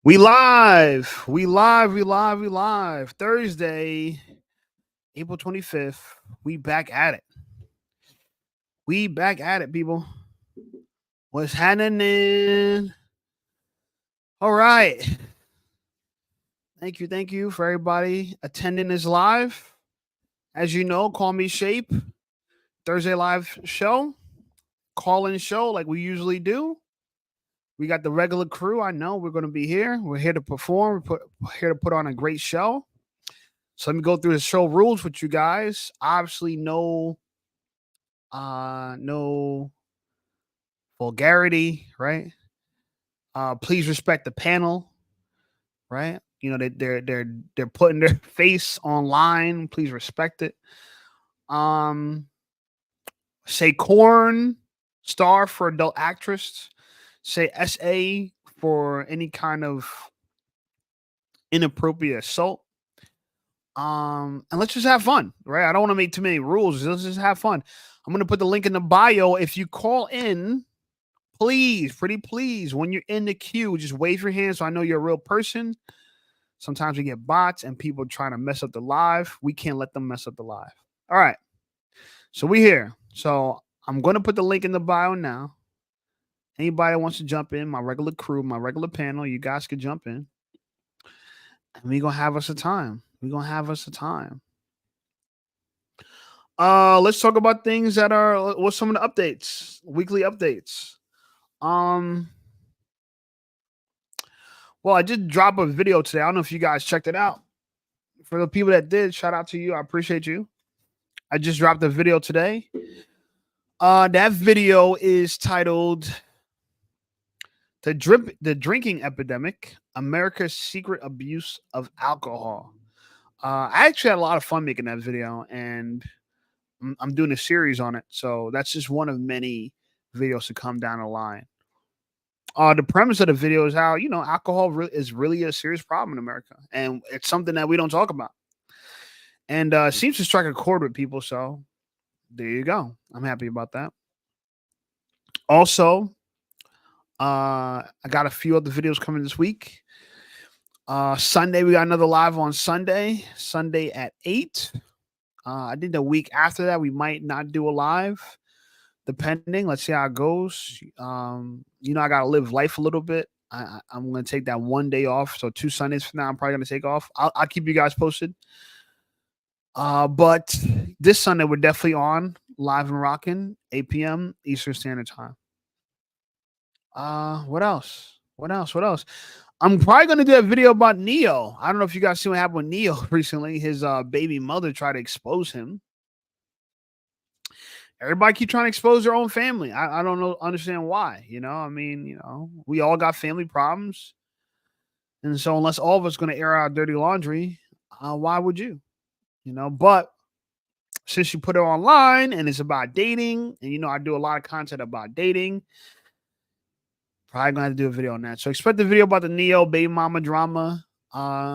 We live. We live. We live. We live. Thursday, April 25th. We back at it. We back at it, people. What's happening? All right. Thank you. Thank you for everybody attending this live. As you know, call me Shape. Thursday live show. Call in show like we usually do. We got the regular crew. I know we're going to be here. We're here to perform. We're here to put on a great show. So let me go through the show rules with you guys. Obviously, no vulgarity, right? Please respect the panel, right? You know they're putting their face online. Please respect it. Um, say corn star for adult actress. Say SA for any kind of inappropriate assault. And let's just have fun, right? I don't want to make too many rules. Let's just have fun. I'm gonna put the link in the bio. If you call in, please, pretty please, when you're in the queue, just wave your hand so I know you're a real person. Sometimes we get bots and people trying to mess up the live. We can't let them mess up the live. All right. So we here. So I'm gonna put the link in the bio now. Anybody that wants to jump in, my regular crew, my regular panel, you guys can jump in. And we're gonna have us a time. We're gonna have us a time. Let's talk about things that are what's some of the updates, weekly updates. Um, well, I did drop a video today. I don't know if you guys checked it out. For the people that did, shout out to you. I appreciate you. I just dropped a video today. That video is titled the drinking epidemic, America's secret abuse of alcohol. I actually had a lot of fun making that video, and I'm doing a series on it. So that's just one of many videos to come down the line. The premise of the video is how alcohol is really a serious problem in America, and it's something that we don't talk about, and seems to strike a chord with people. So there you go. I'm happy about that. Also, I got a few other videos coming this week. Sunday we got another live on Sunday at 8. I think the week after that we might not do a live, depending. Let's see how it goes. I gotta live life a little bit. I'm gonna take that one day off. So 2 Sundays from now, I'm probably gonna take off. I'll keep you guys posted. But this Sunday we're definitely on live and rocking, 8 p.m. Eastern Standard Time. What else? What else? What else? I'm probably gonna do a video about Neo. I don't know if you guys see what happened with Neo recently. His baby mother tried to expose him. Everybody keep trying to expose their own family. I don't understand why. I mean, we all got family problems, and so unless all of us going to air our dirty laundry, why would you? But since you put it online and it's about dating, and I do a lot of content about dating, probably gonna have to do a video on that. So expect the video about the Neo baby mama drama.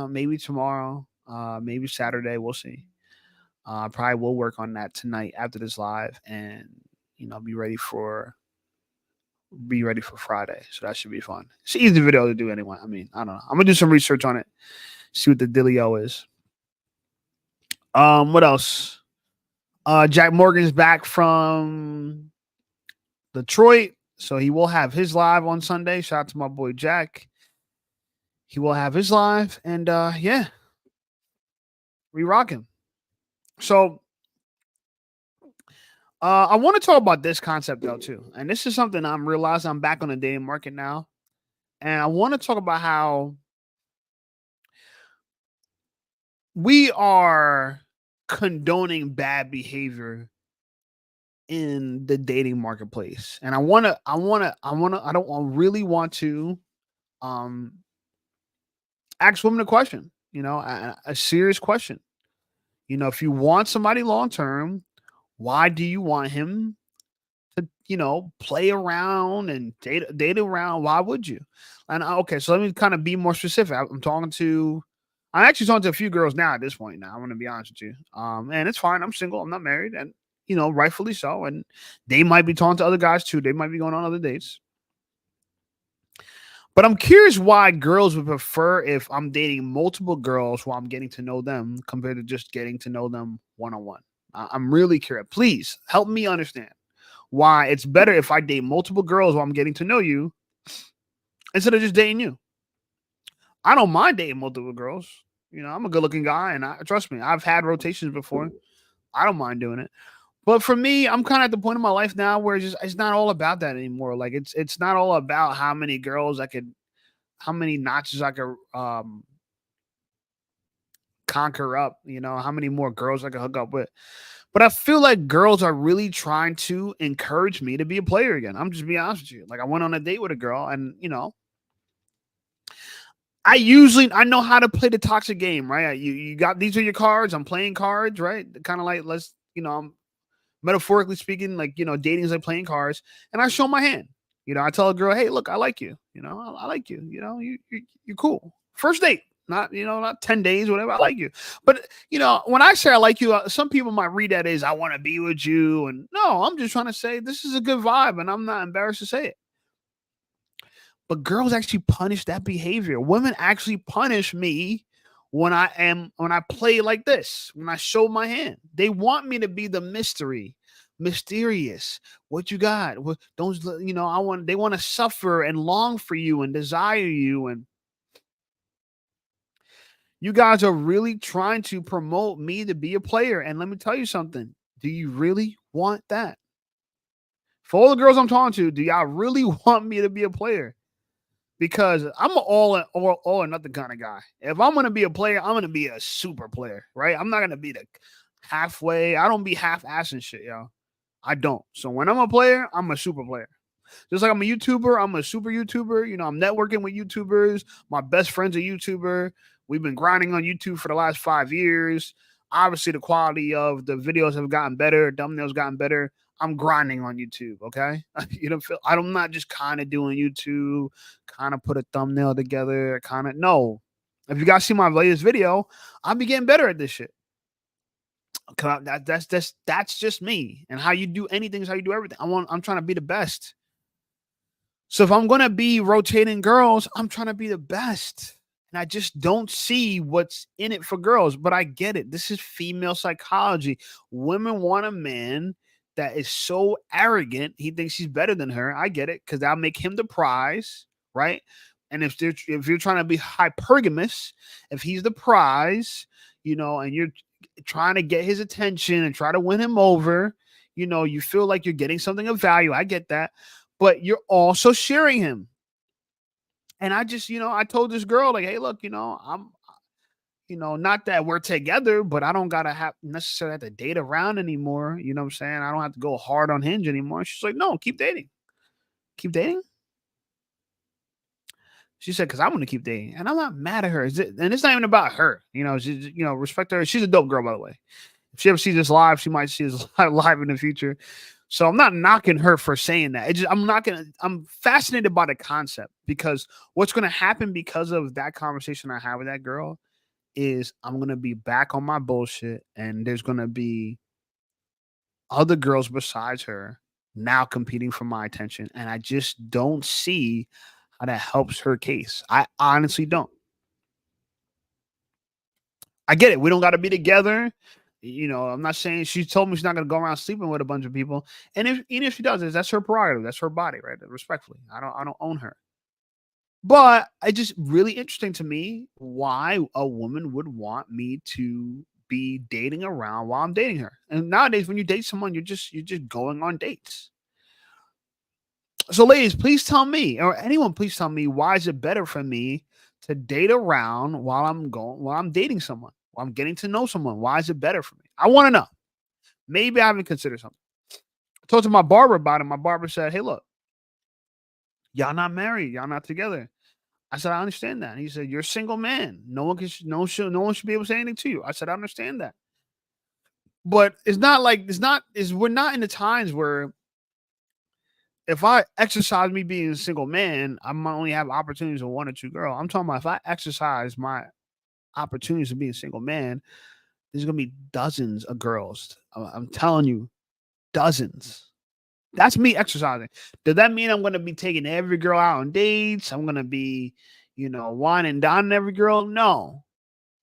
Maybe tomorrow, maybe Saturday. We'll see. Probably will work on that tonight after this live, and be ready for Friday. So that should be fun. It's an easy video to do anyway. I mean, I don't know. I'm gonna do some research on it, see what the dealio is. What else? Jack Morgan's back from Detroit, so he will have his live on Sunday. Shout out to my boy Jack. He will have his live, and yeah, we rocking. So I want to talk about this concept though too, and this is something I'm realizing. I'm back on the dating market now, and I want to talk about how we are condoning bad behavior in the dating marketplace. And I don't really want to ask women a question, a serious question. If you want somebody long term, why do you want him to, play around and date around? Why would you? And okay, so let me kind of be more specific. I'm actually talking to a few girls now at this point. Now, I want to be honest with you. And it's fine. I'm single. I'm not married, and rightfully so. And they might be talking to other guys too. They might be going on other dates. But I'm curious why girls would prefer if I'm dating multiple girls while I'm getting to know them compared to just getting to know them one on one. I'm really curious. Please help me understand why it's better if I date multiple girls while I'm getting to know you instead of just dating you. I don't mind dating multiple girls. You know, I'm a good looking guy, and trust me, I've had rotations before. I don't mind doing it. But for me, I'm kind of at the point in my life now where it's not all about that anymore. Like it's not all about how many girls I could, how many notches I could conquer up. You know, how many more girls I could hook up with. But I feel like girls are really trying to encourage me to be a player again. I'm just being honest with you. Like I went on a date with a girl, and you know, I know how to play the toxic game, right? You got these are your cards. I'm playing cards, right? Kind of like let's I'm metaphorically speaking, like dating is like playing cards, and I show my hand. I tell a girl, hey, look, I like you. I like you. You're cool. First date, not 10 days, whatever. I like you, but when I say I like you, some people might read that as I want to be with you, and no, I'm just trying to say this is a good vibe, and I'm not embarrassed to say it. But girls actually punish that behavior. Women actually punish me when I play like this, when I show my hand. They want me to be the mysterious. What you got? What don't they want to suffer and long for you and desire you, and you guys are really trying to promote me to be a player. And let me tell you something. Do you really want that? For all the girls I'm talking to, do y'all really want me to be a player? Because I'm an all or nothing kind of guy. If I'm gonna be a player, I'm gonna be a super player, right? I'm not gonna be the halfway. I don't be half-assing shit, yo. I don't. So when I'm a player, I'm a super player. Just like I'm a YouTuber, I'm a super YouTuber. I'm networking with YouTubers. My best friend's a YouTuber. We've been grinding on YouTube for the last 5 years. Obviously, the quality of the videos have gotten better. Thumbnails gotten better. I'm grinding on YouTube. Okay, I'm not just kind of doing YouTube, kind of put a thumbnail together, kind of no. If you guys see my latest video, I'll be getting better at this shit. That's just me. And how you do anything is how you do everything. I'm trying to be the best. So if I'm gonna be rotating girls, I'm trying to be the best. And I just don't see what's in it for girls. But I get it. This is female psychology. Women want a man that is so arrogant, he thinks he's better than her. I get it, because that'll make him the prize, right? And if you're trying to be hypergamous, if he's the prize, and you're trying to get his attention and try to win him over, you feel like you're getting something of value. I get that. But you're also sharing him. And I just, I told this girl, like, hey, look, I'm, not that we're together, but I don't gotta have necessarily have to date around anymore. You know what I'm saying? I don't have to go hard on Hinge anymore. She's like, no, keep dating. Keep dating? She said, because I want to keep dating. And I'm not mad at her. And it's not even about her. Respect her. She's a dope girl, by the way. If she ever sees this live, she might see this live in the future. So I'm not knocking her for saying that. I'm fascinated by the concept, because what's gonna happen because of that conversation I had with that girl is I'm gonna be back on my bullshit, and there's gonna be other girls besides her now competing for my attention. And I just don't see how that helps her case. I honestly don't. I get it. We don't got to be together. I'm not saying she told me she's not going to go around sleeping with a bunch of people. And even if she does, that's her prerogative. That's her body, right? Respectfully, I don't own her. But it's just really interesting to me why a woman would want me to be dating around while I'm dating her. And nowadays, when you date someone, you're just going on dates. So, ladies, please tell me, or anyone, please tell me, why is it better for me to date around while I'm dating someone, while I'm getting to know someone? Why is it better for me? I want to know. Maybe I haven't considered something. I talked to my barber about it. My barber said, "Hey, look, y'all not married, y'all not together." I said, "I understand that." And he said, "You're a single man. No one should be able to say anything to you." I said, "I understand that." But we're not in the times where if I exercise me being a single man, I might only have opportunities with one or two girls. I'm talking about if I exercise my opportunities of being a single man, there's gonna be dozens of girls. I'm telling you, dozens. That's me exercising. Does that mean I'm going to be taking every girl out on dates? I'm going to be, wine and dining every girl? No.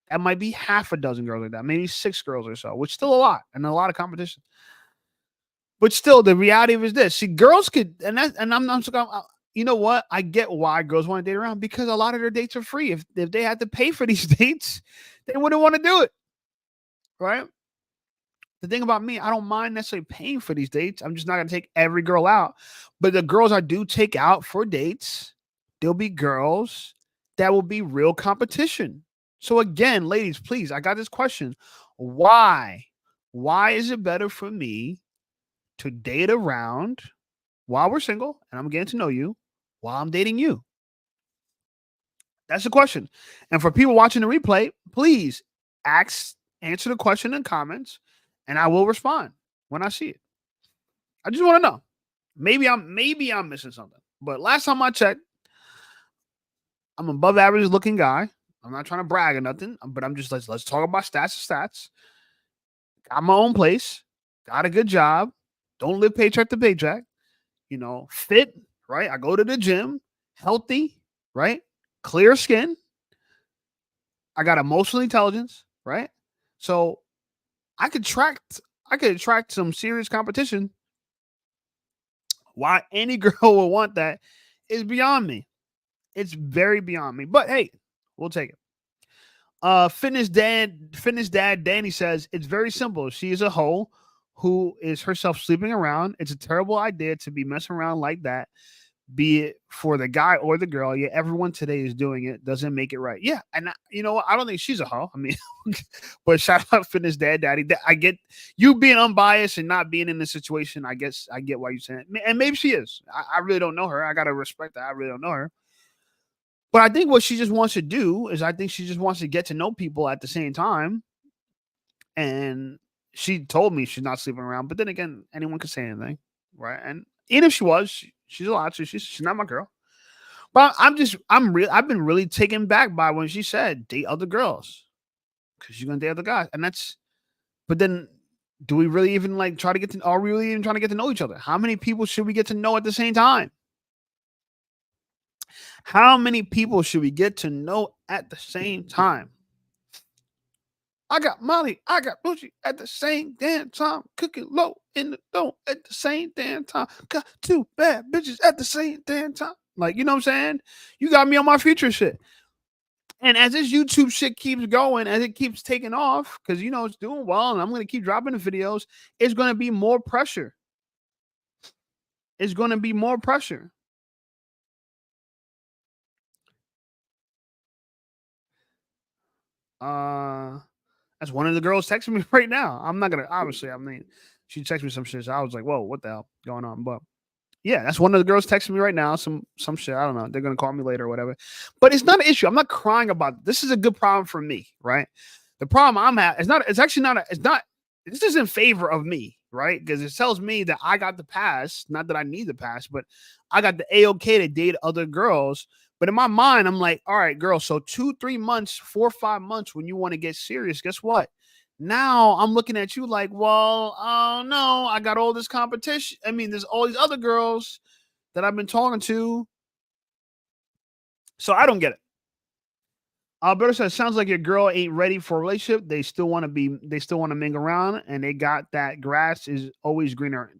That might be half a dozen girls like that, maybe 6 girls or so, which is still a lot and a lot of competition. But still, the reality of it is this: see, girls could, you know what? I get why girls want to date around, because a lot of their dates are free. If they had to pay for these dates, they wouldn't want to do it, right? The thing about me, I don't mind necessarily paying for these dates. I'm just not going to take every girl out. But the girls I do take out for dates, there'll be girls that will be real competition. So again, ladies, please, I got this question. Why? Why is it better for me to date around while we're single and I'm getting to know you while I'm dating you? That's the question. And for people watching the replay, please answer the question in comments, and I will respond when I see it. I just want to know. Maybe I'm missing something. But last time I checked, I'm above average looking guy. I'm not trying to brag or nothing, but I'm just let's talk about stats. Got my own place, got a good job, don't live paycheck to paycheck, fit, right? I go to the gym, healthy, right? Clear skin. I got emotional intelligence, right? So I could attract some serious competition. Why any girl would want that is beyond me. It's very beyond me. But hey, we'll take it. Fitness dad Danny says it's very simple. She is a hoe who is herself sleeping around. It's a terrible idea to be messing around like that, be it for the guy or the girl. Yeah, everyone today is doing it. Doesn't make it right. Yeah, and you know what? I don't think she's a hoe. I mean, but shout out Fitness Daddy. I get you being unbiased and not being in the situation. I guess I get why you're saying it. And maybe she is. I really don't know her. I gotta respect that. I really don't know her. But I think what she just wants to do is I think she just wants to get to know people at the same time. And she told me she's not sleeping around. But then again, anyone could say anything, right? And even if she was, she's allowed to. She's not my girl. But I've been really taken back by when she said date other girls because you're gonna date other guys, and that's. But then, do we really even try to get to? Are we really even trying to get to know each other? How many people should we get to know at the same time? How many people should we get to know at the same time? I got Molly, I got Bougie at the same damn time, cooking low in the dough at the same damn time. Got 2 bad bitches at the same damn time. You know what I'm saying? You got me on my future shit. And as this YouTube shit keeps going, as it keeps taking off, because it's doing well, and I'm gonna keep dropping the videos, it's gonna be more pressure. It's gonna be more pressure. That's one of the girls texting me right now. I'm not gonna obviously. I mean, she texted me some shit. So I was like, "Whoa, what the hell going on?" But yeah, that's one of the girls texting me right now. Some shit. I don't know. They're gonna call me later or whatever. But it's not an issue. I'm not crying about it. This is a good problem for me, right? The problem I'm at is not. It's actually not. It's not. This is in favor of me, right? Because it tells me that I got the pass. Not that I need the pass, but I got the A-OK to date other girls. But in my mind, I'm like, all right, girl. So 2, 3 months, 4, 5 months when you want to get serious, guess what? Now I'm looking at you like, well, oh no, I got all this competition. I mean, there's all these other girls that I've been talking to. So I don't get it. Alberto says, sounds like your girl ain't ready for a relationship. They still want to mingle around, and they got that grass is always greener.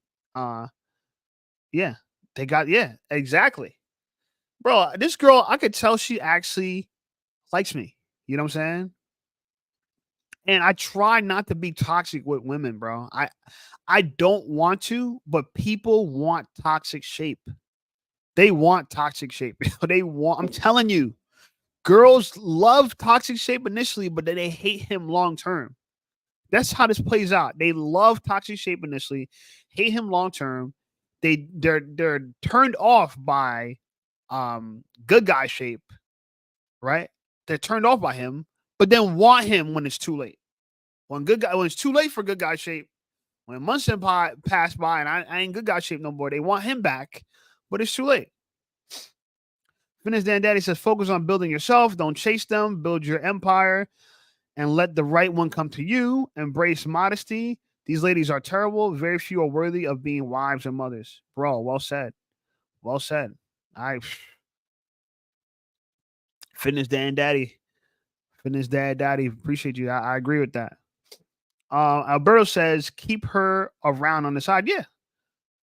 Yeah, exactly. Bro, this girl, I could tell she actually likes me. You know what I'm saying? And I try not to be toxic with women, bro. I don't want to, but people want toxic shape. They want toxic shape. I'm telling you, girls love toxic shape initially, but then they hate him long term. That's how this plays out. They love toxic shape initially, hate him long term. They're turned off by good guy shape, right? They're turned off by him, but then want him when it's too late. When it's too late for good guy shape, when months have passed by and I ain't good guy shape no more, they want him back, but it's too late. Fitness Dan Daddy says, focus on building yourself. Don't chase them. Build your empire and let the right one come to you. Embrace modesty. These ladies are terrible. Very few are worthy of being wives and mothers. Bro, well said. Well said. I Fitness dad daddy. Fitness dad daddy. Appreciate you. I agree with that. Alberto says keep her around on the side. Yeah.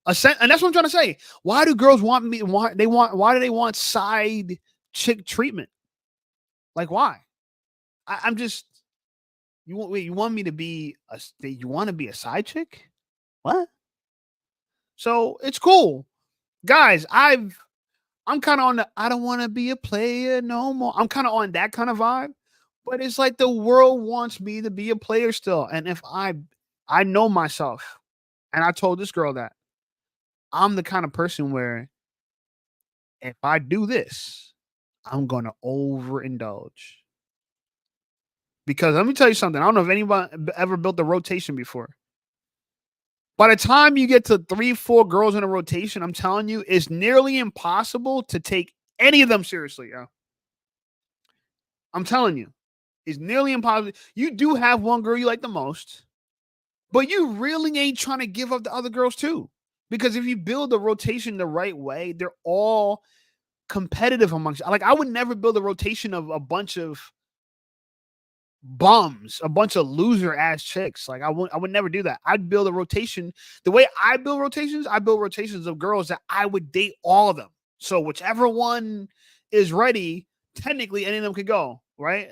And that's what I'm trying to say. Why do girls want me? Why do they want side chick treatment? Like why? I'm just you want me to be you want to be a side chick? What? So it's cool. Guys, I'm kind of on the I don't want to be a player no more. I'm kind of on that kind of vibe. But it's like the world wants me to be a player still. And if I know myself, and I told this girl that I'm the kind of person where if I do this, I'm gonna overindulge. Because let me tell you something. I don't know if anyone ever built a rotation before. By the time you get to 3, 4 girls in a rotation, I'm telling you, it's nearly impossible to take any of them seriously. Yo. I'm telling you, it's nearly impossible. You do have one girl you like the most, but you really ain't trying to give up the other girls too. Because if you build the rotation the right way, they're all competitive amongst. Like I would never build a rotation of a bunch of bums, a bunch of loser ass chicks. Like I would never do that. I'd build a rotation. The way I build rotations of girls that I would date all of them. So whichever one is ready, technically any of them could go, right?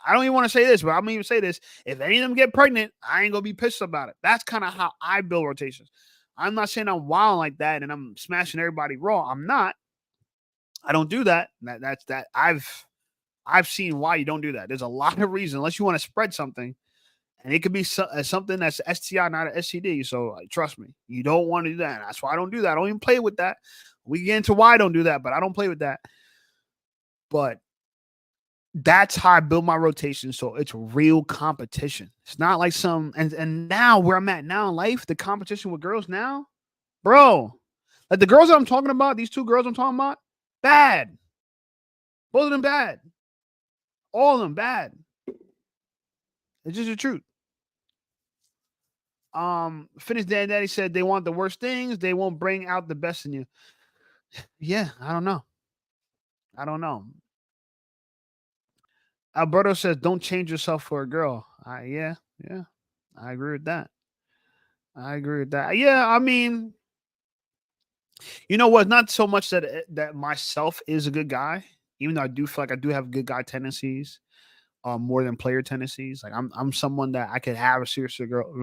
I don't even want to say this, but I'm gonna even say this. If any of them get pregnant, I ain't gonna be pissed about it. That's kind of how I build rotations. I'm not saying I'm wild like that and I'm smashing everybody raw. I'm not. I don't do that. That's that. I've seen why you don't do that. There's a lot of reasons, unless you want to spread something, and it could be something that's an STI, not an STD. So trust me, you don't want to do that. That's why I don't do that. I don't even play with that. We get into why I don't do that, but I don't play with that. But that's how I build my rotation. So it's real competition. It's not like and now where I'm at now in life, the competition with girls now, bro, like the girls that I'm talking about, these 2 girls I'm talking about, bad. Both of them bad. All of them bad. It's just the truth. Fitness Daddy said they want the worst things. They won't bring out the best in you. Yeah, I don't know. Alberto says don't change yourself for a girl. Yeah, I agree with that. Yeah, I mean, you know what? Not so much that myself is a good guy, even though I do feel like I do have good guy tendencies. More than player tendencies. Like I'm someone that I could have a serious girl,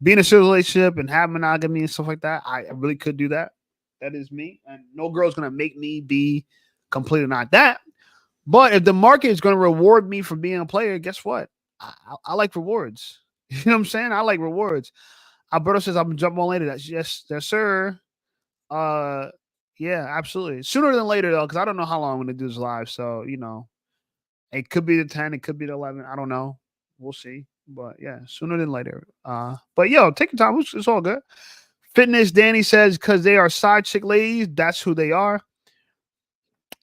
be in a serious relationship and have monogamy and stuff like that. I really could do that. That is me, and no girl's gonna make me be completely not that. But if the market is gonna reward me for being a player, guess what? I like rewards. You know what I'm saying? I like rewards. Alberto says I'm gonna jump on later. That's yes, sir. Uh, yeah, absolutely. Sooner than later though, because I don't know how long I'm gonna do this live. So it could be the 10, it could be the 11. I don't know. We'll see. But yeah, sooner than later. But yo, take your time. It's all good. Fitness Danny says because they are side chick ladies, that's who they are.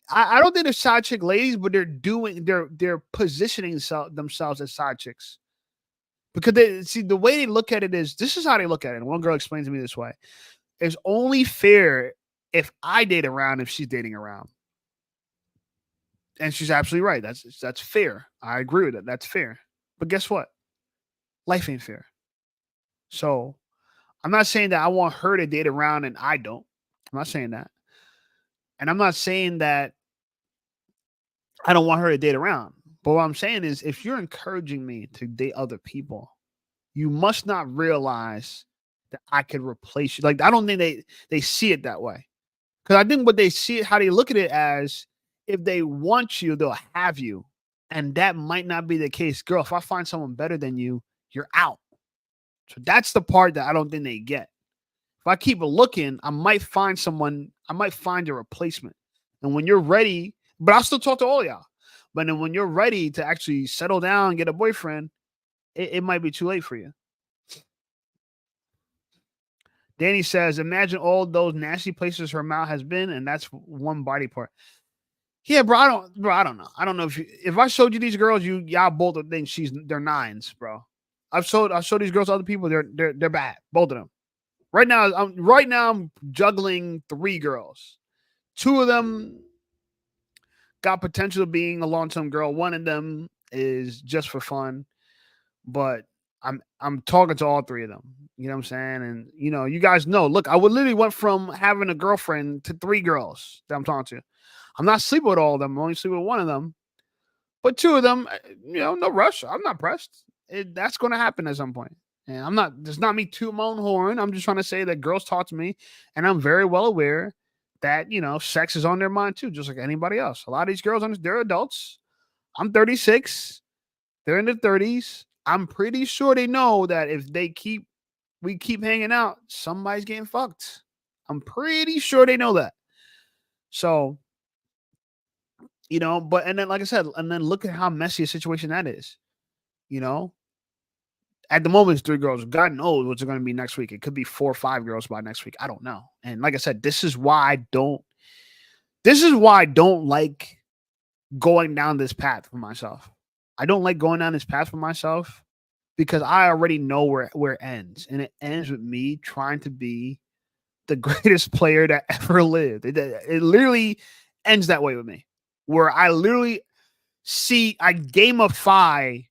I don't think they're side chick ladies, but they're positioning themselves as side chicks. Because they see the way they look at it is this is how they look at it. One girl explains to me this way. It's only fair if I date around if she's dating around. And she's absolutely right. That's fair. I agree with that. That's fair. But guess what? Life ain't fair. So I'm not saying that I want her to date around and I don't. I'm not saying that. And I'm not saying that I don't want her to date around. But what I'm saying is if you're encouraging me to date other people, you must not realize that I could replace you. Like I don't think they see it that way. Because I think what they see it, how they look at it as if they want you, they'll have you. And that might not be the case. Girl, if I find someone better than you, you're out. So that's the part that I don't think they get. If I keep looking, I might find a replacement. And when you're ready, but I'll still talk to all y'all. But then when you're ready to actually settle down and get a boyfriend, it might be too late for you. Danny says, imagine all those nasty places her mouth has been, and that's one body part. Yeah, bro, I don't know. I don't know if I showed you these girls, y'all both think they're 9s, bro. I showed these girls to other people. They're bad, both of them. Right now, I'm juggling 3 girls. 2 of them got potential of being a long-term girl. One of them is just for fun, but I'm talking to all 3 of them. You know what I'm saying? And you guys know. Look, I would literally went from having a girlfriend to 3 girls that I'm talking to. I'm not sleeping with all of them. I'm only sleeping with one of them. But 2 of them, no rush. I'm not pressed. That's going to happen at some point. And I'm not. There's not me tooting my own horn. I'm just trying to say that girls talk to me, and I'm very well aware that sex is on their mind too, just like anybody else. A lot of these girls, they're adults. I'm 36. They're in their 30s. I'm pretty sure they know that if we keep hanging out, somebody's getting fucked. I'm pretty sure they know that. So, but and then like I said, and then look at how messy a situation that is. At the moment, it's 3 girls. God knows what's going to be next week. It could be 4 or 5 girls by next week. I don't know. And like I said, this is why I don't like going down this path for myself. I don't like going down this path for myself because I already know where it ends. And it ends with me trying to be the greatest player that ever lived. It literally ends that way with me, where I literally I gamify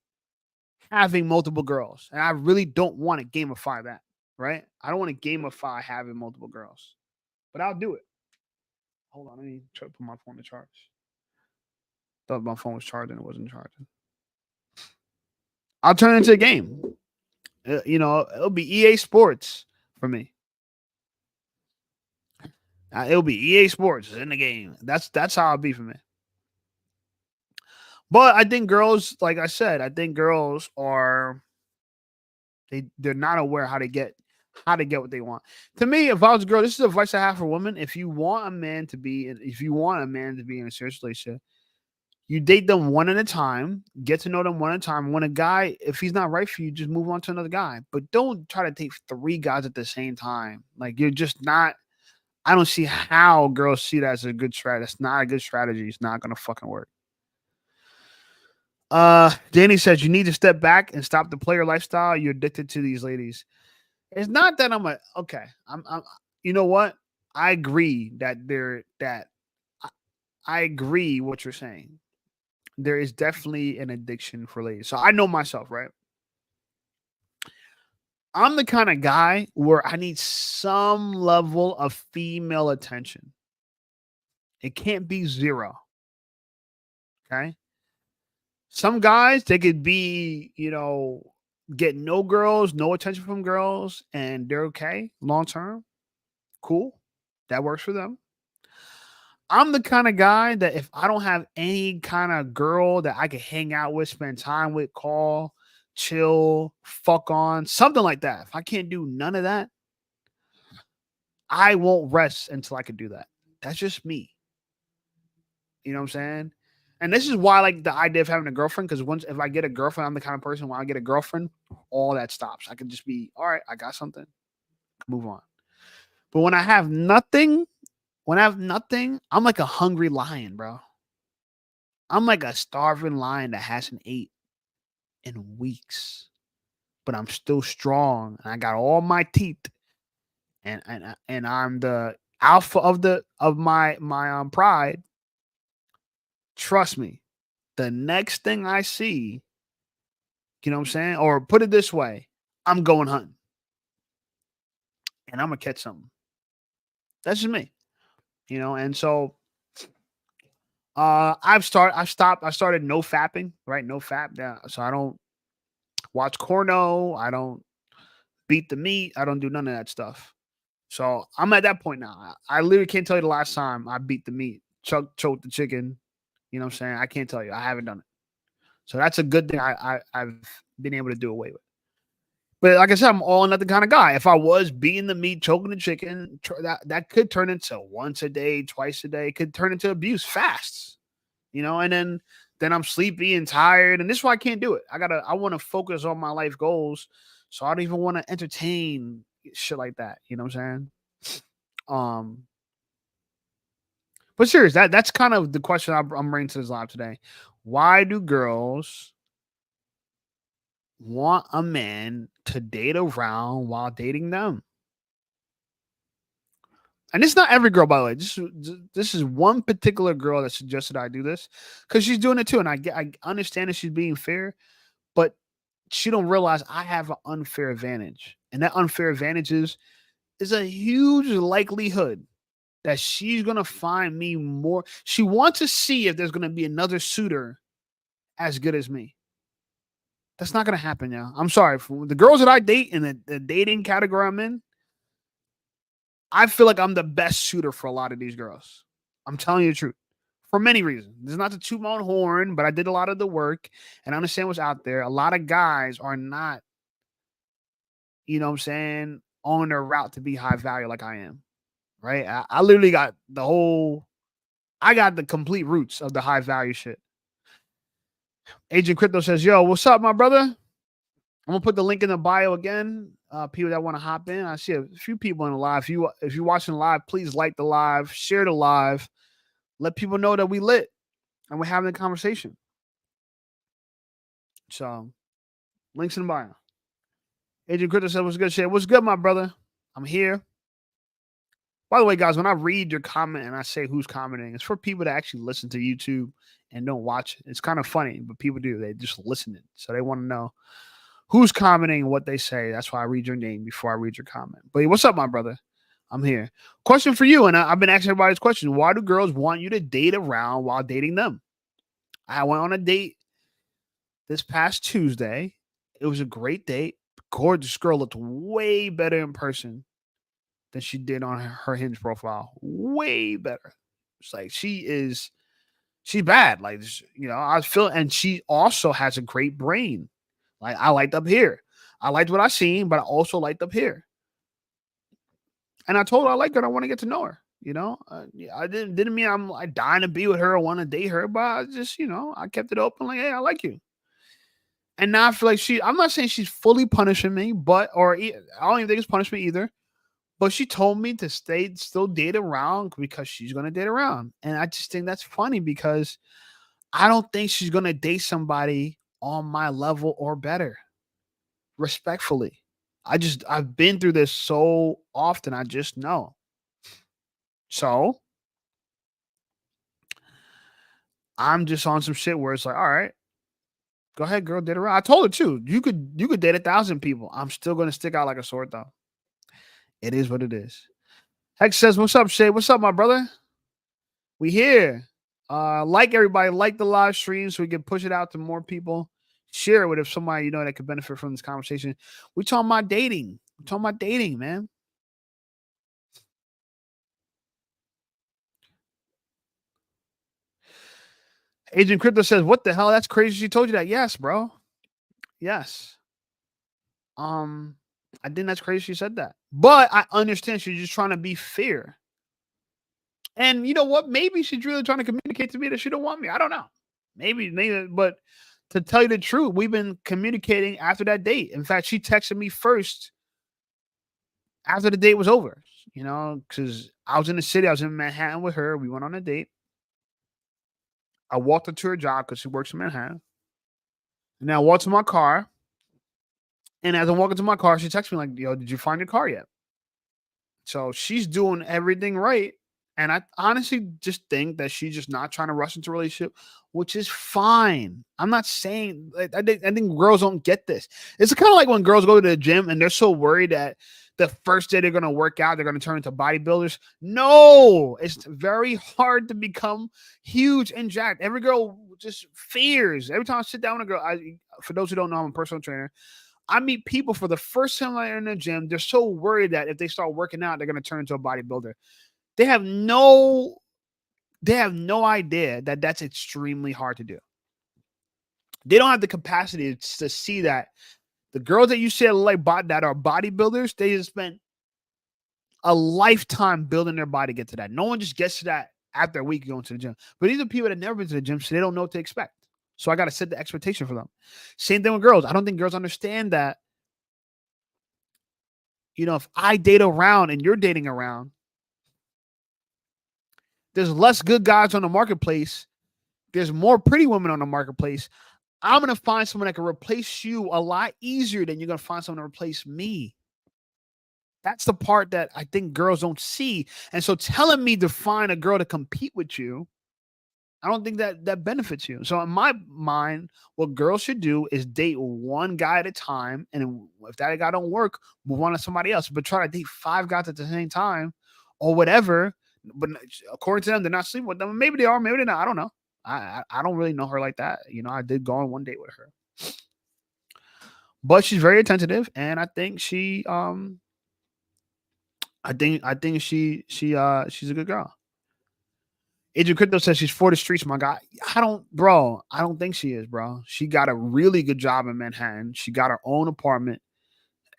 having multiple girls. And I really don't want to gamify that, right? I don't want to gamify having multiple girls, but I'll do it. Hold on, let me try to put my phone to charge. Thought my phone was charging, it wasn't charging. I'll turn it into a game. It'll be EA Sports for me. It'll be EA Sports in the game. That's how it'll be for me. But I think girls, like I said, girls are they're not aware how to get what they want. To me, if I was a girl, this is advice I have for women. If you want a man to be in a serious relationship, you date them one at a time, get to know them one at a time. When a guy, if he's not right for you, just move on to another guy. But don't try to date 3 guys at the same time. Like, you're just not. I don't see how girls see that as a good strategy. It's not a good strategy. It's not gonna fucking work. Danny says you need to step back and stop the player lifestyle. You're addicted to these ladies. It's not that I'm okay. I'm you know what? I agree I agree what you're saying. There is definitely an addiction for ladies. So I know myself, right? I'm the kind of guy where I need some level of female attention. It can't be 0. Okay? Some guys, they could be, get no girls, no attention from girls, and they're okay long term. Cool. That works for them. I'm the kind of guy that if I don't have any kind of girl that I can hang out with, spend time with, call, chill, fuck on, something like that. If I can't do none of that, I won't rest until I can do that. That's just me. You know what I'm saying? And this is why I like the idea of having a girlfriend, because if I get a girlfriend, I'm the kind of person when I get a girlfriend, all that stops. I can just be, all right, I got something, move on. But when I have nothing, I'm like a hungry lion, bro. I'm like a starving lion that hasn't ate in weeks, but I'm still strong and I got all my teeth, and I'm the alpha of my pride. Trust me, the next thing I see, you know what I'm saying? Or put it this way, I'm going hunting. And I'm gonna catch something. That's just me. And so I started no fapping, right? No fap. Yeah. So I don't watch porno, I don't beat the meat, I don't do none of that stuff. So I'm at that point now. I literally can't tell you the last time I beat the meat, choked the chicken. You know what I'm saying? I can't tell you. I haven't done it. So that's a good thing I've been able to do away with. But like I said, I'm all or nothing kind of guy. If I was beating the meat, choking the chicken, that could turn into once a day, twice a day. It could turn into abuse fast, and then I'm sleepy and tired. And this is why I can't do it. I want to focus on my life goals. So I don't even want to entertain shit like that. You know what I'm saying? But serious, that's kind of the question I'm bringing to this live today. Why do girls want a man to date around while dating them. And it's not every girl, by the way. This is one particular girl that suggested I do this because she's doing it too, and I understand that she's being fair, but she don't realize I have an unfair advantage, and that unfair advantage is a huge likelihood that she's gonna find me more. She wants to see if there's gonna be another suitor as good as me. That's not gonna happen, y'all. I'm sorry for the girls that I date in the dating category I'm in. I feel like I'm the best suitor for a lot of these girls. I'm telling you the truth. For many reasons. This is not to toot my own horn, but I did a lot of the work and I understand what's out there. A lot of guys are not, you know what I'm saying, on their route to be high value like I am. Right? I literally got I got the complete roots of the high value shit. Agent Crypto says, yo, what's up, my brother? I'm gonna put the link in the bio again. People that want to hop in. I see a few people in the live. If you're watching live, please like the live, share the live, let people know that we lit and we're having a conversation. So, links in the bio. Agent Crypto said, what's good, shit? What's good, my brother? I'm here. By the way, guys, when I read your comment and I say who's commenting, it's for people that actually listen to YouTube and don't watch it. It's kind of funny, but people do. They just listen it. So they want to know who's commenting and what they say. That's why I read your name before I read your comment. But what's up, my brother? I'm here. Question for you, and I've been asking everybody this question. Why do girls want you to date around while dating them? I went on a date this past Tuesday. It was a great date. Gorgeous girl, looked way better in person than she did on her Hinge profile. Way better. It's like she's bad. Like, you know, I feel, and she also has a great brain. Like, I liked up here. I liked what I seen, but I also liked up here. And I told her I like her and I want to get to know her. You know, I didn't mean I'm like dying to be with her or want to date her, but I just, you know, I kept it open. Like, hey, I like you. And now I feel like I'm not saying she's fully punishing me, I don't even think it's punishment either. But she told me to still date around because she's going to date around. And I just think that's funny because I don't think she's going to date somebody on my level or better. Respectfully. I've been through this so often. I just know. So I'm just on some shit where it's like, all right, go ahead, girl, date around. I told her too. You could date 1,000 people. I'm still going to stick out like a sore thumb. It is what it is. Hex says, what's up, Shay? What's up, my brother? We here. Like everybody, like the live stream so we can push it out to more people. Share it with if somebody you know that could benefit from this conversation. We're talking about dating. We're talking about dating, man. Agent Crypto says, what the hell? That's crazy. She told you that. Yes, bro. Yes. I think that's crazy she said that. But I understand she's just trying to be fair. And you know what? Maybe she's really trying to communicate to me that she don't want me. I don't know. Maybe, but to tell you the truth, we've been communicating after that date. In fact, she texted me first after the date was over, you know, because I was in the city. I was in Manhattan with her. We went on a date. I walked her to her job because she works in Manhattan. And then I walked to my car. And as I'm walking to my car, she texts me like, yo, did you find your car yet? So she's doing everything right. And I honestly just think that she's just not trying to rush into a relationship, which is fine. I'm not saying, I think girls don't get this. It's kind of like when girls go to the gym and they're so worried that the first day they're going to work out, they're going to turn into bodybuilders. No, it's very hard to become huge and jacked. Every girl just fears. Every time I sit down with a girl, for those who don't know, I'm a personal trainer. I meet people for the first time they're in the gym. They're so worried that if they start working out, they're going to turn into a bodybuilder. They have no idea that that's extremely hard to do. They don't have the capacity to see that the girls that you say that are bodybuilders, they just spent a lifetime building their body to get to that. No one just gets to that after a week going to the gym. But these are people that never been to the gym, so they don't know what to expect. So I got to set the expectation for them. Same thing with girls. I don't think girls understand that, you know, if I date around and you're dating around, there's less good guys on the marketplace. There's more pretty women on the marketplace. I'm going to find someone that can replace you a lot easier than you're going to find someone to replace me. That's the part that I think girls don't see. And so telling me to find a girl to compete with you, I don't think that benefits you. So in my mind, what girls should do is date one guy at a time. And if that guy don't work, move on to somebody else. But try to date 5 guys at the same time or whatever. But according to them, they're not sleeping with them. Maybe they are, maybe they're not. I don't know. I don't really know her like that. I did go on one date with her. But she's very attentive, and I think she's a good girl. Agent Crypto says she's for the streets, my guy. I don't think she is, bro. She got a really good job in Manhattan. She got her own apartment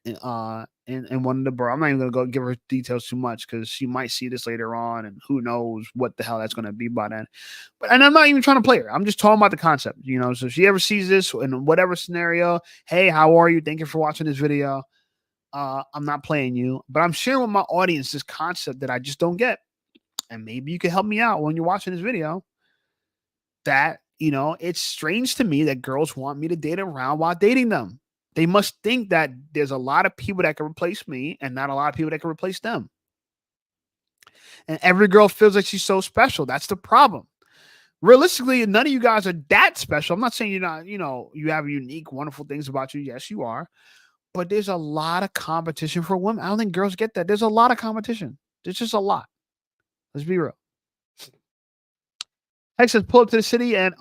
in one of the borough. I'm not even gonna go give her details too much because she might see this later on, and who knows what the hell that's gonna be by then. And I'm not even trying to play her. I'm just talking about the concept, So if she ever sees this in whatever scenario, hey, how are you? Thank you for watching this video. I'm not playing you, but I'm sharing with my audience this concept that I just don't get. And maybe you can help me out when you're watching this video. That, it's strange to me that girls want me to date around while dating them. They must think that there's a lot of people that can replace me and not a lot of people that can replace them. And every girl feels like she's so special. That's the problem. Realistically, none of you guys are that special. I'm not saying you're not, you have unique, wonderful things about you. Yes, you are. But there's a lot of competition for women. I don't think girls get that. There's a lot of competition. There's just a lot. Let's be real. Hex says pull up to the city and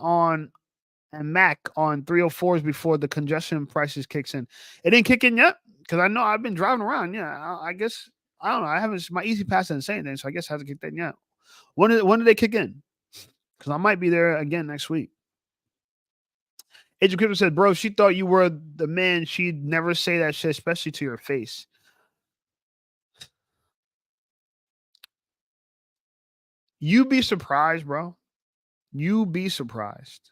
Mac on 304s before the congestion prices kicks in. It didn't kick in yet because I know I've been driving around. Yeah, I guess I don't know. I haven't. My Easy Pass didn't say anything, so I guess it hasn't kicked in yet. When did they kick in? Because I might be there again next week. Agent Crypto said, "Bro, she thought you were the man. She'd never say that shit, especially to your face." You'd be surprised, bro. You'd be surprised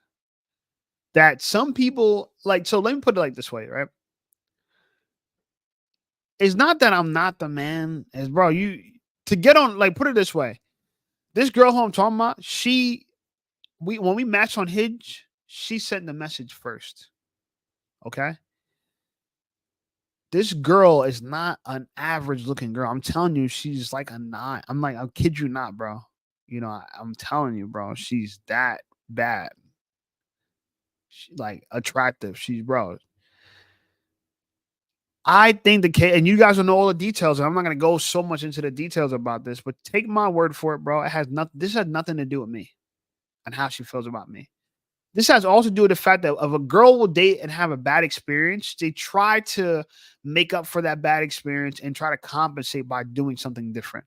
that some people so let me put it like this way, right? It's not that I'm not the man, as bro, to get on, put it this way. This girl who I'm talking about, when we matched on Hinge, she sent the message first. Okay? This girl is not an average looking girl. I'm telling you, she's like a 9. I'm like, I'll kid you not, bro. I'm telling you, bro, she's that bad. She's attractive. Bro. I think the case, and you guys will know all the details. And I'm not going to go so much into the details about this, but take my word for it, bro. This has nothing to do with me and how she feels about me. This has also to do with the fact that if a girl will date and have a bad experience, they try to make up for that bad experience and try to compensate by doing something different.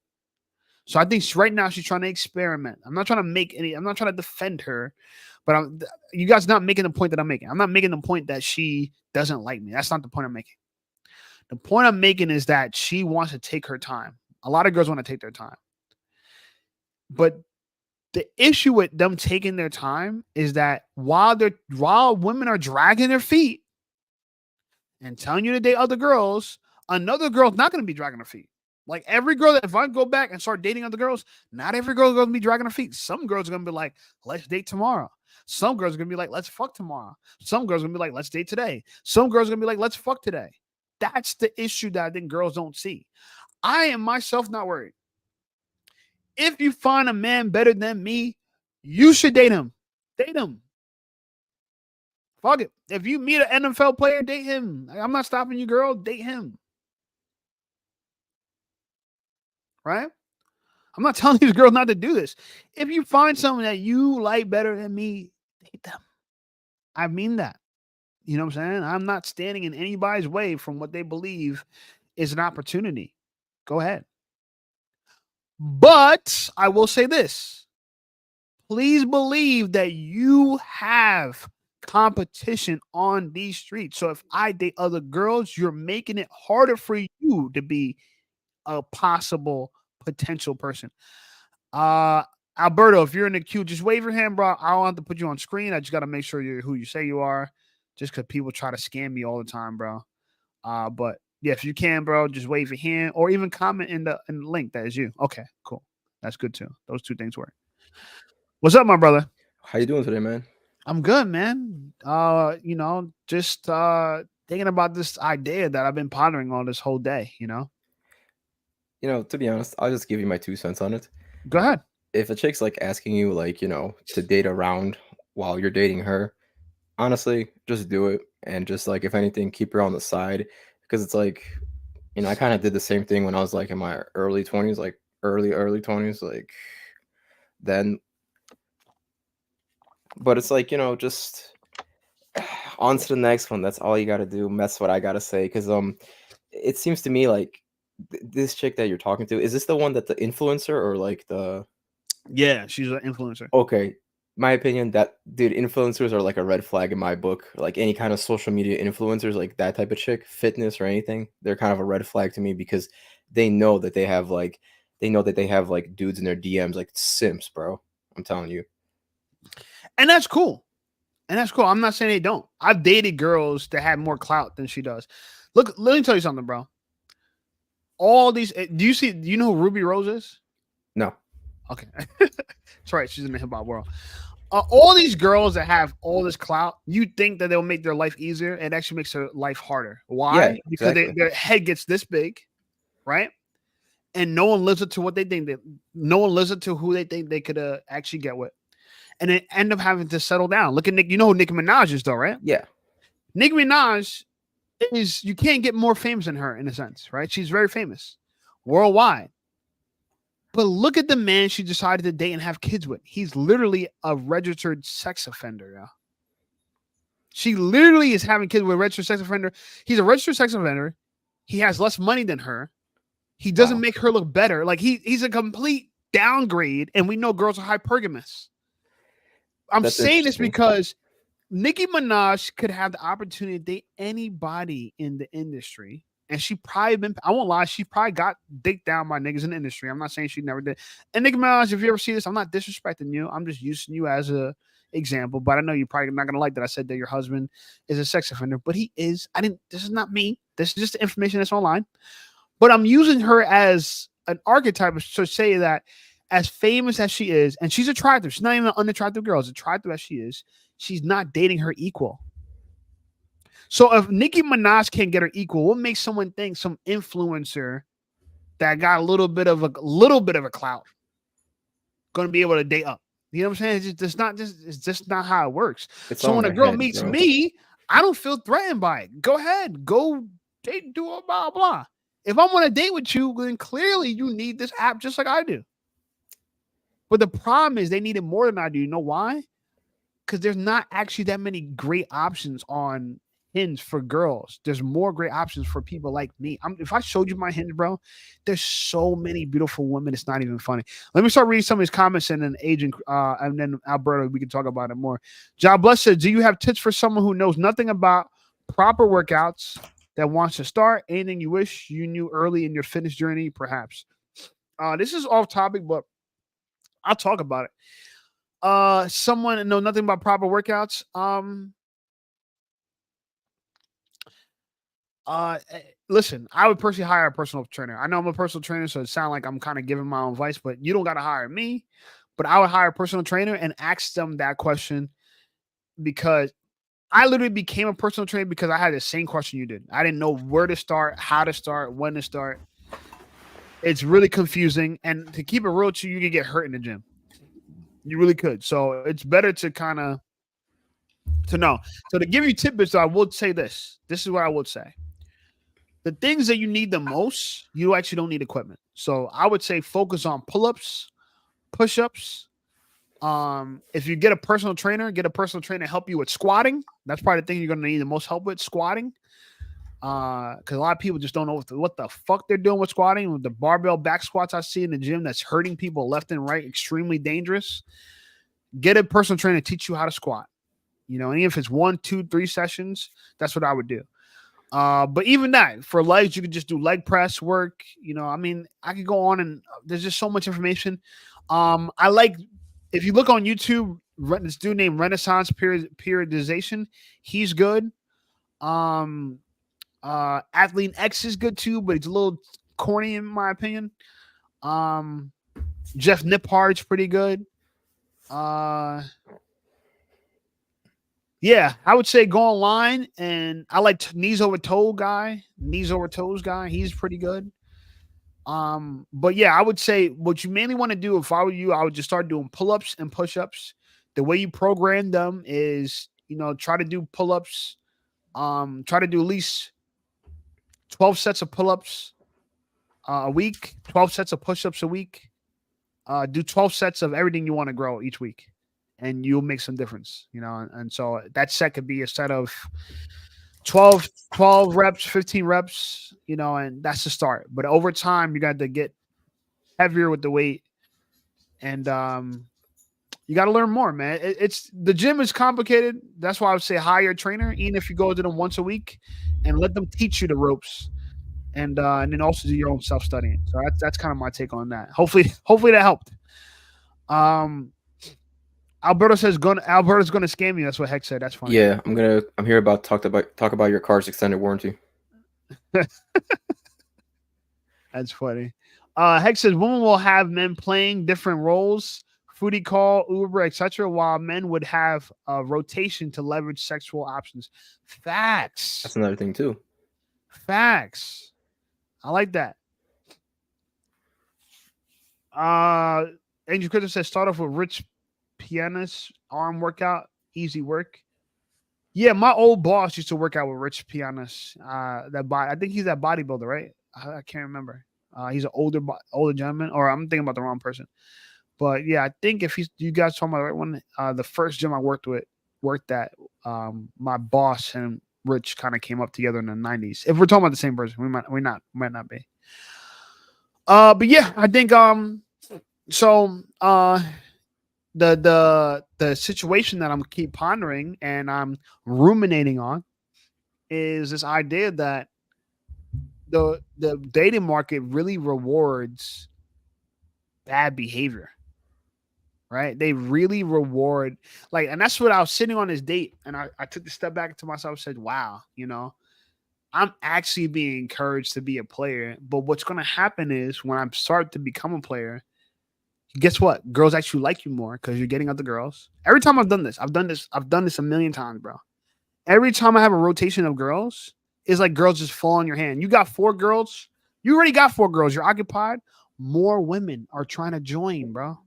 So I think right now she's trying to experiment. I'm not trying to defend her, but you guys are not making the point that I'm making. I'm not making the point that she doesn't like me. That's not the point I'm making. The point I'm making is that she wants to take her time. A lot of girls want to take their time. But the issue with them taking their time is that while women are dragging their feet and telling you to date other girls, another girl's not going to be dragging her feet. Like every girl that if I go back and start dating other girls, not every girl is going to be dragging her feet. Some girls are going to be like, let's date tomorrow. Some girls are going to be like, let's fuck tomorrow. Some girls are going to be like, let's date today. Some girls are going to be like, let's fuck today. That's the issue that I think girls don't see. I am myself not worried. If you find a man better than me, you should date him. Date him. Fuck it. If you meet an NFL player, date him. I'm not stopping you, girl. Date him. Right? I'm not telling these girls not to do this. If you find someone that you like better than me, date them. I mean that. You know what I'm saying? I'm not standing in anybody's way from what they believe is an opportunity. Go ahead. But I will say this. Please believe that you have competition on these streets. So if I date other girls, you're making it harder for you to be a possible potential person. Alberto, if you're in the queue, just wave your hand, bro. I don't have to put you on screen. I just got to make sure you're who you say you are, just because people try to scam me all the time, bro. But yeah, if you can, bro, just wave your hand or even comment in the link that is you. Okay, cool. That's good too. Those two things work. What's up, my brother? How you doing today, man? I'm good, man. just thinking about this idea that I've been pondering on this whole day. To be honest, I'll just give you my 2 cents on it. Go ahead. If a chick's like asking you like, to date around while you're dating her, honestly, just do it. And just like, if anything, keep her on the side. Because it's like, I kind of did the same thing when I was like in my early 20s, like early 20s, like then. But it's like, just on to the next one. That's all you got to do. And that's what I got to say. Because it seems to me like this chick that you're talking to, is this the one that the influencer or like the. Yeah, she's an influencer. Okay, my opinion, that dude, influencers are like a red flag in my book. Like any kind of social media influencers, like that type of chick, fitness or anything, they're kind of a red flag to me because they know that they have like dudes in their DMs like simps, bro. I'm telling you. And that's cool. I'm not saying they don't. I've dated girls that had more clout than she does. Look, let me tell you something, bro. All these, do you know who Ruby Rose is? No. Okay. That's right. She's in the hip hop world. All these girls that have all this clout, you think that they'll make their life easier. It actually makes their life harder. Why? Yeah, Because exactly. their head gets this big, right? And no one listens to what they think. No one listens to who they think they could actually get with. And they end up having to settle down. Look at Nick. You know who Nicki Minaj is, though, right? Yeah. Nicki Minaj you can't get more famous than her in a sense, right? She's very famous worldwide. But look at the man she decided to date and have kids with. He's literally a registered sex offender. Yeah. She literally is having kids with a registered sex offender. He's a registered sex offender. He has less money than her. He doesn't make her look better. Like he's a complete downgrade, and we know girls are hypergamous. I'm saying this because Nicki Minaj could have the opportunity to date anybody in the industry. And she probably I won't lie, she probably got dicked down by niggas in the industry. I'm not saying she never did. And Nicki Minaj, if you ever see this, I'm not disrespecting you. I'm just using you as a example. But I know you're probably not gonna like that I said that your husband is a sex offender, but he is. This is not me. This is just the information that's online. But I'm using her as an archetype to say that as famous as she is, and she's attractive, she's not even an unattractive girl, as attractive as she is, she's not dating her equal. So if Nicki Minaj can't get her equal, what makes someone think some influencer that got a little bit of a clout going to be able to date up? You know what I'm saying? It's just not how it works. So when a girl meets me, I don't feel threatened by it. Go ahead, go date, do a blah blah. If I want to date with you, then clearly you need this app just like I do. But the problem is they need it more than I do. You know why? Because there's not actually that many great options on Hinge for girls. There's more great options for people like me. If I showed you my Hinge, bro, there's so many beautiful women. It's not even funny. Let me start reading some of these comments and then Agent and then Alberto, we can talk about it more. John Bless said, do you have tips for someone who knows nothing about proper workouts that wants to start? Anything you wish you knew early in your fitness journey, perhaps? This is off topic, but I'll talk about it. Someone know nothing about proper workouts. Listen, I would personally hire a personal trainer. I know I'm a personal trainer, so it sounds like I'm kind of giving my own advice, but you don't got to hire me. But I would hire a personal trainer and ask them that question because I literally became a personal trainer because I had the same question you did. I didn't know where to start, how to start, when to start. It's really confusing. And to keep it real to you, you could get hurt in the gym. You really could. So it's better to kind of to know. So to give you tidbits, I would say this. This is what I would say. The things that you need the most, you actually don't need equipment. So I would say focus on pull-ups, push-ups. If you get a personal trainer, get a personal trainer to help you with squatting. That's probably the thing you're going to need the most help with, squatting. Because a lot of people just don't know what the fuck they're doing with squatting. With the barbell back squats I see in the gym that's hurting people left and right, extremely dangerous. Get a personal trainer to teach you how to squat. And even if it's 1, 2, 3 sessions, that's what I would do. But even that, for legs, you could just do leg press work. I could go on and there's just so much information. I like, if you look on YouTube, this dude named Renaissance Periodization, he's good. Athlete X is good too, but it's a little corny in my opinion. Jeff Nippard's pretty good. Yeah, I would say go online, and I like knees over toe guy, knees over toes guy. He's pretty good. But yeah, I would say what you mainly want to do if I were you, I would just start doing pull-ups and push-ups. The way you program them is, try to do pull-ups. Try to do at least 12 sets of pull-ups a week, 12 sets of push-ups a week. Do 12 sets of everything you want to grow each week, and you'll make some difference, and so that set could be a set of 12 reps, 15 reps, and that's the start. But over time, you got to get heavier with the weight, and you got to learn more, man. It's the gym is complicated. That's why I would say hire a trainer, even if you go to them once a week, and let them teach you the ropes, and then also do your own self studying. So that's kind of my take on that. Hopefully that helped. Alberto's gonna scam you. That's what Heck said. That's funny. Yeah, I'm here about talk about your car's extended warranty. That's funny. Heck says women will have men playing different roles, foodie call, Uber, etc., while men would have a rotation to leverage sexual options. Facts. That's another thing too. Facts. I like that. Angel Crystal says start off with Rich Piana's arm workout, easy work. Yeah, my old boss used to work out with Rich Pianos. I think he's that bodybuilder, right? I can't remember. He's an older gentleman, or I'm thinking about the wrong person. But yeah, I think if you guys talking about the right one, the first gym I worked at, my boss and Rich kind of came up together in the 90s. If we're talking about the same person, we might not be. But yeah, I think so the situation that I'm keep pondering and I'm ruminating on is this idea that the dating market really rewards bad behavior, right? They really reward and that's what I was sitting on this date, and I took the step back to myself and said, wow, I'm actually being encouraged to be a player. But what's going to happen is when I start to become a player, guess what? Girls actually like you more because you're getting other girls. Every time I've done this a million times, bro. Every time I have a rotation of girls, it's like girls just fall on your hand. You got 4 girls. You already got 4 girls. You're occupied. More women are trying to join, bro.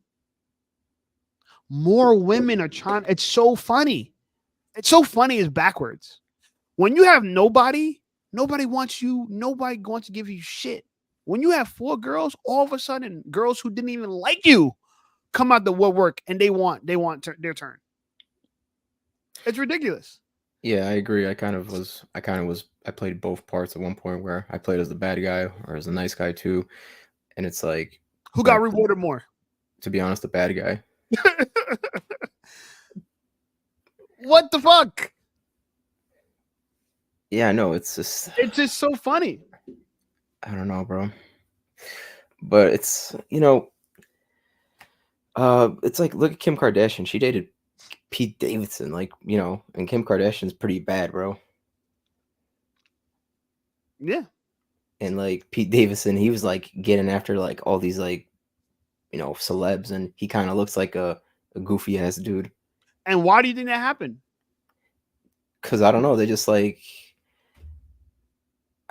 More women are trying. It's so funny. It's so funny. It's backwards. When you have nobody wants you. Nobody wants to give you shit. When you have 4 girls, all of a sudden, girls who didn't even like you come out the woodwork and they want their turn. It's ridiculous. Yeah, I agree. I played both parts at one point where I played as the bad guy or as the nice guy too. And it's like, who got rewarded more? To be honest, the bad guy. What the fuck? Yeah, no, it's just so funny. I don't know, bro. But it's, it's like, look at Kim Kardashian. She dated Pete Davidson, and Kim Kardashian's pretty bad, bro. Yeah. And Pete Davidson, he was getting after all these celebs, and he kind of looks like a goofy ass dude. And why do you think that happened? Because I don't know. They just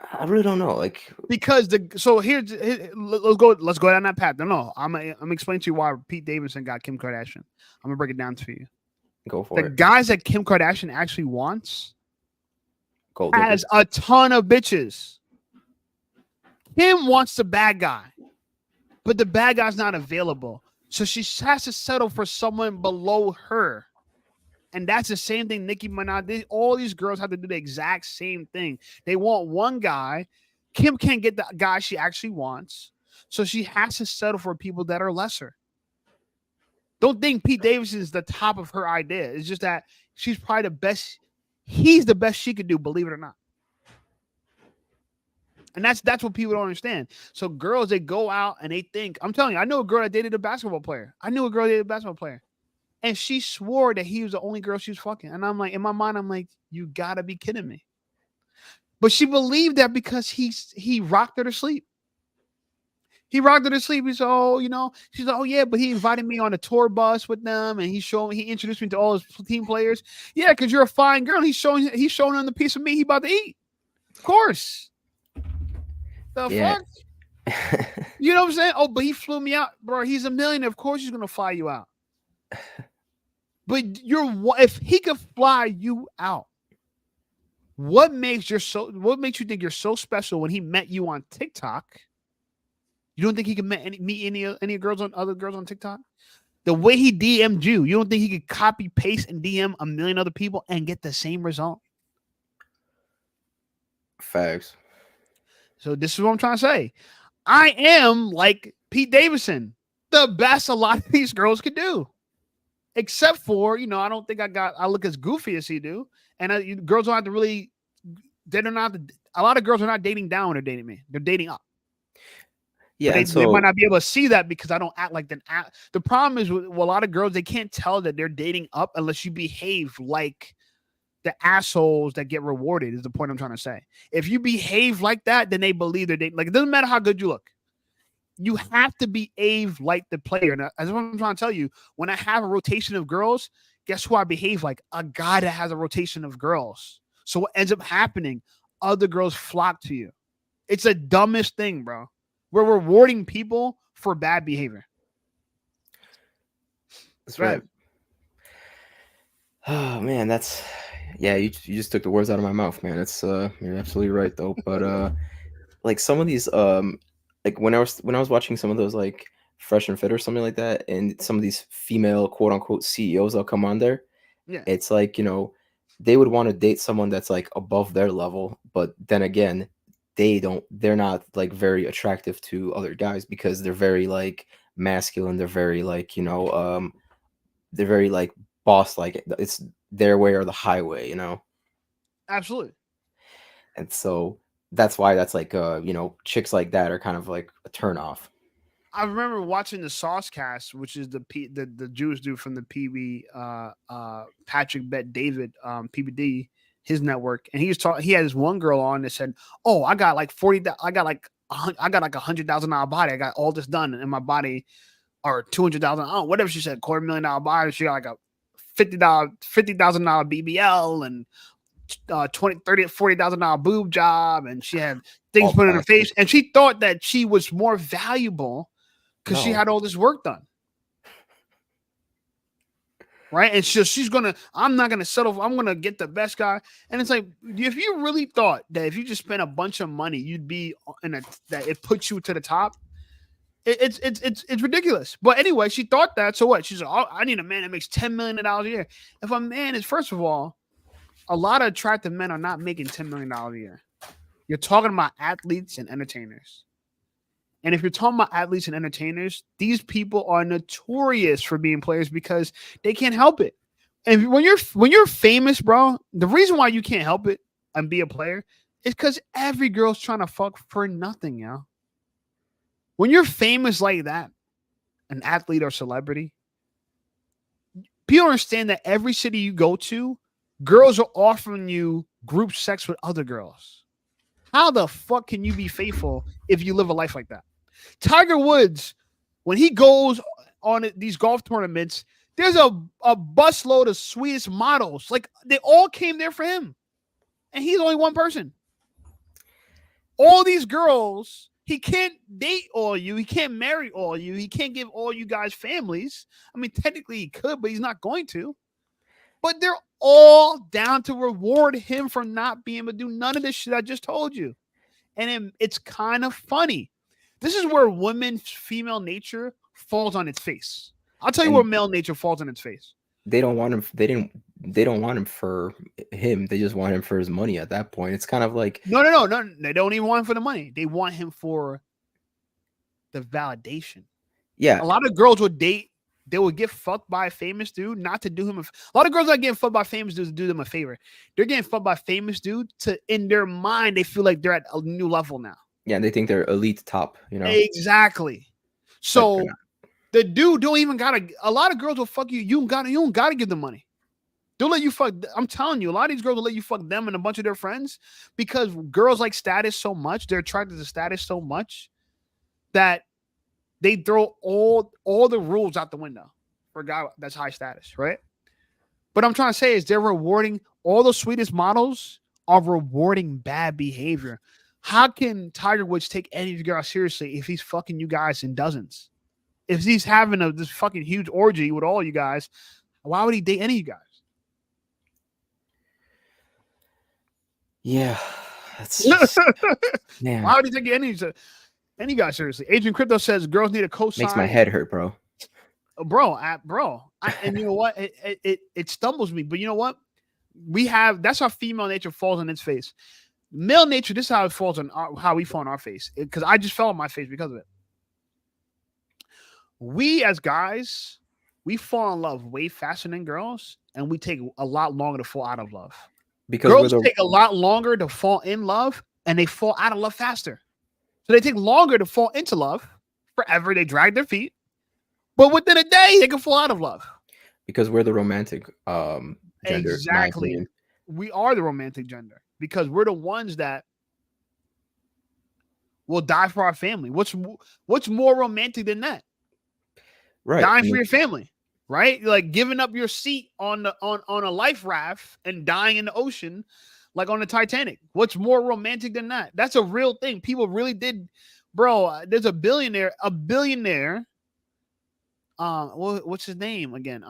I really don't know. Because let's go down that path. No, I'm explaining to you why Pete Davidson got Kim Kardashian. I'm gonna break it down for you. Go for it. The guys that Kim Kardashian actually wants has a ton of bitches. Kim wants the bad guy, but the bad guy's not available. So she has to settle for someone below her. And that's the same thing Nicki Minaj. All these girls have to do the exact same thing. They want one guy. Kim can't get the guy she actually wants. So she has to settle for people that are lesser. Don't think Pete Davidson is the top of her idea. It's just that she's probably the best. He's the best she could do, believe it or not. And that's what people don't understand. So girls, they go out and they think, I'm telling you, I know a girl that dated a basketball player. And she swore that he was the only girl she was fucking. And I'm like, in my mind, I'm like, you gotta be kidding me. But she believed that because he rocked her to sleep. He rocked her to sleep. He's oh, she's like, oh yeah, but he invited me on a tour bus with them, and he introduced me to all his team players. Yeah, because you're a fine girl. He's showing them the piece of meat he about to eat. Of course. The Yeah. fuck? You know what I'm saying? Oh, but he flew me out, bro. He's a millionaire. Of course he's gonna fly you out. But if he could fly you out, what makes you think you're so special when he met you on TikTok? You don't think he can meet any girls on other girls on TikTok? The way he DM'd you, you don't think he could copy paste and DM a million other people and get the same result? Facts. So this is what I'm trying to say. I am like Pete Davidson, the best a lot of these girls could do, except for I don't think I look as goofy as he do, and girls don't have to really. They don't have to. A lot of girls are not dating down when they're dating me. They're dating up. Yeah, they might not be able to see that because I don't act like them. The problem is with a lot of girls, they can't tell that they're dating up unless you behave like the assholes that get rewarded. Is the point I'm trying to say. If you behave like that, then they believe they're dating. Like, it doesn't matter how good you look. You have to behave like the player. And that's what I'm trying to tell you. When I have a rotation of girls, guess who I behave like? A guy that has a rotation of girls. So what ends up happening? Other girls flock to you. It's the dumbest thing, bro. We're rewarding people for bad behavior. That's right. Oh man, you just took the words out of my mouth, man. It's you're absolutely right though. But like some of these like when I was watching some of those like Fresh and Fit or something like that, and some of these female quote unquote CEOs that'll come on there, yeah, it's like they would want to date someone that's like above their level, but then again, they're not like very attractive to other guys because they're very like masculine, they're very like they're very like boss, like it's their way or the highway, absolutely. And so that's why that's like chicks like that are kind of like a turn off. I remember watching the Sauce Cast, which is the Jewish dude from the PB Patrick Bet David PBD, his network, and he was talking. He had this one girl on that said, "Oh, I got like $100,000 body. I got all this done in my body, or $200,000, whatever she said, $250,000 body. She got like a $50,000 BBL and $20,000, $30,000, $40,000 boob job, and she had things put in her face, and she thought that she was more valuable because she had all this work done." Right. And I'm not going to settle. I'm going to get the best guy. And it's like, if you really thought that if you just spent a bunch of money, you'd be that it puts you to the top. It's ridiculous. But anyway, she thought that. So what? She's like, oh, I need a man that makes $10 million a year. If a man is, first of all, a lot of attractive men are not making $10 million a year. You're talking about athletes and entertainers. And if you're talking about athletes and entertainers, these people are notorious for being players because they can't help it. And when you're famous, bro, the reason why you can't help it and be a player is because every girl's trying to fuck for nothing, yo. When you're famous like that, an athlete or celebrity, people understand that every city you go to, girls are offering you group sex with other girls. How the fuck can you be faithful if you live a life like that? Tiger Woods, when he goes on these golf tournaments, there's a busload of Swedish models. Like, they all came there for him. And he's only one person. All these girls, he can't date all you. He can't marry all you. He can't give all you guys families. I mean, technically he could, but he's not going to. But they're all down to reward him for not being able to do none of this shit I just told you. And it's kind of funny. This is where female nature falls on its face. I'll tell you where male nature falls on its face. They don't want him. They don't want him for him. They just want him for his money at that point. It's kind of like no. They don't even want him for the money. They want him for the validation. Yeah. A lot of girls would date. They would get fucked by a famous dude, not to do him. A lot of girls are getting fucked by famous dudes to do them a favor. They're getting fucked by famous dude to, in their mind, they feel like they're at a new level now. Yeah, they think they're elite top, Exactly. So the dude don't even gotta. A lot of girls will fuck you. You don't gotta give them money. They'll let you fuck. I'm telling you, a lot of these girls will let you fuck them and a bunch of their friends because girls like status so much. They're attracted to status so much that they throw all the rules out the window for a guy that's high status, right? But I'm trying to say is they're rewarding all the sweetest models are rewarding bad behavior. How can Tiger Woods take any of you guys seriously if he's fucking you guys in dozens? If he's having this fucking huge orgy with all you guys, why would he date any of you guys? Yeah, that's just, man. Why would he take any guy seriously? Agent Crypto says girls need a cosign. Makes my head hurt, bro. And you know what? It stumbles me, but you know what? That's how female nature falls on its face. Male nature, this is how it falls on how we fall on our face. Because I just fell on my face because of it. We as guys, we fall in love way faster than girls, and we take a lot longer to fall out of love. Because girls take a lot longer to fall in love, and they fall out of love faster. So they take longer to fall into love. Forever, they drag their feet. But within a day, they can fall out of love. Because we're the romantic gender. Exactly. We are the romantic gender. Because we're the ones that will die for our family. What's more romantic than that? Right. Dying for your family. Right? Like giving up your seat on a life raft and dying in the ocean, like on the Titanic. What's more romantic than that? That's a real thing. People really did, bro. There's a billionaire. What's his name again?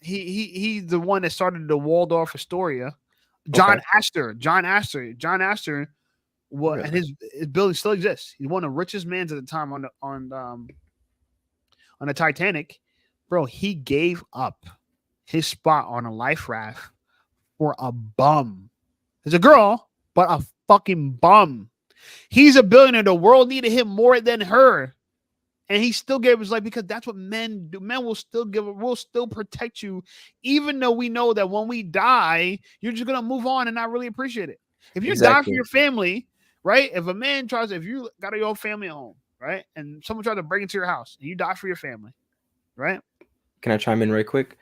He's the one that started the Waldorf Astoria. John Astor. What? Really? And his building still exists. He's one of the richest men at the time on the Titanic. Bro, he gave up his spot on a life raft for a bum. There's a girl, but a fucking bum. He's a billionaire. The world needed him more than her. And he still gave his life because that's what men do. Men will still protect you, even though we know that when we die, you're just gonna move on and not really appreciate it. If you die for your family, right? If you got your own family at home, right? And someone tries to break into your house and you die for your family, right? Can I chime in right quick?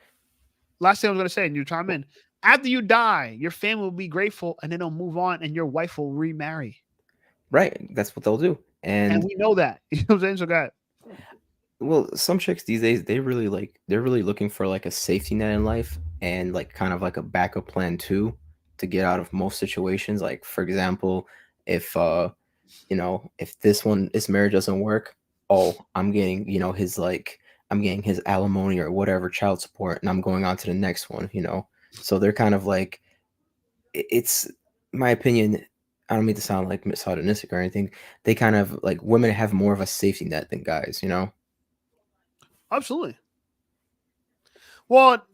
Last thing I was gonna say, and you chime in. After you die, your family will be grateful and then they'll move on and your wife will remarry. Right. That's what they'll do. And we know that. You know what I'm saying? So go ahead. Well, some chicks these days, they're really looking for like a safety net in life and like kind of like a backup plan too to get out of most situations. Like for example, if if this marriage doesn't work, I'm getting, I'm getting his alimony or whatever child support and I'm going on to the next one, So they're kind of like, it's my opinion. I don't mean to sound like misogynistic or anything. They kind of like women have more of a safety net than guys, Absolutely. Well,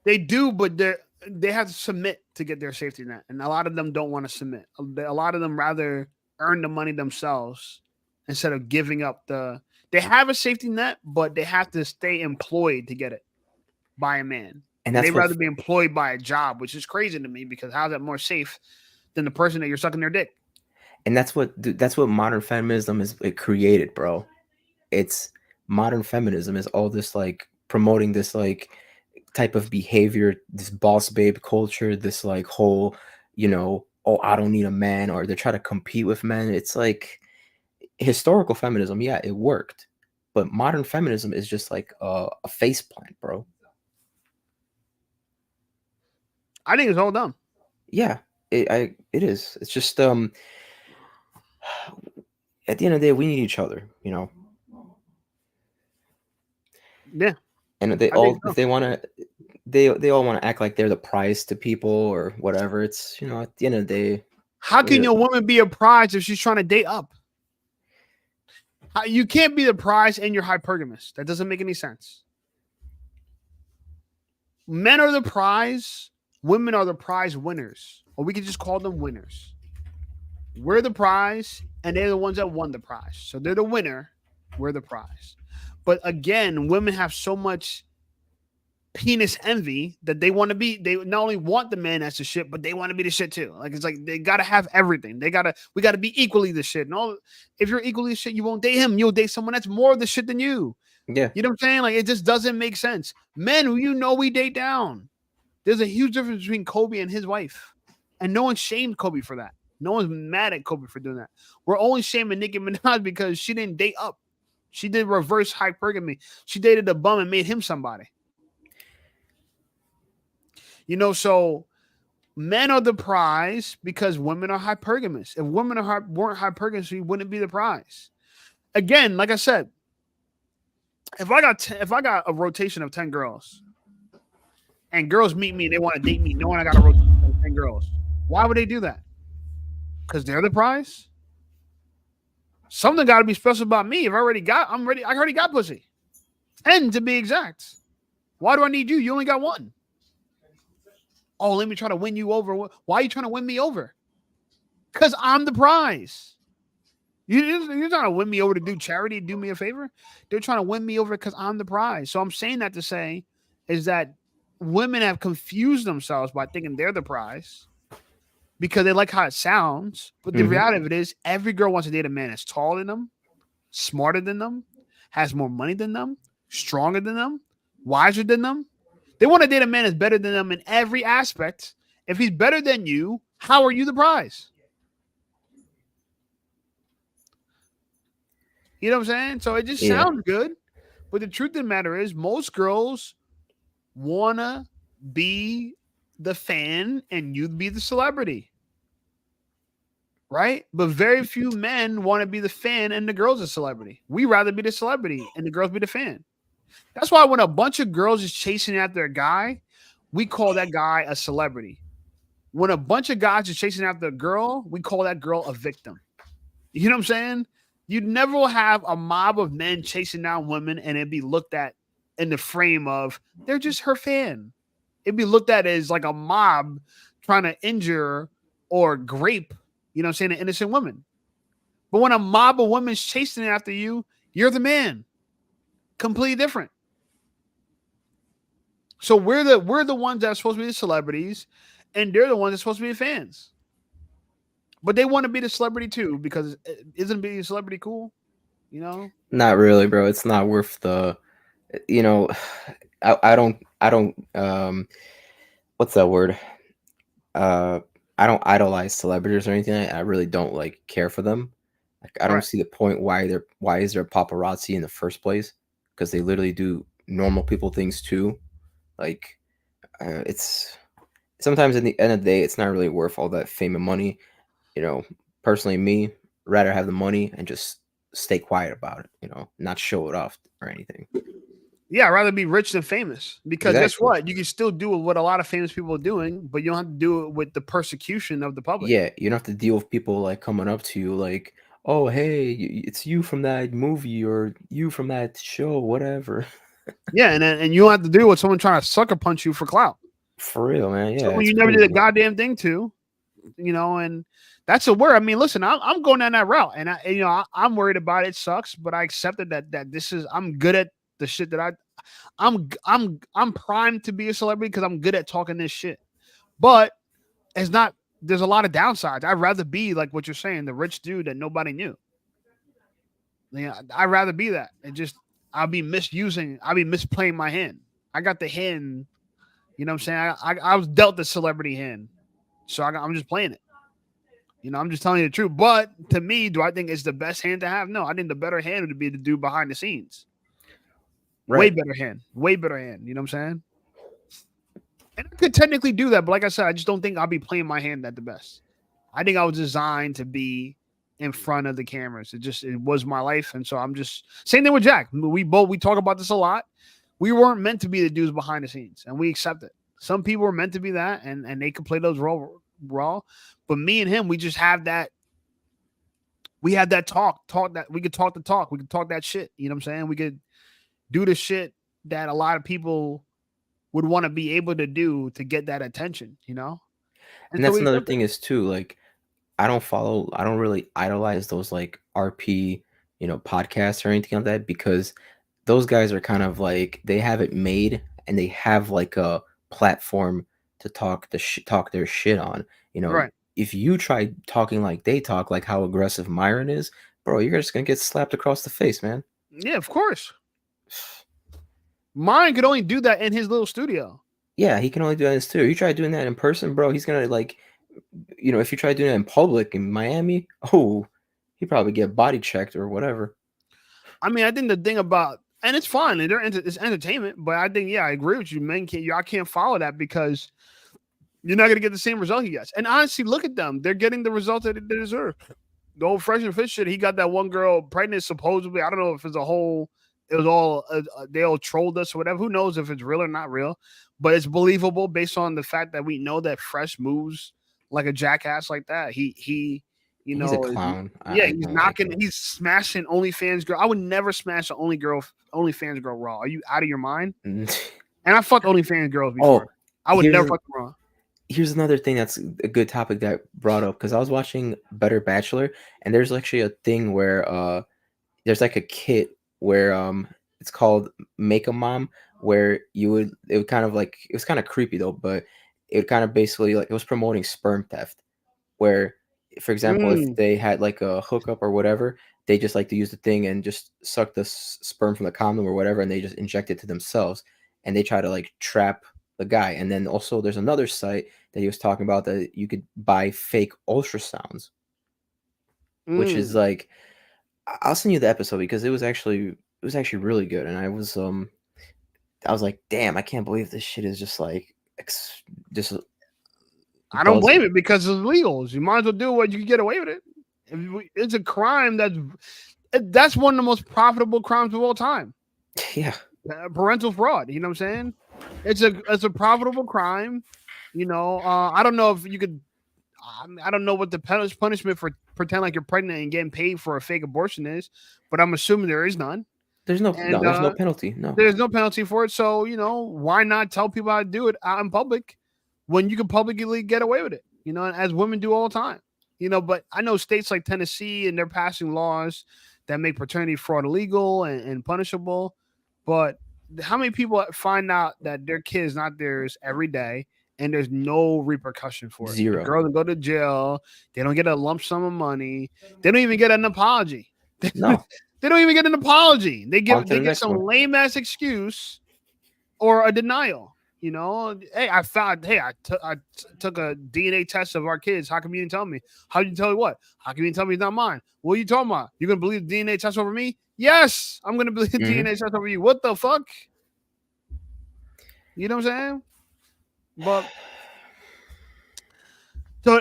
they do, but they have to submit to get their safety net, and a lot of them don't want to submit. A lot of them rather earn the money themselves instead of giving up They have a safety net, but they have to stay employed to get it by a man, and they'd rather be employed by a job, which is crazy to me because how's that more safe than the person that you're sucking their dick? And that's what modern feminism is created, bro. It's modern feminism is all this like promoting this like type of behavior, this boss babe culture, this like whole, I don't need a man, or they try to compete with men. It's like historical feminism, yeah, it worked, but modern feminism is just like a face plant, bro. I think it's all dumb. Yeah, it is. It's just at the end of the day, we need each other, Yeah. And they all, if they want to, they all want to act like they're the prize to people or whatever. It's, at the end of the day. How can your woman be a prize if she's trying to date up? You can't be the prize and you're hypergamous. That doesn't make any sense. Men are the prize. Women are the prize winners. Or we could just call them winners. We're the prize and they're the ones that won the prize. So they're the winner. We're the prize. But again, women have so much penis envy that they not only want the man as the shit, but they want to be the shit too. Like it's like they gotta have everything. We gotta be equally the shit. No, if you're equally the shit, you won't date him. You'll date someone that's more of the shit than you. Yeah. You know what I'm saying? Like it just doesn't make sense. Men who we date down. There's a huge difference between Kobe and his wife. And no one shamed Kobe for that. No one's mad at Kobe for doing that. We're only shaming Nicki Minaj because she didn't date up. She did reverse hypergamy. She dated a bum and made him somebody. You know, so men are the prize because women are hypergamous. If women weren't hypergamous, we wouldn't be the prize. Again, like I said, if I got a rotation of 10 girls and girls meet me and they want to date me knowing I got a rotation of 10 girls, why would they do that? Because they're the prize? Something got to be special about me. If I already got pussy. 10 to be exact. Why do I need you? You only got one. Oh, let me try to win you over. Why are you trying to win me over? Because I'm the prize. You're trying to win me over to do charity, do me a favor? They're trying to win me over because I'm the prize. So I'm saying that to say is that women have confused themselves by thinking they're the prize because they like how it sounds. But the reality of it is every girl wants to date a man that's taller than them, smarter than them, has more money than them, stronger than them, wiser than them. They want to date a man that's better than them in every aspect. If he's better than you, how are you the prize? You know what I'm saying? So it just sounds good. But the truth of the matter is most girls want to be the fan and you be the celebrity. Right? But very few men want to be the fan and the girl's a celebrity. We rather be the celebrity and the girls be the fan. That's why when a bunch of girls is chasing after a guy, we call that guy a celebrity. When a bunch of guys is chasing after a girl, we call that girl a victim. You know what I'm saying? You'd never have a mob of men chasing down women and it'd be looked at in the frame of they're just her fan. It'd be looked at as like a mob trying to injure or grape, you know what I'm saying, an innocent woman. But when a mob of women's chasing after you, you're the man. Completely different. So we're the ones that are supposed to be the celebrities, and they're the ones that are supposed to be the fans. But they want to be the celebrity too, because isn't being a celebrity cool? You know? Not really, bro. It's not worth the, you know, I don't what's that word? I don't idolize celebrities or anything. I really don't like care for them. Like I don't see the point why is there paparazzi in the first place? Because they literally do normal people things too. Like it's sometimes in the end of the day, it's not really worth all that fame and money. You know, personally, me rather have the money and just stay quiet about it. You know, not show it off or anything. Yeah, I'd rather be rich than famous because guess what? You can still do what a lot of famous people are doing, but you don't have to do it with the persecution of the public. Yeah, you don't have to deal with people like coming up to you like, oh, hey, it's you from that movie or you from that show, whatever. Yeah, and you don't have to deal with someone trying to sucker punch you for clout. For real, man. Yeah. Someone you never did a goddamn thing to, you know, and that's a word. I mean, listen, I'm going down that route, and I'm worried about it. It sucks, but I accepted that this is I'm good at the shit that I'm primed to be a celebrity because I'm good at talking this shit. But it's not. There's a lot of downsides. I'd rather be like what you're saying, the rich dude that nobody knew. Yeah, I'd rather be that. I'll be misplaying my hand. I got the hand. You know what I'm saying? I was dealt the celebrity hand, so I'm just playing it. You know, I'm just telling you the truth. But to me, do I think it's the best hand to have? No, I think the better hand would be the dude behind the scenes. Right. Way better hand. You know what I'm saying? And I could technically do that, but like I said, I just don't think I'll be playing my hand at the best. I think I was designed to be in front of the cameras. It was my life, and so I'm just same thing with Jack. We talk about this a lot. We weren't meant to be the dudes behind the scenes, and we accept it. Some people were meant to be that, and they could play those roles raw. But me and him, we just have that. We had that talk that we could talk the talk. We could talk that shit. You know what I'm saying? We could do the shit that a lot of people would want to be able to do to get that attention, you know? And that's another thing is too, like, I don't really idolize those like RP, you know, podcasts or anything like that because those guys are kind of like, they have it made and they have like a platform to talk their shit on, you know? Right. If you try talking like they talk, like how aggressive Myron is, bro, you're just going to get slapped across the face, man. Yeah, of course. Myron could only do that in his little studio. Yeah, he can only do that in his studio. You try doing that in person, bro, he's gonna like if you try doing it in public in Miami, oh, he'd probably get body checked or whatever. I mean, I think the thing about, and it's fun and it's entertainment, but I think, yeah, I agree with you. Men can't, I can't follow that because you're not going to get the same result he gets. And honestly, look at them; they're getting the result that they deserve. The old Fresh and Fit shit, he got that one girl pregnant supposedly. I don't know if it's it was all they all trolled us or whatever. Who knows if it's real or not real? But it's believable based on the fact that we know that Fresh moves like a jackass like that. He's a clown. Yeah, he's knocking, he's smashing OnlyFans girl. I would never smash an OnlyFans girl raw. Are you out of your mind? And I fucked OnlyFans girls before. I would never fuck them raw. Here's another thing that's a good topic that brought up, because I was watching Better Bachelor, and there's actually a thing where there's like a kit where it's called Make a Mom, where it would kind of like, it was kind of creepy though, but it would kind of basically like, it was promoting sperm theft, where, for example, if they had like a hookup or whatever, they just like to use the thing and just suck the sperm from the condom or whatever, and they just inject it to themselves, and they try to like trap the guy. And then also there's another site that he was talking about that you could buy fake ultrasounds, which is like, I'll send you the episode because it was actually really good. And I was like, damn, I can't believe this shit is just like just. I don't blame it because it's legal. You might as well do what you can get away with it. It's a crime that's one of the most profitable crimes of all time. Yeah. Parental fraud. You know what I'm saying? It's a profitable crime. I don't know if you could. I don't know what the punishment for pretend like you're pregnant and getting paid for a fake abortion is, but I'm assuming there is none. There's no penalty. No, there's no penalty for it. So why not tell people how to do it out in public when you can publicly get away with it? And as women do all the time. But I know states like Tennessee, and they're passing laws that make paternity fraud illegal and punishable. But how many people find out that their kid is not theirs every day, and there's no repercussion for it? Zero. The girl will go to jail. They don't get a lump sum of money. They don't even get an apology. No. They don't even get an apology. They get some lame ass excuse or a denial. Hey, I took a DNA test of our kids. How come you didn't tell me? How did you tell me what? How come you didn't tell me it's not mine? What are you talking about? You're gonna believe the DNA test over me? Yes, I'm gonna believe the DNA test over you. What the fuck? You know what I'm saying? But so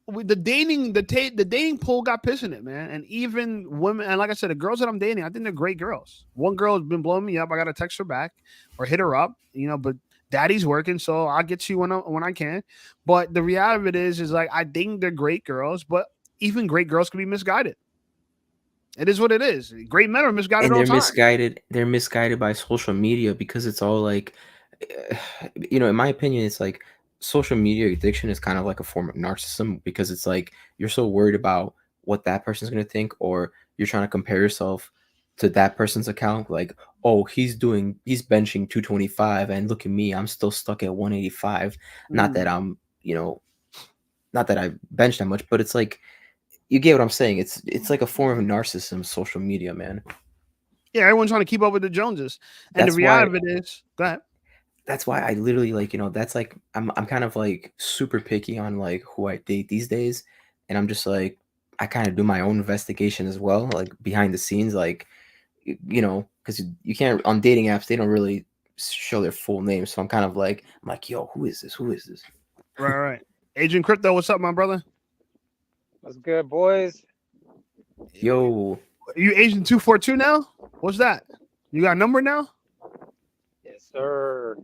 the dating pool got pissed in it, man. And even women, and like I said, the girls that I'm dating, I think they're great girls. One girl has been blowing me up. I got to text her back or hit her up, but daddy's working, so I'll get to you when I can. But the reality of it is like, I think they're great girls, but even great girls can be misguided. It is what it is. Great men are misguided all the time. They're misguided by social media because it's all like, in my opinion, it's like social media addiction is kind of like a form of narcissism, because it's like you're so worried about what that person's going to think, or you're trying to compare yourself to that person's account. Like, oh, he's benching 225 and look at me, I'm still stuck at 185. Not that I'm, not that I bench that much, but it's like, you get what I'm saying. It's like a form of narcissism, social media, man. Yeah, everyone's trying to keep up with the Joneses. And the reality of it is, go ahead. That's why I literally that's like, I'm kind of like super picky on like who I date these days. And I'm just like, I kind of do my own investigation as well, like behind the scenes, like, because you can't, on dating apps, they don't really show their full name. So I'm kind of like, yo, who is this? Right. Agent Crypto, what's up, my brother? What's good, boys? Yo. You Agent 242 now? What's that? You got a number now? Yes, sir.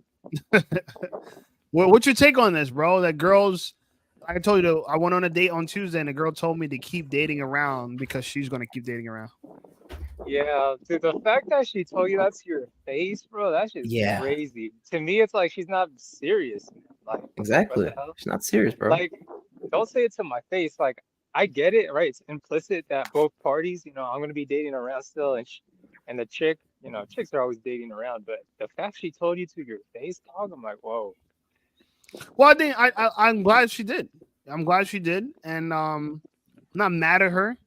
What's your take on this, bro? That girls, I told you, I went on a date on Tuesday, and the girl told me to keep dating around because she's going to keep dating around. Yeah, dude, the fact that she told you that to your face, bro, that's just crazy. To me, it's like she's not serious. Like, exactly. She's not serious, bro. Like, don't say it to my face. Like, I get it, right? It's implicit that both parties, I'm going to be dating around still, and the chick, chicks are always dating around, but the fact she told you to your face, dog, I'm like, whoa. Well, I think I'm glad she did. And I'm not mad at her.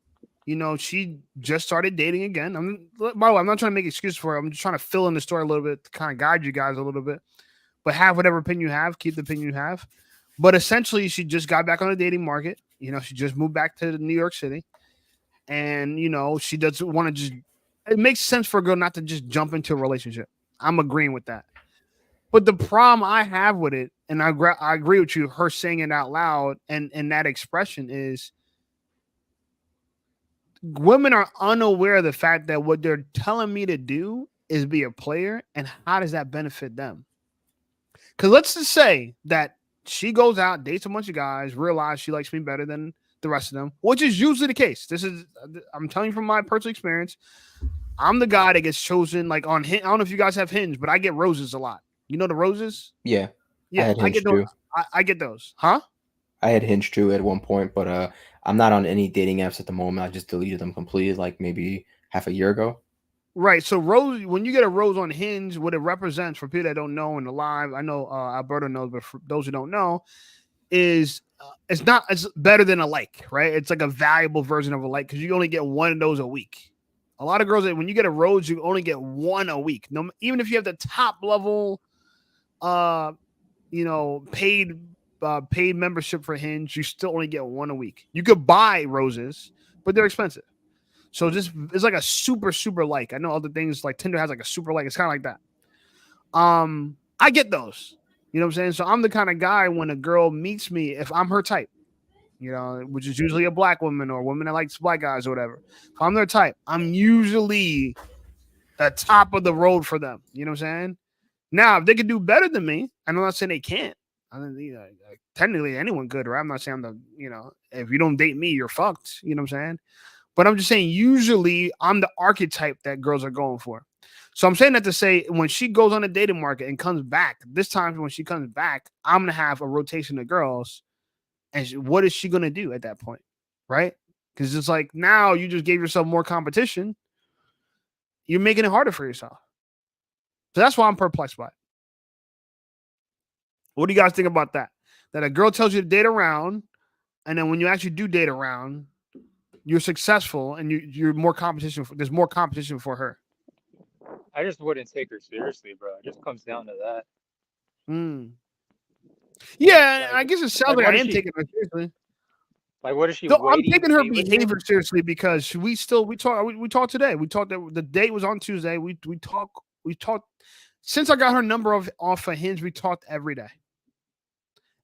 She just started dating again. By the way, I'm not trying to make excuses for her. I'm just trying to fill in the story a little bit to kind of guide you guys a little bit. But have whatever opinion you have, keep the opinion you have. But essentially, she just got back on the dating market. You know, she just moved back to New York City, and you know, she doesn't want to just. It makes sense for a girl not to just jump into a relationship. I'm agreeing with that. But the problem I have with it, and I agree with you, her saying it out loud and that expression is women are unaware of the fact that what they're telling me to do is be a player, and how does that benefit them? Because let's just say that she goes out, dates a bunch of guys, realize she likes me better than the rest of them, which is usually the case. I'm telling you from my personal experience. I'm the guy that gets chosen like on Hinge. I don't know if you guys have Hinge, but I get roses a lot. You know the roses? Yeah. Yeah, I get those. I get those. Huh? I had Hinge too at one point, but I'm not on any dating apps at the moment. I just deleted them completely, like maybe half a year ago. Right. So rose, when you get a rose on Hinge, what it represents for people that don't know in the live, I know Alberto knows, but for those who don't know, is it's better than a like, right? It's like a valuable version of a like because you only get one of those a week. A lot of girls, when you get a rose, you only get one a week. No, even if you have the top level, paid membership for Hinge, you still only get one a week. You could buy roses, but they're expensive. So it's like a super, super like. I know other things like Tinder has like a super like. It's kind of like that. I get those. You know what I'm saying? So I'm the kind of guy when a girl meets me, if I'm her type, you know, which is usually a black woman or a woman that likes black guys or whatever. If I'm their type, I'm usually the top of the road for them. You know what I'm saying? Now, if they could do better than me, I'm not saying they can't. I mean, technically anyone could, right? I'm not saying if you don't date me, you're fucked. You know what I'm saying? But I'm just saying, usually I'm the archetype that girls are going for. So I'm saying that to say when she goes on the dating market and comes back, this time when she comes back, I'm going to have a rotation of girls. And what is she going to do at that point? Right? Because it's like now you just gave yourself more competition. You're making it harder for yourself. So that's why I'm perplexed by it. What do you guys think about that? That a girl tells you to date around, and then when you actually do date around, you're successful and you're more competition. There's more competition for her. I just wouldn't take her seriously, bro. It just comes down to that. Yeah, Like, I guess it sounds like I am taking her seriously. Like, what is she? No, I'm taking her behavior seriously because we talked today. We talked that the date was on Tuesday. We talked since I got her number off of Hinge. We talked every day.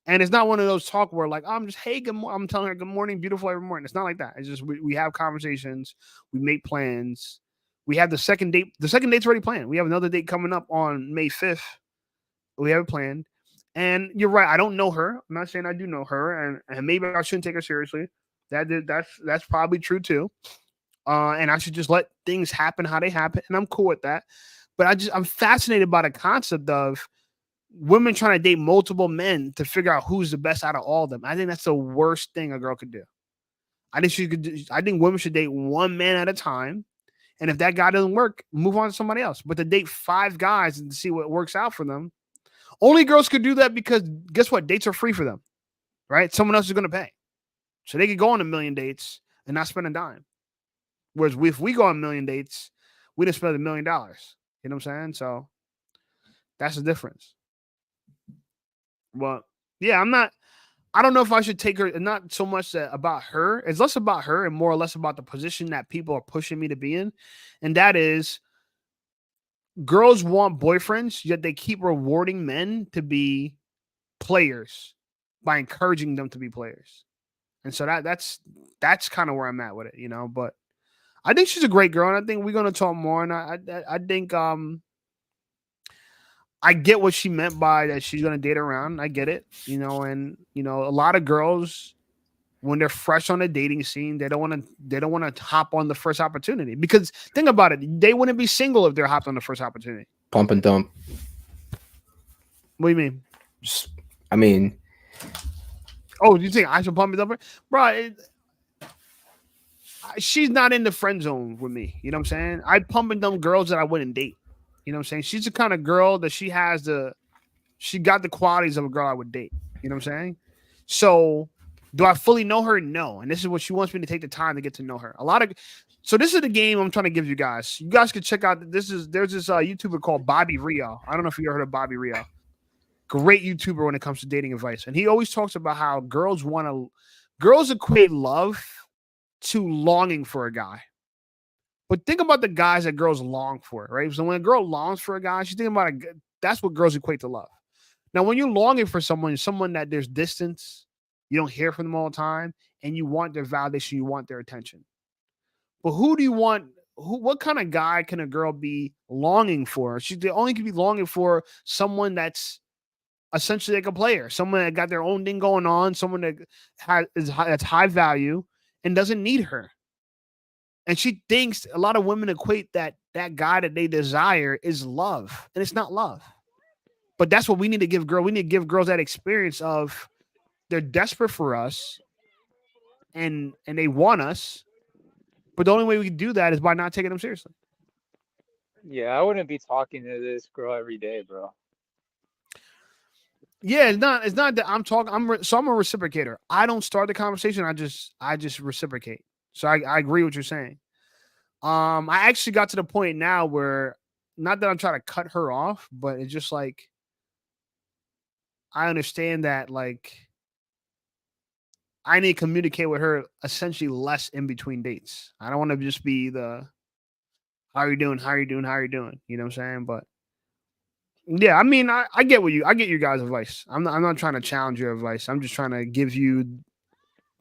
And it's not one of those talk where like I'm just, hey, good morning. I'm telling her good morning, beautiful every morning. It's not like that. It's just we have conversations, we make plans. We have the second date. The second date's already planned. We have another date coming up on May 5th. We have it planned. And you're right. I don't know her. I'm not saying I do know her, and maybe I shouldn't take her seriously. That's probably true too. And I should just let things happen how they happen, and I'm cool with that. But I'm fascinated by the concept of women trying to date multiple men to figure out who's the best out of all of them. I think that's the worst thing a girl could do. I think women should date one man at a time, and if that guy doesn't work, move on to somebody else. But to date 5 guys and to see what works out for them, only girls could do that because guess what? Dates are free for them, right? Someone else is going to pay, so they could go on 1 million dates and not spend a dime. Whereas if we go on 1 million dates, we didn't spend $1 million. You know what I'm saying? So that's the difference. Well, yeah, I don't know if I should take her, not so much about her. It's less about her and more or less about the position that people are pushing me to be in. And that is girls want boyfriends, yet they keep rewarding men to be players by encouraging them to be players. And so that's kind of where I'm at with it, you know, but I think she's a great girl. And I think we're going to talk more. And I think, I get what she meant by that she's going to date around. I get it, you know, and you know, a lot of girls when they're fresh on the dating scene, they don't want to hop on the first opportunity because think about it, they wouldn't be single if they're hopped on the first opportunity. Pump and dump. What do you mean? Oh, you think I should pump and dump her? Bro, she's not in the friend zone with me. You know what I'm saying? I'd pump and dump girls that I wouldn't date. You know what I'm saying? She's the kind of girl that she got the qualities of a girl I would date. You know what I'm saying? So do I fully know her? No. And this is what she wants me to take the time to get to know her. So this is the game I'm trying to give you guys. You guys can check out, there's this YouTuber called Bobby Rio. I don't know if you ever heard of Bobby Rio. great YouTuber when it comes to dating advice, and he always talks about how girls equate love to longing for a guy. But think about the guys that girls long for, right? So when a girl longs for a guy, she's thinking about that's what girls equate to love. Now, when you're longing for someone that there's distance, you don't hear from them all the time, and you want their validation, you want their attention. But who do you want? What kind of guy can a girl be longing for? She only could be longing for someone that's essentially like a player, someone that got their own thing going on, someone that that's high value and doesn't need her. And she thinks a lot of women equate that guy that they desire is love, and it's not love. But that's what we need to give girls. We need to give girls that experience of they're desperate for us, and they want us. But the only way we can do that is by not taking them seriously. Yeah, I wouldn't be talking to this girl every day, bro. Yeah, it's not that I'm talking. I'm a reciprocator. I don't start the conversation. I just reciprocate. So I agree with what you're saying. I actually got to the point now where, not that I'm trying to cut her off, but it's just like I understand that like I need to communicate with her essentially less in between dates. I don't want to just be the how are you doing? How are you doing? How are you doing? You know what I'm saying? But yeah, I mean, I get your guys' advice. I'm not trying to challenge your advice. I'm just trying to give you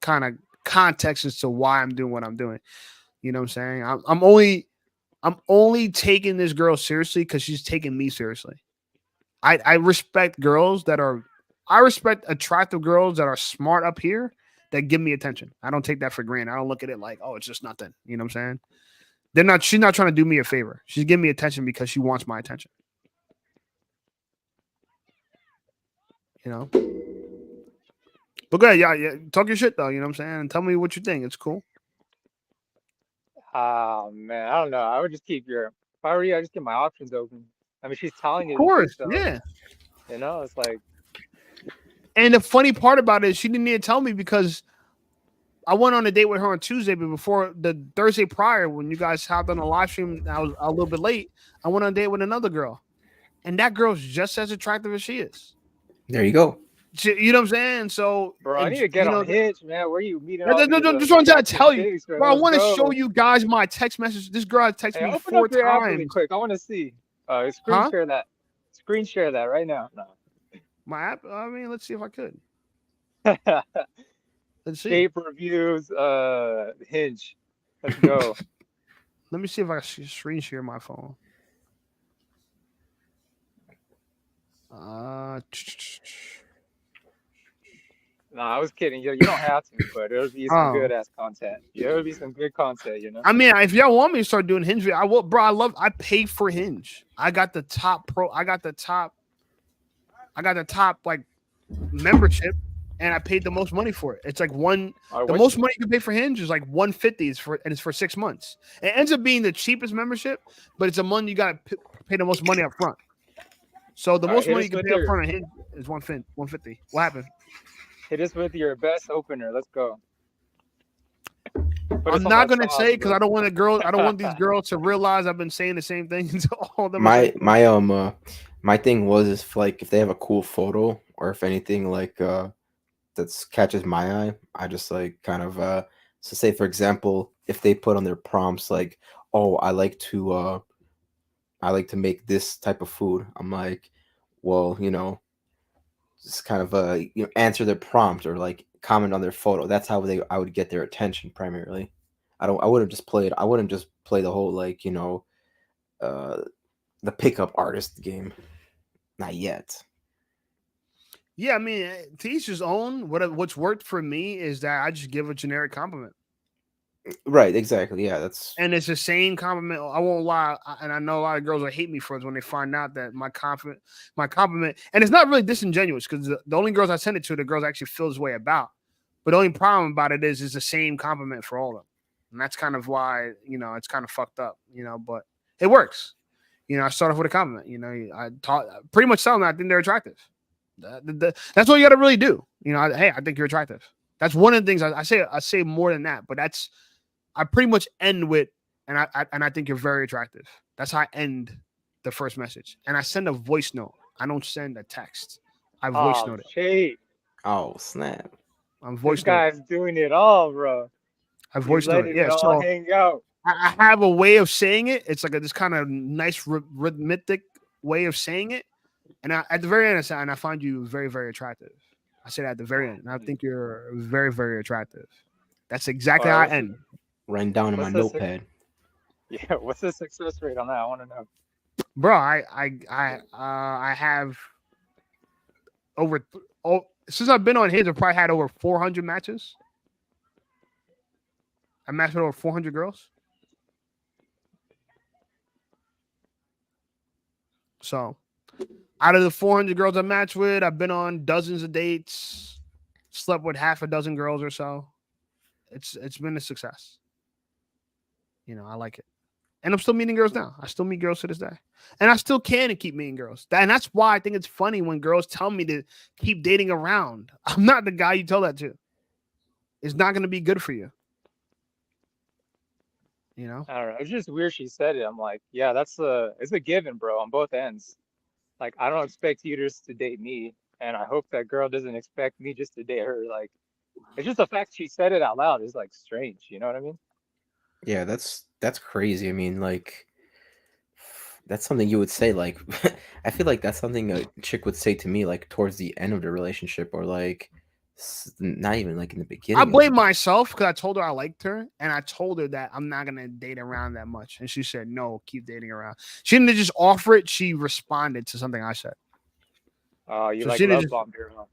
kind of context as to why I'm doing what I'm doing. You know what I'm saying? I'm only taking this girl seriously because she's taking me seriously. I respect I respect attractive girls that are smart up here that give me attention. I don't take that for granted. I don't look at it like, oh, it's just nothing. You know what I'm saying? She's not trying to do me a favor. She's giving me attention because she wants my attention. You know? But go ahead, yeah, talk your shit though, you know what I'm saying? And tell me what you think. It's cool. Oh man, I don't know. I would just keep if I were you, I just keep my options open. I mean, she's telling you Of course, so, yeah. You know, it's like. And the funny part about it is she didn't need to tell me because I went on a date with her on Tuesday, but before the Thursday prior, when you guys hopped on a live stream, I was a little bit late. I went on a date with another girl, and that girl's just as attractive as she is. There you go. You know what I'm saying? So, bro, I need to get on Hinge, man. Where are you meeting? No, just wanted to tell you, bro. I want to show you guys my text message. This girl texted me 4 times. App really quick. I want to see. Share that. Screen share that right now. No. My app. I mean, let's see if I could. Let's see. Shape reviews. Hinge. Let's go. Let me see if I can screen share my phone. No, I was kidding. You don't have to, but it'll be some good ass content. Yeah, it'll be some good content, you know. I mean, if y'all want me to start doing Hinge, I will, bro. I pay for Hinge. I got the top like membership, and I paid the most money for it. It's like the most money you can pay for Hinge is like $150 and it's for 6 months. It ends up being the cheapest membership, but it's a month you got to pay the most money up front. So the most money you can pay up front on Hinge is $150. What happened? Hit us with your best opener. Let's go. I'm not gonna say because I don't want these girls to realize I've been saying the same thing to all them. My thing was if they have a cool photo or if anything like that catches my eye, I just like kind of so say for example, if they put on their prompts like, oh, I like to make this type of food. I'm like, well, you know, just kind of answer their prompt or like comment on their photo. That's how I would get their attention primarily. I wouldn't just play the whole like, you know, the pickup artist game. Not yet. Yeah, I mean, to each his own. What's worked for me is that I just give a generic compliment. Right, exactly. Yeah, and it's the same compliment. I won't lie, and I know a lot of girls will hate me for it when they find out that my compliment, and it's not really disingenuous because the only girls I send it to, the girls actually feel this way about. But the only problem about it is the same compliment for all of them, and that's kind of why it's kind of fucked up, But it works. I start off with a compliment. I pretty much tell them I think they're attractive. That's what you got to really do. Hey, I think you're attractive. That's one of the things I say. I say more than that, but I pretty much end with, and I think you're very attractive. That's how I end the first message. And I send a voice note. I don't send a text. I voice Oh, note it. shit. Oh snap! I'm This voice note. guy's doing it all, bro. I He's voice note it. letting it Yeah. all So hang out. I have a way of saying it. It's like this kind of nice rhythmic way of saying it. And at the very end, I say, and I find you very, very attractive. I say that at the very end. And I think you're very, very attractive. That's exactly All how right, I end. Writing down in my what's the suc- notepad. yeah, what's the success rate on that? I want to know. Bro, I have since I've been on his, I've probably had over 400 matches. I matched with over 400 girls. So, out of the 400 girls I matched with, I've been on dozens of dates, slept with half a dozen girls or so. It's been a success. You know, I like it. And I'm still meeting girls now. I still meet girls to this day. And I still can and keep meeting girls. And that's why I think it's funny when girls tell me to keep dating around. I'm not the guy you tell that to. It's not going to be good for you. You know? I don't know. It's just weird she said it. I'm like, yeah, it's a given, bro, on both ends. Like, I don't expect you just to date me, and I hope that girl doesn't expect me just to date her. Like, it's just the fact she said it out loud is like strange. You know what I mean? Yeah, that's crazy. I mean, like, that's something you would say. Like, I feel like that's something a chick would say to me, like towards the end of the relationship, or like not even like in the I beginning. of blame it. myself because I told her I liked her, and I told her that I'm not gonna date around that much, and she said no, keep dating around. She didn't just offer it; she responded to something I said. Oh, you So like she didn't love just bombed her, huh?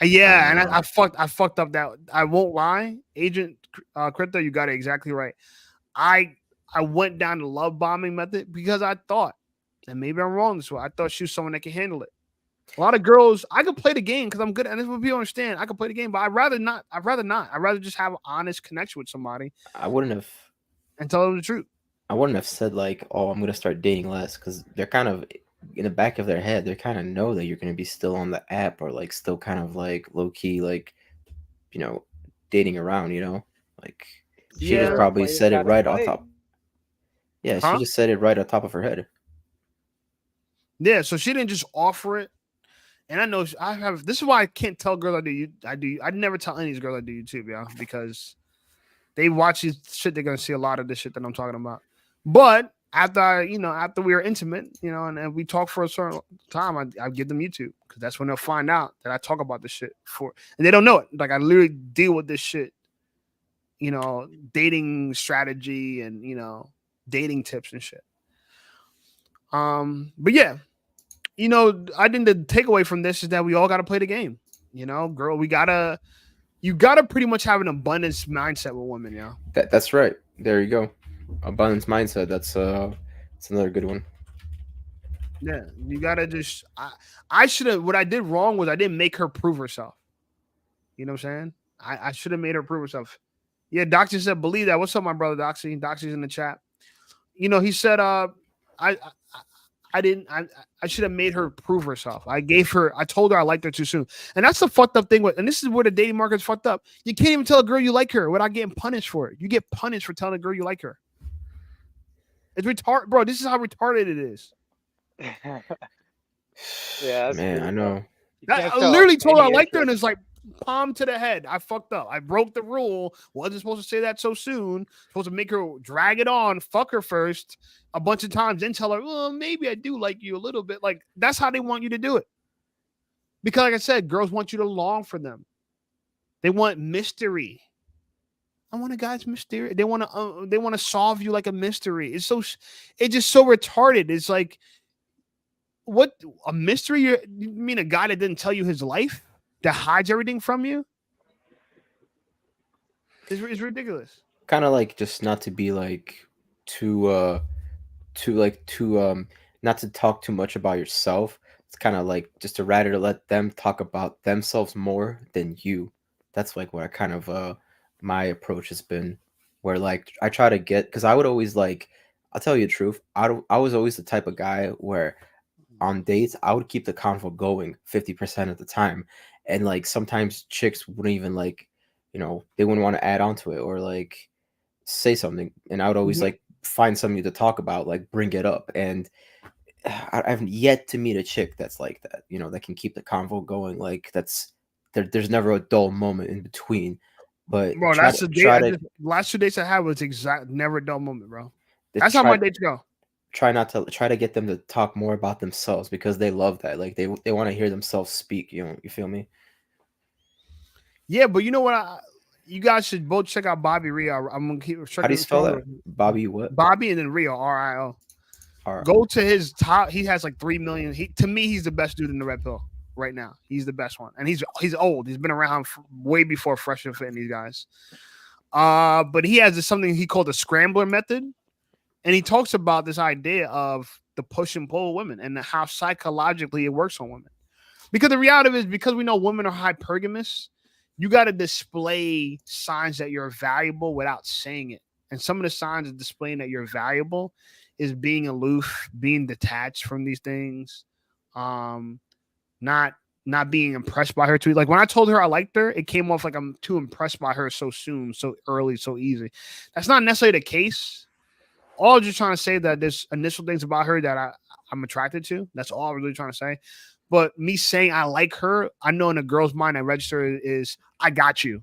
yeah, and know. I fucked up that. I won't lie, Agent Crypto, you got it exactly right. I went down the love bombing method because I thought, and maybe I'm wrong this way, I thought she was someone that can handle it. A lot of girls, I could play the game because I'm good, and this is what people understand. I could play the game, but I'd rather not. I'd rather just have an honest connection with somebody I wouldn't have. and tell them the truth. I wouldn't have said like, "Oh, I'm gonna start dating less," because they're kind of in the back of their head. They kind of know that you're gonna be still on the app, or like still kind of like low key, like you know, dating around. You know, like she just Yeah. probably Players said it gotta right off play. top. Yeah, she Huh? just said it right on top of her head. Yeah, so she didn't just offer it. And I know I have. This is why I can't tell girls I never tell any of these girls I do YouTube, yeah, because they watch this shit. They're gonna see a lot of this shit that I'm talking about. But after we are intimate, and we talk for a certain time, I give them YouTube because that's when they'll find out that I talk about this shit and they don't know it. Like I literally deal with this shit, dating strategy and dating tips and shit. But yeah. I think the takeaway from this is that we all got to play the game. Girl, you gotta pretty much have an abundance mindset with women. Yeah, That's right. There you go. Abundance mindset. That's another good one. yeah. You gotta just. I should have. What I did wrong was I didn't make her prove herself. You know what I'm saying? I should have made her prove herself. Yeah, Doxy said, believe that. What's up, my brother Doxy? Doxy's in the chat. He said, I didn't. I should have made her prove herself. I told her I liked her too soon, and that's the fucked up thing. And this is where the dating market's fucked up. You can't even tell a girl you like her without getting punished for it. You get punished for telling a girl you like her. It's retarded, bro. This is how retarded it is. Yeah, that's Man, weird, I bro. know. You can't I tell literally told her I any liked her, and interest. it's like palm to the head. I fucked up. I broke the rule. Wasn't supposed to say that so soon. Supposed to make her drag it on, fuck her first a bunch of times, then tell her, well, maybe I do like you a little bit. Like that's how they want you to do it. Because, like I said, girls want you to long for them. They want mystery. I want a guy's mystery. They want to solve you like a mystery. It's just so retarded. It's like, what, a mystery? You mean a guy that didn't tell you his life, that hides everything from you? It's ridiculous. Kind of like just not to be like too not to talk too much about yourself. It's kind of like just to rather let them talk about themselves more than you. That's like what I kind of my approach has been, where like I try to get, because I would always like, I'll tell you the truth, I was always the type of guy where on dates I would keep the convo going 50% of the time, and like sometimes chicks wouldn't even like, they wouldn't want to add on to it or like say something, and I would always Mhm. like find something to talk about, like bring it up. And I've yet to meet a chick that's like that, that can keep the convo going. Like there's never a dull moment in between. But Bro, try that's to the date. try to Last 2 dates I had was exact never a dull moment, bro. to That's how my try dates go. try to get them to talk more about themselves because they love that. Like they want to hear themselves speak. You feel me? Yeah, but you know what? You guys should both check out Bobby Rio. I'm gonna keep How do you spell that? Bobby what? Bobby and then Rio, RIO. Go to his top. He has like 3 million. To me, he's the best dude in the red pill right now. He's the best one, and he's old. He's been around way before Fresh and Fit and these guys. But he has something he called the scrambler method, and he talks about this idea of the push and pull of women and how psychologically it works on women. Because the reality of it is, because we know women are hypergamous, you got to display signs that you're valuable without saying it. And some of the signs of displaying that you're valuable is being aloof, being detached from these things, not being impressed by her too. Like when I told her I liked her, it came off like I'm too impressed by her so soon, so early, so easy. That's not necessarily the case. All I'm just trying to say that there's initial things about her that I'm attracted to. That's all I'm really trying to say. But me saying I like her, I know in a girl's mind, I register is I got you,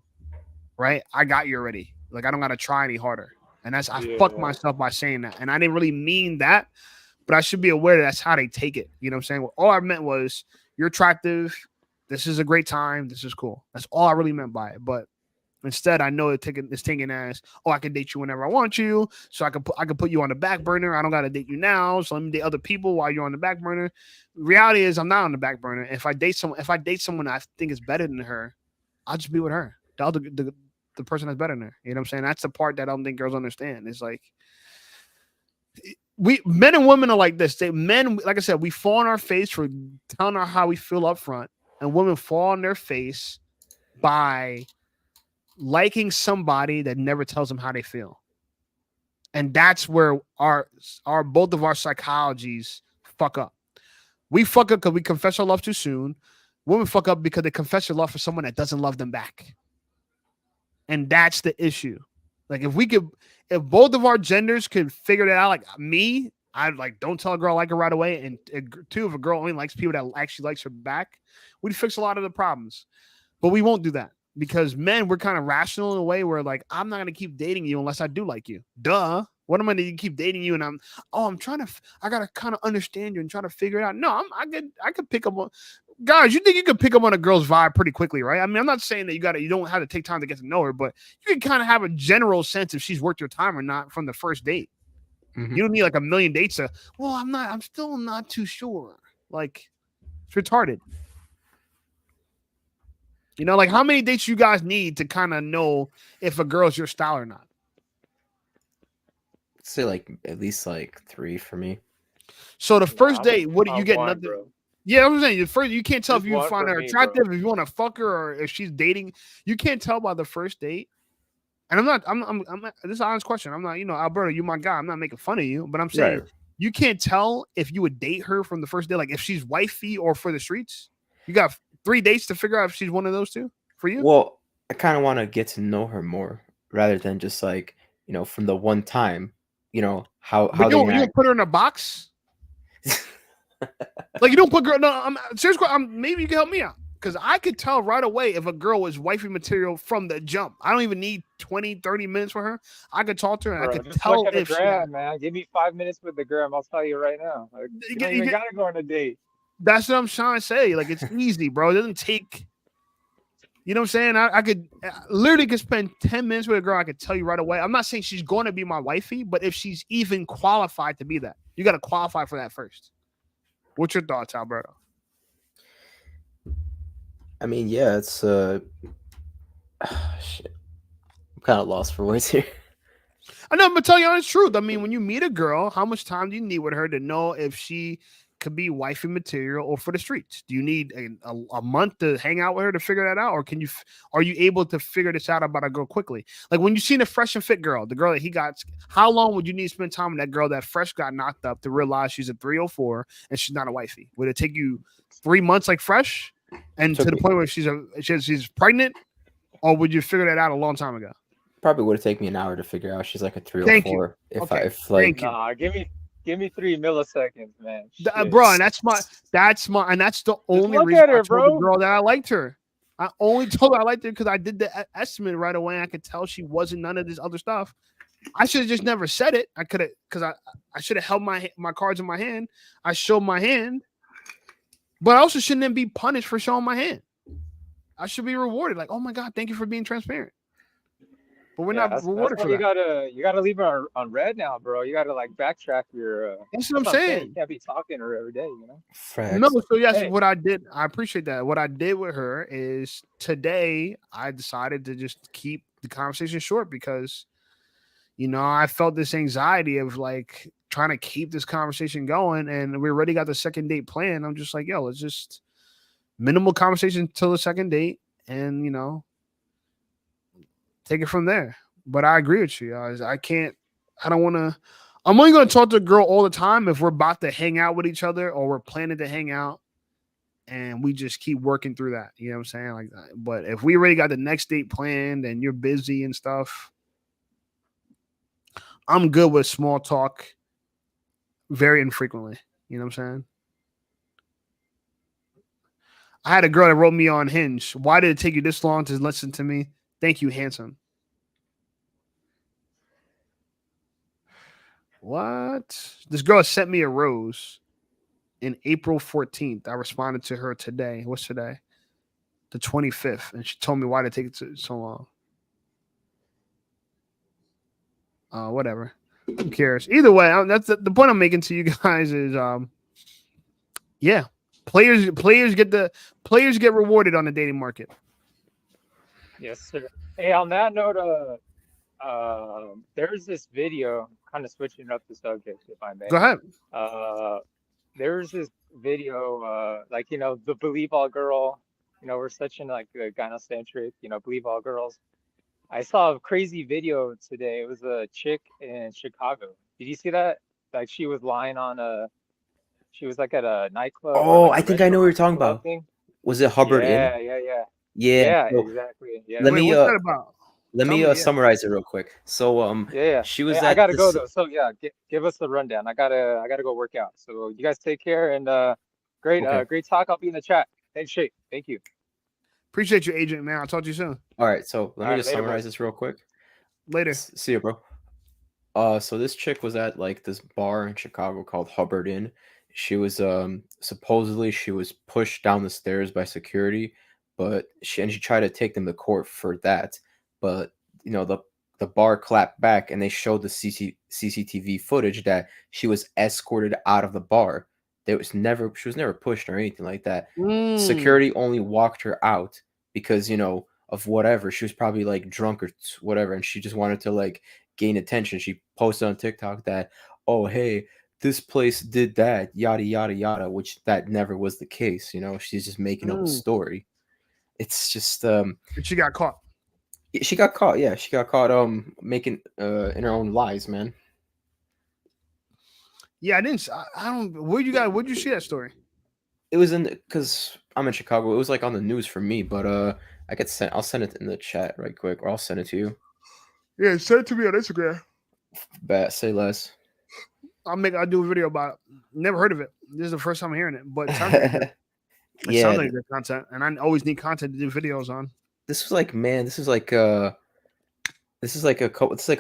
right? I got you already. Like I don't got to try any harder. And I fucked myself by saying that. And I didn't really mean that, but I should be aware that that's how they take it. You know what I'm saying? All I meant was you're attractive. This is a great time. This is cool. That's all I really meant by it. But instead, I know it's taken as, oh, I can date you whenever I want you. So I can put you on the back burner. I don't got to date you now. So let me date other people while you're on the back burner. Reality is I'm not on the back burner. If I date someone I think is better than her, I'll just be with her. The person that's better than her. You know what I'm saying? That's the part that I don't think girls understand. It's like men and women are like this. Men, like I said, we fall on our face for telling her how we feel up front, and women fall on their face by liking somebody that never tells them how they feel. And that's where our both of our psychologies fuck up. We fuck up because we confess our love too soon. Women fuck up because they confess their love for someone that doesn't love them back. And that's the issue. Like if both of our genders could figure that out, like me, I'd like don't tell a girl I like her right away. And two, if a girl only likes people that actually likes her back, we'd fix a lot of the problems. But we won't do that because men, we're kind of rational in a way where like I'm not gonna keep dating you unless I do like you. Duh. What am I going to keep dating you? And I gotta kind of understand you and try to figure it out. No, I could pick up on. Guys, you think you could pick up on a girl's vibe pretty quickly, right? I mean, I'm not saying that you don't have to take time to get to know her, but you can kind of have a general sense if she's worth your time or not from the first date. Mm-hmm. You don't need like a million dates I'm still not too sure. Like, it's retarded. You know, like how many dates you guys need to kind of know if a girl's your style or not? I'd say like at least like 3 for me. So the first date, what do you get? Nothing. Bro. Yeah, I'm saying first you can't tell if you find her attractive, if you want to fuck her, or if she's dating. You can't tell by the first date. And I'm not. This is an honest question. I'm not. Alberto, you my guy. I'm not making fun of you, but I'm saying you can't tell if you would date her from the first day, like if she's wifey or for the streets. You got 3 dates to figure out if she's one of those two for you. Well, I kind of want to get to know her more rather than just like from the one time. How you don't put her in a box. Like you don't put girl. No, I'm serious. Maybe you can help me out because I could tell right away if a girl is wifey material from the jump. I don't even need 20, 30 minutes for her. I could talk to her. And I could tell if she. Man, give me 5 minutes with the gram. I'll tell you right now. Like, you don't even gotta go on a date. That's what I'm trying to say. Like it's easy, bro. It doesn't take. You know what I'm saying? I could literally spend 10 minutes with a girl. I could tell you right away. I'm not saying she's going to be my wifey, but if she's even qualified to be that, you got to qualify for that first. What's your thoughts, Alberto? I mean, yeah, it's shit. I'm kind of lost for words here. I know, but tell you honest truth. I mean, when you meet a girl, how much time do you need with her to know if she could be wifey material or for the streets? Do you need a month to hang out with her to figure that out, or are you able to figure this out about a girl quickly? Like when you seen a fresh and fit girl, the girl that he got, how long would you need to spend time with that girl that fresh got knocked up to realize she's a 304 and she's not a wifey? Would it take you 3 months like fresh and to the point where she's pregnant, or would you figure that out a long time ago? Probably would have taken me an hour to figure out she's like a 304. Give me Give me 3 milliseconds, man. Shit. Bro, and that's and that's the only look reason at I her, told the bro. girl that I liked her. I only told her I liked her because I did the estimate right away. I could tell she wasn't none of this other stuff. I should have just never said it. I could have, because I should have held my cards in my hand. I showed my hand, but I also shouldn't then be punished for showing my hand. I should be rewarded. Like, oh my God, thank you for being transparent. But we're not That's rewarded why for that. you gotta leave her on red now, bro. You gotta like backtrack your. That's what I'm You saying. can't be talking to her every day, you know. No, Facts. so yes, Hey. what I did, I appreciate that. What I did with her is today I decided to just keep the conversation short because, you know, I felt this anxiety of like trying to keep this conversation going, and we already got the second date planned. I'm just like, yo, let's just minimal conversation till the second date, and you know, take it from there. But I agree with you, guys. I don't want to. I'm only going to talk to a girl all the time if we're about to hang out with each other or we're planning to hang out, and we just keep working through that. You know what I'm saying? Like that. But if we already got the next date planned and you're busy and stuff, I'm good with small talk very infrequently. You know what I'm saying? I had a girl that wrote me on Hinge. Why did it take you this long to listen to me? Thank you, handsome. What? This girl sent me a rose in April 14th. I responded to her today. What's today? The 25th. And she told me why did it take so long. Whatever. Who cares? Either way, that's the point I'm making to you guys is yeah. Players get rewarded on the dating market. Yes, sir. Hey, on that note, there's this video, kind of switching up the subject, if I may. Go ahead. There's this video, like, you know, the Believe All girl, you know, we're such in like a gynocentric, you know, Believe All girls. I saw a crazy video today. It was a chick in Chicago. Did you see that? Like she was lying on she was like at a nightclub. Or Oh, like I a think I know what you're restaurant talking club about. thing. Was it Hubbard Inn? Yeah. Yeah. So Exactly. Yeah. let Wait, me what's that about? let Tell me me, yeah. summarize it real quick. So Yeah. she was Hey, I at gotta go this. though. So yeah, give us the rundown. I gotta go work out. So you guys take care and great Okay. great talk. I'll be in the chat. Thanks, Shake. Thank you. Appreciate you, agent, man. I'll talk to you soon. All right, so let All me right, just later, summarize bro. this real quick. Later. See you, bro. So this chick was at like this bar in Chicago called Hubbard Inn. She was supposedly she was pushed down the stairs by security, but she tried to take them to court for that. But you know the bar clapped back and they showed the CCTV footage that she was escorted out of the bar. She was never pushed or anything like that. Security only walked her out because you know of whatever. She was probably like drunk or whatever, and she just wanted to like gain attention. She posted on TikTok that, oh hey, this place did that, yada yada yada, which that never was the case. You know, she's just making up a story. It's just But she got caught. she got caught. Yeah, she got caught making in her own lies, man. Yeah, I don't. Where'd you see that story? It was in because I'm in Chicago. It was like on the news for me, but I'll send it in the chat right quick, or I'll send it to you. Yeah, send it to me on Instagram. Say less. I'll do a video about it. Never heard of it. This is the first time I'm hearing it, but it sounds like good. It sounds like good content, and I always need content to do videos on. This was like, man, this is like a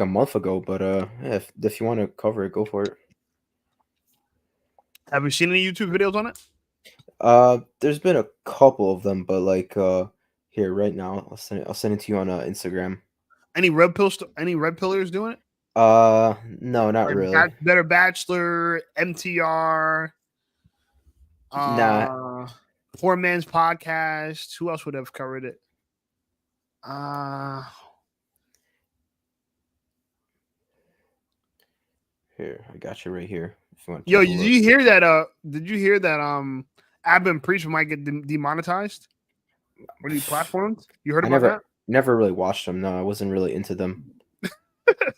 month ago, but yeah, if you want to cover it, go for it. Have you seen any YouTube videos on it? There's been a couple of them, but like here right now, I'll send it to you on Instagram. Any red pillars doing it? No, not Like really. Better Bachelor, MTR, Nah. Poor Man's Podcast. Who else would have covered it? Here, I got you right here. If you want. Yo, did you hear that? Did you hear that? Abba and Preach might get demonetized on these platforms. You heard about that? Never really watched them. No, I wasn't really into them.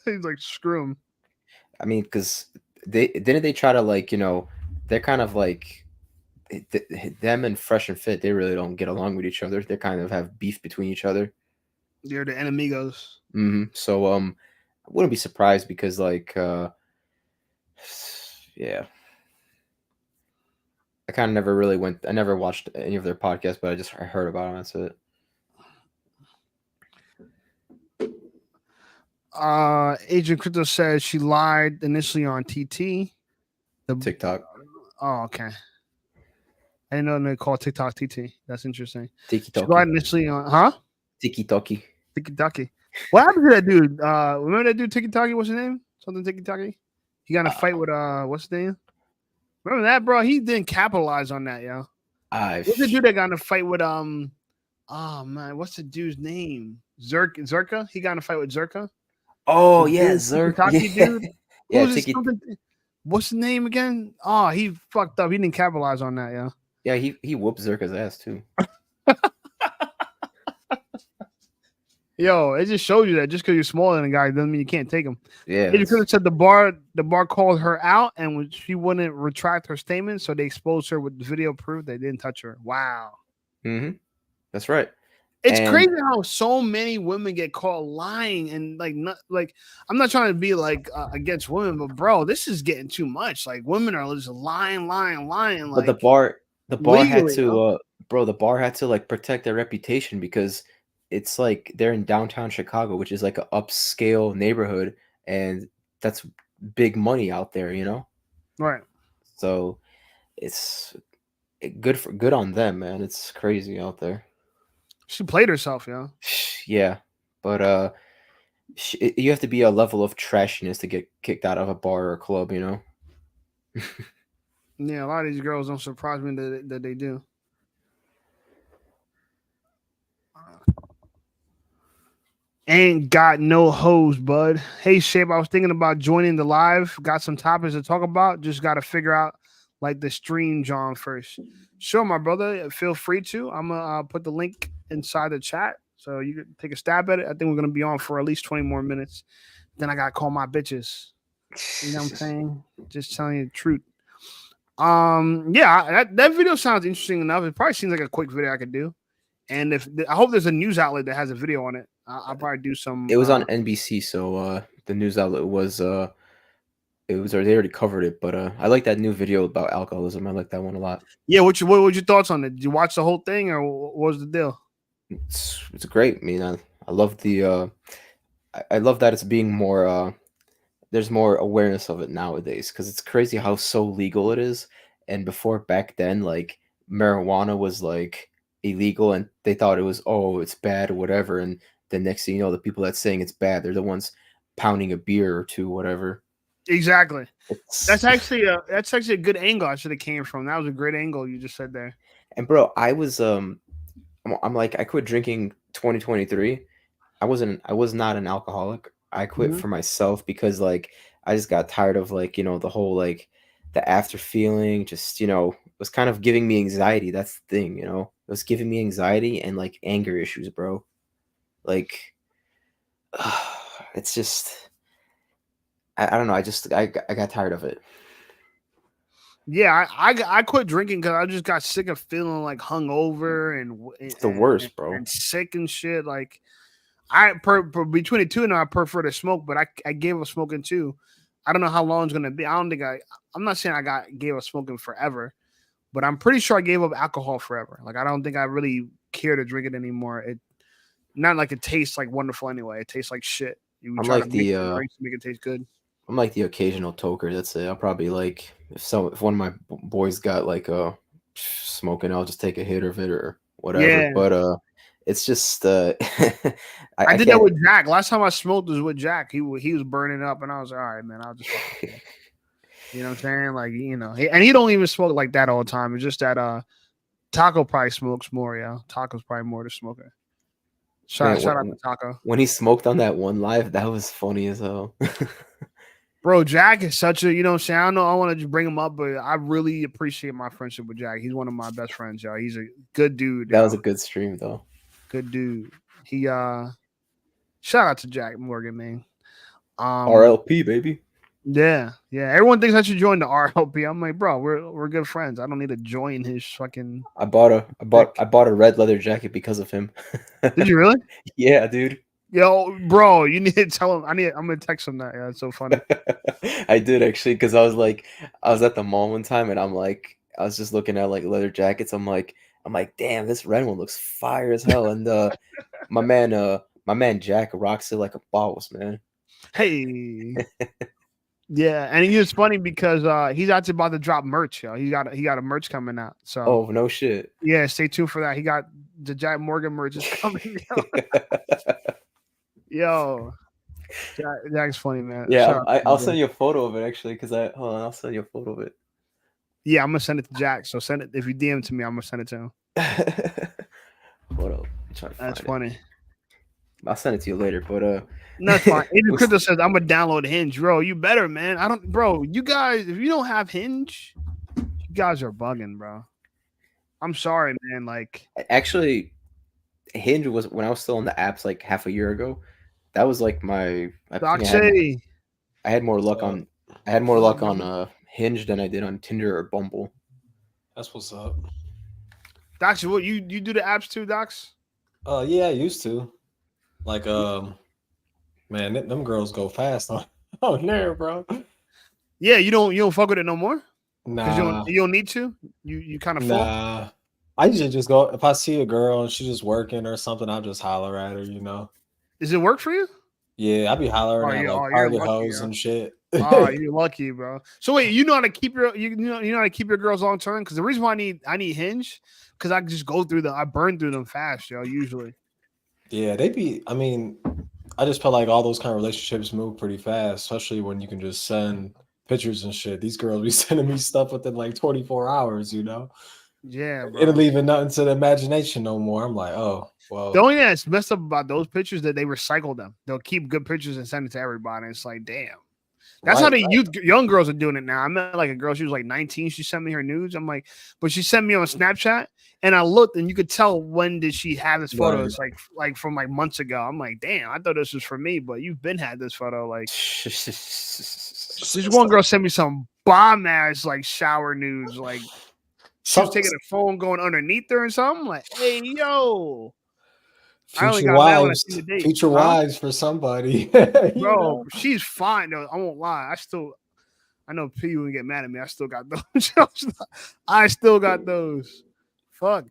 He's like, screw him. I mean, because they try to like, you know, they're kind of like them and Fresh and Fit. They really don't get along with each other. They kind of have beef between each other. They're the enemigos. So I wouldn't be surprised because like yeah. I kind of never really went. I never watched any of their podcasts, but I heard about them. That's it. Agent Crypto says she lied initially on TT. The TikTok. Oh, okay. I didn't know they call TikTok TT. That's interesting. Tiki She lied Toki. initially on Tiki Toki. Tiki Taki. What happened to that dude? Remember that dude Tiki Taki? What's his name? Something Tiki Taki. He got in a fight with what's his name? Remember that, bro? He didn't capitalize on that, yo. What's the dude that got in a fight with oh man, what's the dude's name? Zerka? He got in a fight with Zerka. Oh The yeah, dude, Zerk. Taki Yeah, dude. yeah. Who's Tiki. What's his name again? Oh, he fucked up. He didn't capitalize on that, yo. Yeah, he whooped Zerka's ass too. Yo, it just shows you that just because you're smaller than a guy doesn't mean you can't take him. Yeah. They could have said the bar called her out and she wouldn't retract her statement, so they exposed her with video proof they didn't touch her. Wow. Mm-hmm. That's right. It's And- crazy how so many women get caught lying and not I'm not trying to be against women, but bro, this is getting too much. Like women are just lying. But the bar had legally, to, the bar had to like protect their reputation because it's like they're in downtown Chicago, which is like an upscale neighborhood, and that's big money out there, you know. right. So it's good on them, man. It's crazy out there. She played herself, yo. Yeah, but you have to be a level of trashiness to get kicked out of a bar or a club, you know. Yeah, a lot of these girls don't surprise me that they do. Ain't got no hose, bud. Hey, Shape, I was thinking about joining the live. Got some topics to talk about. Just got to figure out like the stream, John, first. Sure, my brother. Feel free to. I'm going to put the link inside the chat so you can take a stab at it. I think we're going to be on for at least 20 more minutes. Then I got to call my bitches. You know what I'm saying? Just telling you the truth. Yeah, that video sounds interesting enough. It probably seems like a quick video I could do. And I hope there's a news outlet that has a video on it. I'll probably do some. It was on NBC, so the news outlet was they already covered it. But I like that new video about alcoholism. I like that one a lot. Yeah, what were your thoughts on it? Did you watch the whole thing, or what was the deal? It's great. I mean, I love the I love that it's being more there's more awareness of it nowadays because it's crazy how so legal it is. And before back then, like marijuana was like illegal and they thought it was it's bad or whatever. And the next thing you know, the people that's saying it's bad, they're the ones pounding a beer or two, whatever. Exactly. That's actually a good angle I should have came from. That was a great angle you just said there. And bro, I was I'm like I quit drinking 2023. I was not an alcoholic. I quit for myself because like I just got tired of like, you know, the whole like the after feeling just, you know, it was kind of giving me anxiety. That's the thing, you know. It was giving me anxiety and like anger issues, bro. Like it's just I don't know. I got tired of it. Yeah, I quit drinking because I just got sick of feeling like hungover and It's the worst, bro. and sick and shit. Like between the two and I prefer to smoke, but I gave up smoking too. I don't know how long it's gonna be. I'm not saying I gave up smoking forever, but I'm pretty sure I gave up alcohol forever. Like I don't think I really care to drink it anymore. It not like it tastes like wonderful anyway. It tastes like shit. You I'm try like to make the drinks to make it taste good. I'm like the occasional toker. That's it. I'll probably like if one of my boys got like smoking, I'll just take a hit of it or whatever. Yeah. But it's just I did that with Jack. Last time I smoked was with Jack. He was burning up, and I was like, all right, man. I'll just, you know what I'm saying? Like, you know, and he don't even smoke like that all the time. It's just that Taco probably smokes more. Yeah, Taco's probably more the smoker. Shout out to Taco. When he smoked on that one live, that was funny as hell. Bro, Jack is such a, you know what I'm saying? I don't know, I want to just bring him up, but I really appreciate my friendship with Jack. He's one of my best friends, y'all. He's a good dude. That was a good stream, though. Good dude. He shout out to Jack Morgan, man. RLP, baby. Yeah. Everyone thinks I should join the RLP. I'm like, bro, we're good friends. I don't need to join his fucking. I bought a red leather jacket because of him. Did you really? Yeah, dude. Yo, bro, you need to tell him. I'm gonna text him that. Yeah, it's so funny. I did actually, because I was at the mall one time, and I was just looking at like leather jackets. I'm like, damn, this red one looks fire as hell. And my man Jack rocks it like a boss, man. Hey. Yeah, and it's funny because he's actually about to drop merch, yo. He got a merch coming out. So Oh no shit. yeah, stay tuned for that. He got the Jack Morgan merch is coming. Yo, Jack's funny, man. Yeah, Shout out to I'll him. send you a photo of it actually, because hold on, I'll send you a photo of it. Yeah, I'm gonna send it to Jack. So send it if you DM to me. I'm gonna send it to him. Hold up, I'm trying to That's find it. funny. I'll send it to you later, but No, that's fine. Agent Crypto says I'm gonna download Hinge, bro. You better, man. I don't, bro. You guys, if you don't have Hinge, you guys are bugging, bro. I'm sorry, man. Like, actually, Hinge was when I was still on the apps like half a year ago. That was like I had more luck on Hinge than I did on Tinder or Bumble. That's what's up. Docs, what you do the apps too, Docs? Yeah, I used to. Like, man, them girls go fast on there, bro. Yeah, you don't fuck with it no more. Because Nah, you don't need to. You kind of full. nah. I usually just go if I see a girl and she's just working or something, I'll just holler at her, you know. Does it work for you? Yeah, I be hollering at you're like Target lucky, hoes yo. and shit. Oh, you're lucky, bro. So wait, you know how to keep your girls long term? Because the reason why I need Hinge, because I can just I burn through them fast, yo. Usually. Yeah, I mean, I just feel like all those kind of relationships move pretty fast, especially when you can just send pictures and shit. These girls be sending me stuff within like 24 hours, you know? Yeah, bro. It'll leave nothing to the imagination no more. I'm like, oh, well. The only thing that's messed up about those pictures that they recycle them. They'll keep good pictures and send it to everybody. It's like, damn. That's how the young girls are doing it now. I met like a girl, she was like 19. She sent me her nudes. I'm like, but she sent me on Snapchat, and I looked, and you could tell when did she have this photo. Right. It's like from like months ago. I'm like, damn, I thought this was for me, but you've been had this photo. Like, this one girl sent me some bomb ass like shower nudes. Like, she was taking a phone going underneath her and something. Like, hey, yo. Future wives for somebody. Bro, know? She's fine though. I won't lie. I know people would get mad at me. I still got those. I still got those. Fuck.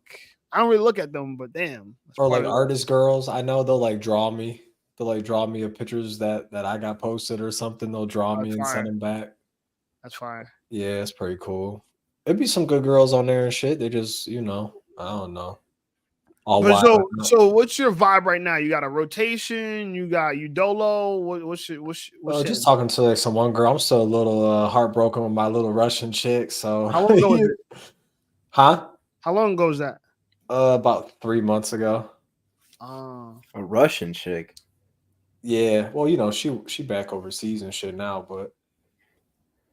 I don't really look at them, but damn. Or like artist girls. I know they'll like draw me. They'll like draw me of pictures that I got posted or something. They'll draw me and send them back. That's fine. Yeah, it's pretty cool. It'd be some good girls on there and shit. They just, I don't know. So what's your vibe right now? You got a rotation, you got dolo. What's just talking to like some one girl. I'm still a little heartbroken with my little Russian chick. So how long ago was it? Huh? How long ago was that? About 3 months ago. A Russian chick. Yeah. Well, she back overseas and shit now, but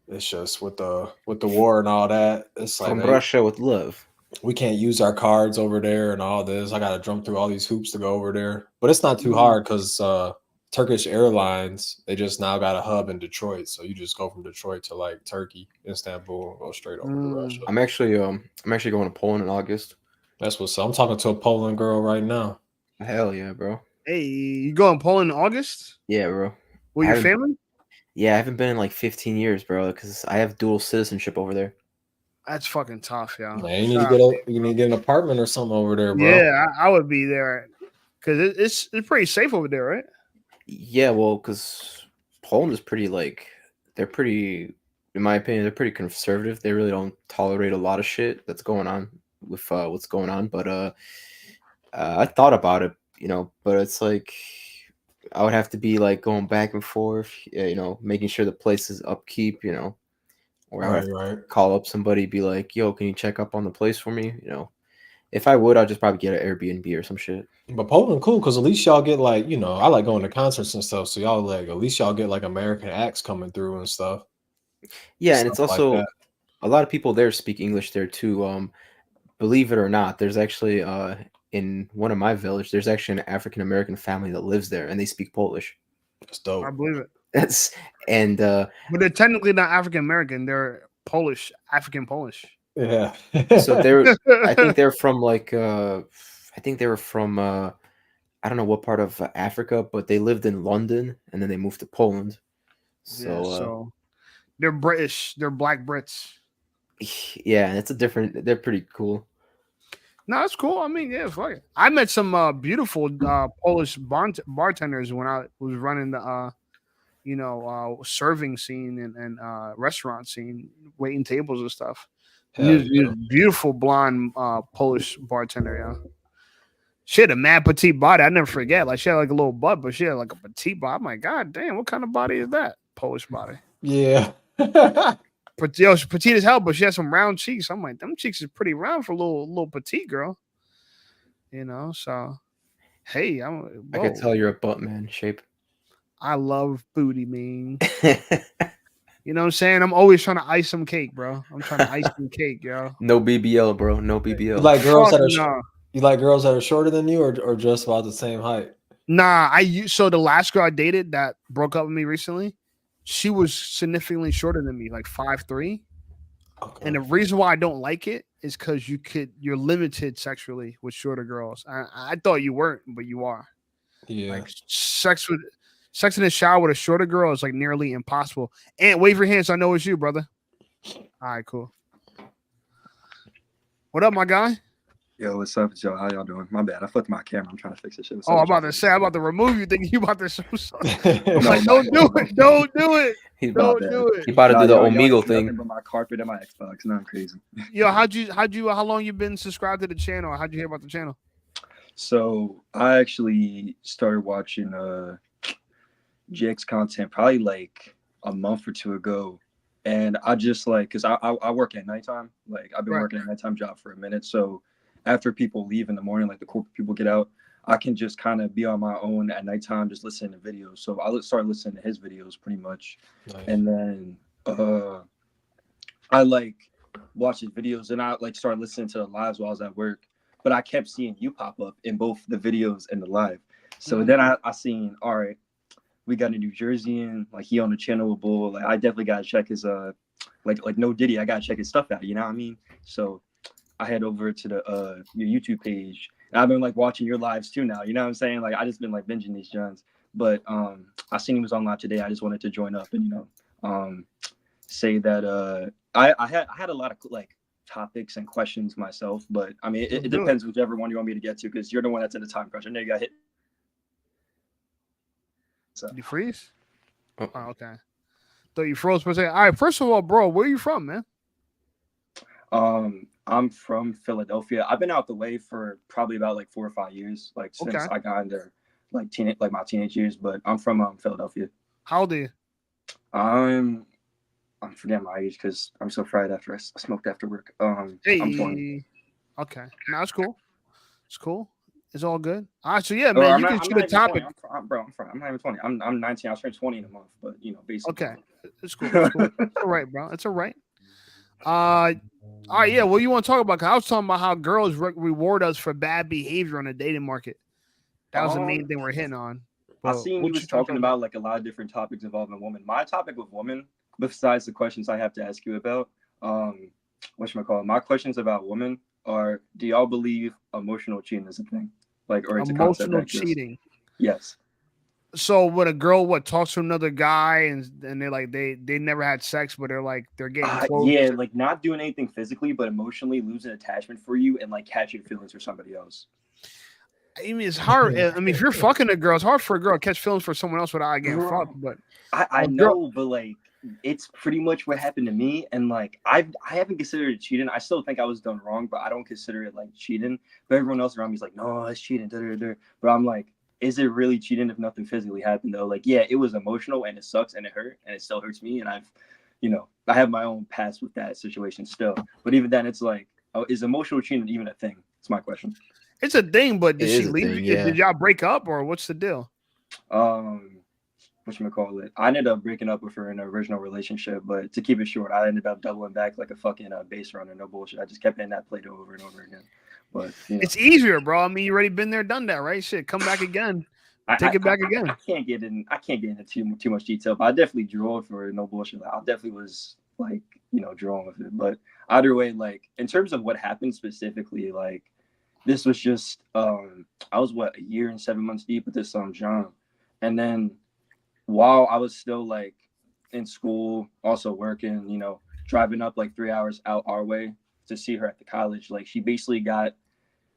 it's just with the war and all that. It's like from Russia with love. We can't use our cards over there and all this. I got to jump through all these hoops to go over there. But it's not too hard because Turkish Airlines, they just now got a hub in Detroit. So you just go from Detroit to like Turkey, Istanbul, and go straight over to Russia. I'm actually going to Poland in August. That's what's up. I'm talking to a Poland girl right now. Hell yeah, bro. Hey, you going to Poland in August? Yeah, bro. With your family? Yeah, I haven't been in like 15 years, bro, because I have dual citizenship over there. That's fucking tough, yo. Man, you need to get an apartment or something over there, bro. Yeah, I would be there because it's pretty safe over there, right? Yeah, well, because Poland is pretty they're pretty, in my opinion, they're pretty conservative. They really don't tolerate a lot of shit that's going on with what's going on. But I thought about it, but it's like I would have to be like going back and forth, making sure the place is upkeep, or I have to call up somebody, be like, yo, can you check up on the place for me? If I would, I'd just probably get an Airbnb or some shit. But Poland cool because at least y'all get like, I like going to concerts and stuff. So y'all like, at least y'all get like American acts coming through and stuff. Yeah, and it's also like a lot of people there speak English there too. Believe it or not, there's actually in one of my villages, there's actually an African American family that lives there, and they speak Polish. That's dope. I believe it. But they're technically not African American. They're Polish, African Polish. Yeah. So I think they're from like I think they were from I don't know what part of Africa, but they lived in London and then they moved to Poland. Yeah, So so they're British. They're black Brits. yeah, and it's a different. They're pretty cool. No, that's cool. I mean, yeah, fuck it. I met some beautiful Polish bartenders when I was running the serving scene and restaurant scene, waiting tables and stuff. Hell yeah. Beautiful blonde Polish bartender, yeah. She had a mad petite body. I never forget. Like she had like a little butt, but she had like a petite body. I'm like, God damn, what kind of body is that? Polish body. Yeah. But yo, she's petite as hell, but she has some round cheeks. I'm like, them cheeks is pretty round for a little petite girl. So hey, I could tell you're a butt man shape. I love booty, man. You know what I'm saying? I'm always trying to ice some cake, bro. I'm trying to ice some cake, yo. No BBL, bro. No BBL. You like girls Fuck that are no. you like girls that are shorter than you or just about the same height? Nah, so the last girl I dated that broke up with me recently, she was significantly shorter than me, like 5'3". Okay. And the reason why I don't like it is because you're limited sexually with shorter girls. I thought you weren't, but you are. Yeah. Like sex in the shower with a shorter girl is like nearly impossible. And wave your hands so I know it's you, brother. All right, cool. What up, my guy? Yo, what's up, Joe? How y'all doing? My bad. I flipped my camera. I'm trying to fix this shit. What's Oh, I'm up, about Joe? to say, I'm about to remove you. Thinking you about to show something. I'm No, like, my don't do bad. it. Don't do it. He's My about, Don't bad. do it. he about to do the Y'all Omegle see thing. nothing but my carpet and my Xbox. Nothing crazy. Yo, how long you been subscribed to the channel? How'd you hear about the channel? So I actually started watching GX content probably like a month or two ago. And I just like, cause I work at nighttime. Like I've been Right. working a nighttime job for a minute. So after people leave in the morning, like the corporate people get out, I can just kind of be on my own at nighttime, just listening to videos. So I started listening to his videos pretty much. Nice. And then I like watched his videos and I like started listening to the lives while I was at work. But I kept seeing you pop up in both the videos and the live. So then I seen, all right, we got a New Jerseyan, like he on the channel with Bull. Like I definitely gotta check his like No Diddy, I gotta check his stuff out, you know what I mean? So I head over to the your YouTube page. And I've been like watching your lives too now, you know what I'm saying? Like I just been like binging these Johns. But I seen he was on live today. I just wanted to join up and say that I had a lot of like topics and questions myself, but I mean it depends whichever one you want me to get to because you're the one that's in the time pressure. I know you got hit. So. Did you freeze? Oh, okay. Thought you froze for a second. All right, first of all, bro, where are you from, man? I'm from Philadelphia. I've been out the way for probably about like 4 or 5 years, like since I got into like my teenage years. But I'm from Philadelphia. How old are you? I'm forgetting my age because I'm so fried after I smoked after work. Hey. I'm 20. Okay, no, it's cool. It's cool. It's all good. All right, so yeah, man, you can shoot a topic. I'm not even 20. I'm 19. I'll turn 20 in a month, but basically. Okay, it's cool. It's cool. It's all right, bro. It's all right. All right, yeah. What you want to talk about? 'Cause I was talking about how girls reward us for bad behavior on the dating market. That was the main thing we're hitting on. I seen you was talking about like a lot of different topics involving women. My topic with women, besides the questions I have to ask you about, whatchamacallit, my questions about women are: do y'all believe emotional cheating is a thing? Like, or it's emotional a concept cheating? Yes. So when a girl talks to another guy and they're like they never had sex, but they're getting close. Yeah, like not doing anything physically, but emotionally losing attachment for you and like catching feelings for somebody else. I mean, it's hard. I mean, if you're fucking a girl, it's hard for a girl to catch feelings for someone else without getting fucked. But I know, but like it's pretty much what happened to me. And like I haven't considered it cheating. I still think I was done wrong, but I don't consider it like cheating. But everyone else around me is like, no, it's cheating. But I'm like, is it really cheating if nothing physically happened though? Like, yeah, it was emotional and it sucks and it hurt and it still hurts me. And I have my own past with that situation still. But even then, it's like, oh, is emotional cheating even a thing? It's my question. It's a thing, but did she leave you? Yeah. Did y'all break up or what's the deal? Whatchamacallit, I ended up breaking up with her in an original relationship, but to keep it short, I ended up doubling back like a fucking base runner. No bullshit. I just kept hitting that plate over and over again. But it's easier, bro. I mean, you already been there, done that, right? Shit, come back again. Take it back again. I can't get into too much detail, but I definitely drew it for no bullshit. I definitely was like, drawing with it. But either way, like in terms of what happened specifically, like this was just I was what, a year and 7 months deep with this John, and then while I was still like in school, also working, driving up like 3 hours out our way to see her at the college, like she basically got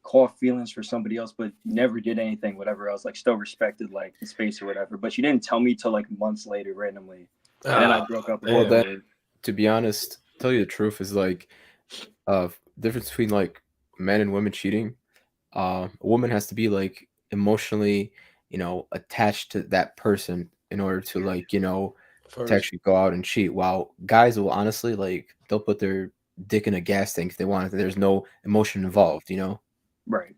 caught feelings for somebody else, but never did anything, whatever else, like still respected like the space or whatever. But she didn't tell me till like months later randomly. And then I broke up with Well, her. then, to be honest, tell you the truth is like difference between like men and women cheating. A woman has to be like emotionally, attached to that person in order to like, to First. actually go out and cheat. While guys will honestly like they'll put their dick in a gas tank if they want it. There's no emotion involved, Right.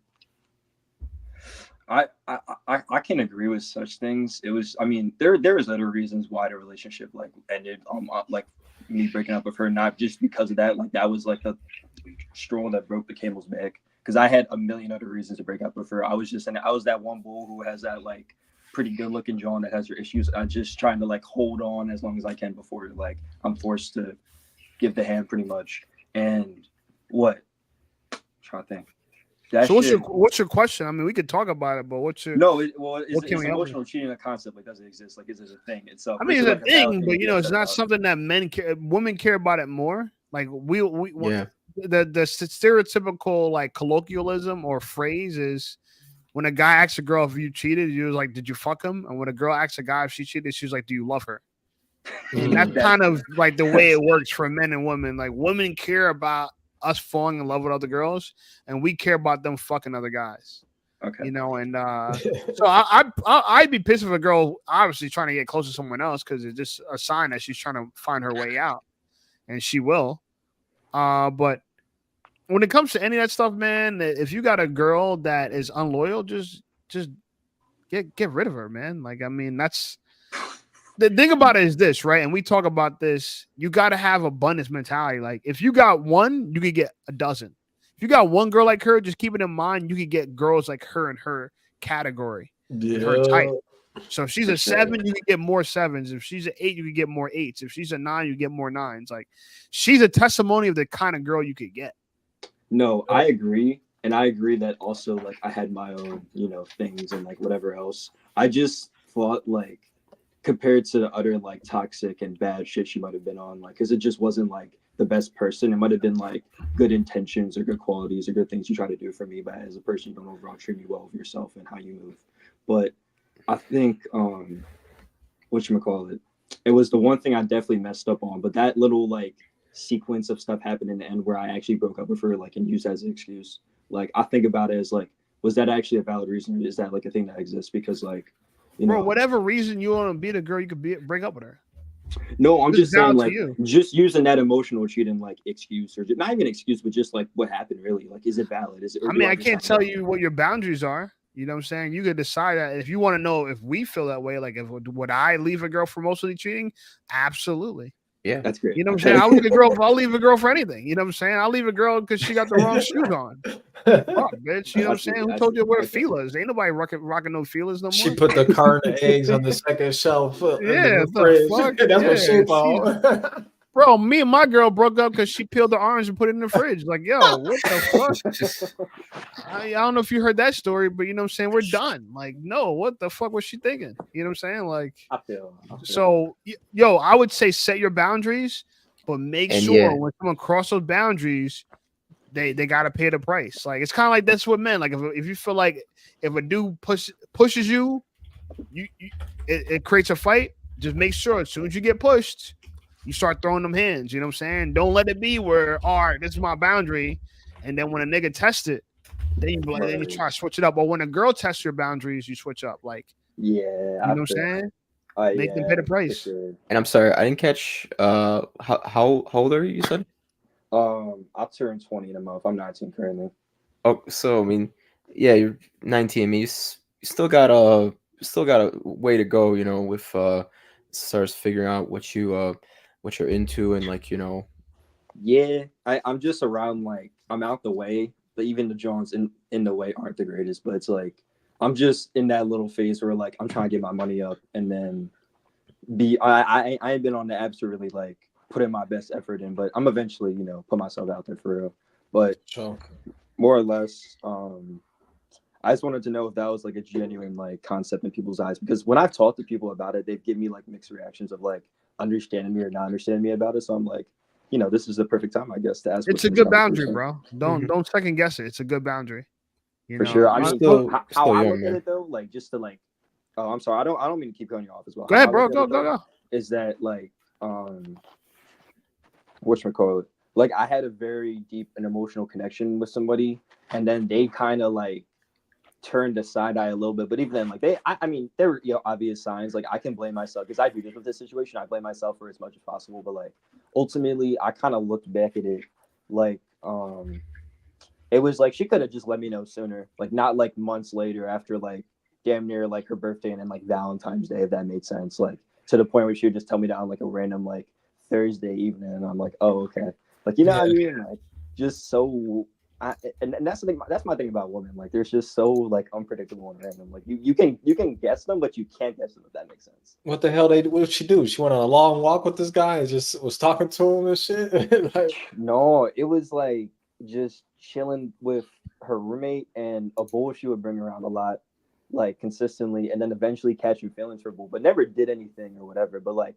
I can agree with such things. It was, I mean, there was other reasons why the relationship like ended. Like me breaking up with her, not just because of that. Like that was like the straw that broke the camel's back. Because I had a million other reasons to break up with her. I was that one bull who has that like pretty good looking John that has her issues. I'm just trying to like hold on as long as I can before like I'm forced to give the hand pretty much. And what? I'm trying to think. So what's your question? I mean, we could talk about it, but what's your is emotional cheating a concept? Like, does it exist? Like, is it a thing itself? I mean, it's a thing, but it's not something that women care about it more. Like Yeah. The stereotypical like colloquialism or phrase is when a guy asks a girl if you cheated, you was like, did you fuck him? And when a girl asks a guy if she cheated, she was like, do you love her? And that's kind of like the way it works for men and women. Like women care about us falling in love with other girls, and we care about them fucking other guys. Okay. And so I'd be pissed if a girl obviously trying to get close to someone else because it's just a sign that she's trying to find her way out, and she will. But when it comes to any of that stuff, man, if you got a girl that is unloyal, just get rid of her, man. Like, I mean, that's the thing about it is this, right? And we talk about this. You got to have abundance mentality. Like, if you got one, you could get a dozen. If you got one girl like her, just keep it in mind, you could get girls like her in her category, in her type. So if she's a 7, you can get more 7s. If she's an 8, you can get more 8s. If she's a 9, you get more 9s. Like, she's a testimony of the kind of girl you could get. No, I agree. And I agree that also, like, I had my own, things and, like, whatever else. I just thought, like, compared to the other, like, toxic and bad shit she might have been on, like, because it just wasn't, like, the best person. It might have been, like, good intentions or good qualities or good things you try to do for me. But as a person, you don't overall treat me well with yourself and how you move. But I think, whatchamacallit, it was the one thing I definitely messed up on. But that little, like, sequence of stuff happened in the end where I actually broke up with her, like, and used that as an excuse. Like, I think about it as, like, was that actually a valid reason? Or is that, like, a thing that exists? Because, like, Bro, whatever reason you want to be the girl, you could break up with her. No, I'm just saying, like, just using that emotional cheating, like, excuse, or just, not even excuse, but just, like, what happened, really. Like, is it valid? Is it? I mean, I can't tell you what your boundaries are. You know what I'm saying? You could decide that. If you want to know if we feel that way, like, would I leave a girl for mostly cheating? Absolutely. Yeah, that's great. You know what I'm saying? I'll leave a girl for anything. You know what I'm saying? I'll leave a girl because she got the wrong shoes on. Fuck, bitch. You know what I'm saying? Who told you to wear Fila's? Ain't nobody rocking no Fila's no more. She put the carton of eggs on the second shelf. Yeah, the fridge. Fuck? That's Yeah, what she bought. Bro, me and my girl broke up because she peeled the orange and put it in the fridge. Like, yo, what the fuck? I don't know if you heard that story, but you know what I'm saying? We're done. Like, no, what the fuck was she thinking? You know what I'm saying? Like, I feel. So, yo, I would say set your boundaries, but make sure when someone crosses those boundaries, they got to pay the price. Like, it's kind of like this with men. Like, if you feel like if a dude pushes you, it creates a fight. Just make sure as soon as you get pushed, you start throwing them hands. You know what I'm saying? Don't let it be where, all right, this is my boundary, and then when a nigga tests it, then you try to switch it up. But when a girl tests your boundaries, you switch up. Like, you know what I'm saying? Make them pay the price. Sure. And I'm sorry, I didn't catch. How old are you? You said. I'll turn 20 in a month. I'm 19 currently. Oh, so I mean, yeah, you're 19. I mean, you still got a way to go. With as far as figuring out what you're into and like Yeah, I'm just around, like, I'm out the way, but even the Jones in the way aren't the greatest. But it's like I'm just in that little phase where, like, I'm trying to get my money up and then I ain't been on the apps to really, like, put in my best effort in, but I'm eventually, put myself out there for real. But sure. more or less. I just wanted to know if that was like a genuine like concept in people's eyes, because when I've talked to people about it, they've given me like mixed reactions of like understanding me or not understanding me about it. So I'm like, this is the perfect time, I guess, to ask. It's a good boundary, bro. Don't second guess it. It's a good boundary. For sure. I You're mean, still how I young, look at man. it though, like just to like, oh, I'm sorry, I don't mean to keep cutting you off as well. Go How ahead, I bro. look at Go, it, though, go. Is that like, whatchamacallit? Like I had a very deep and emotional connection with somebody, and then they kind of like turned a side eye a little bit. But even then, like I mean, there were obvious signs. Like I can blame myself because I do this with this situation. I blame myself for as much as possible. But like ultimately, I kind of looked back at it like it was like she could have just let me know sooner. Like not like months later after like damn near like her birthday and then like Valentine's Day, if that made sense. Like to the point where she would just tell me down like a random like Thursday evening, and I'm like, oh okay. Like what I mean? Like just so and that's the thing. That's my thing about women. Like, there's just so like unpredictable and random. Like, you can guess them, but you can't guess them, if that makes sense. What the hell? What did she do? She went on a long walk with this guy and just was talking to him and shit. Like, no, it was like just chilling with her roommate and a bull she would bring around a lot, like consistently, and then eventually catching feelings for bull, but never did anything or whatever. But like,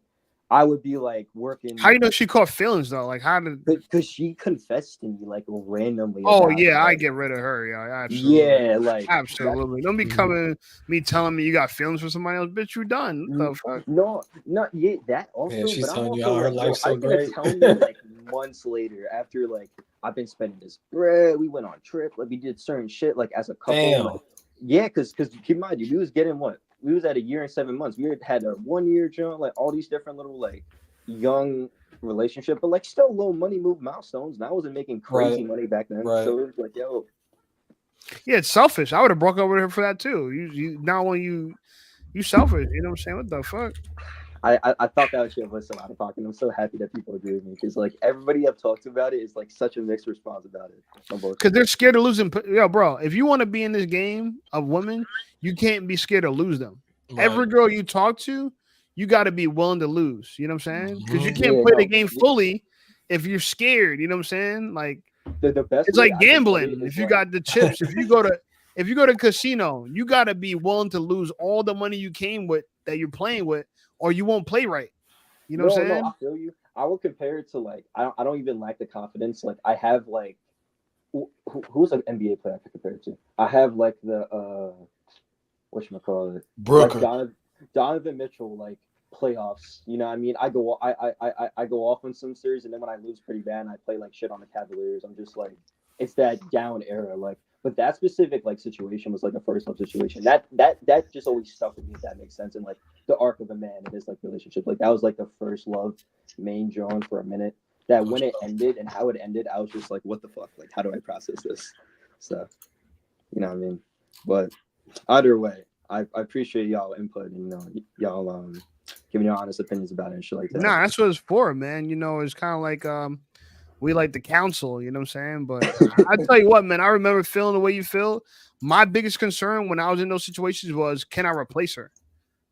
I would be like working. How you know she caught feelings though? Like how did? Because she confessed to me like randomly. Oh yeah, I get rid of her. Yeah, absolutely. Yeah, like absolutely. Don't be coming telling me you got feelings for somebody else. Bitch, you done. What the fuck? No, not yet. That also. Man, she's but telling I'm you also how her like, life's so how you gonna great. tell me like months later after like I've been spending this bread, we went on trip, like we did certain shit like as a couple. Damn. Like, yeah, because keep in mind, we was getting what? We was at a year and 7 months. We had a 1 year joint, like all these different little like young relationship, but like still low money move milestones. And I wasn't making crazy money back then. Right. So it was like, yo. Yeah, it's selfish. I would have broke up with her for that too. You now when you selfish, you know what I'm saying? What the fuck? I thought that shit was so out of pocket. I'm so happy that people agree with me, because like everybody I've talked to about it is like such a mixed response about it. Because they're scared of losing. Yo, bro, if you want to be in this game of women, you can't be scared to lose them. Right. Every girl you talk to, you got to be willing to lose. You know what I'm saying? Because you can't play the game fully if you're scared. You know what I'm saying? Like the best. It's like gambling. If you got the chips, if you go to casino, you got to be willing to lose all the money you came with that you're playing with, or you won't play right. You know what I'm saying? No, I feel you. I would compare it to like I don't even lack the confidence. Like I have like who's an NBA player I could compare it to? I have like the whatchamacallit? Brooker. Like Donovan Mitchell, like playoffs. You know what I mean? I go off on some series, and then when I lose pretty bad and I play like shit on the Cavaliers, I'm just like, it's that down era. Like, but that specific like situation was like a first love situation. That just always stuck with me, if that makes sense. And like the arc of a man in his like relationship, like that was like the first love main drawn for a minute. That when it ended and how it ended, I was just like, what the fuck? Like, how do I process this? So, you know what I mean? But either way, I appreciate y'all input and y'all giving your honest opinions about it and shit like that. Nah, that's what it's for, man. You know, it's kind of like we like the counsel, you know what I'm saying? But I tell you what, man, I remember feeling the way you feel. My biggest concern when I was in those situations was, can I replace her?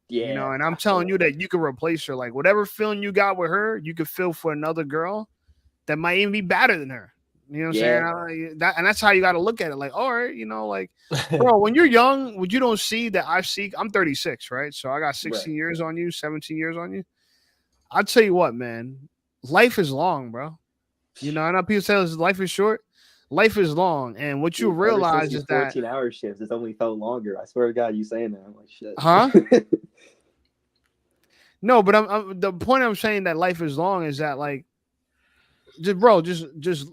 Yeah. You know, and I'm telling you that you can replace her. Like whatever feeling you got with her, you could feel for another girl that might even be better than her. You know what I'm saying? And that's how you got to look at it. Like, all right, you know, like, bro, when you're young, when you don't see that I'm 36, right? So I got 16 years on you, 17 years on you. I'll tell you what, man, life is long, bro. You know, I know people say life is short. Life is long. And what you realize is that 14-hour shifts, it's only felt longer. I swear to God, you saying that. I'm like, shit. Huh? No, but I'm the point I'm saying that life is long is that like, just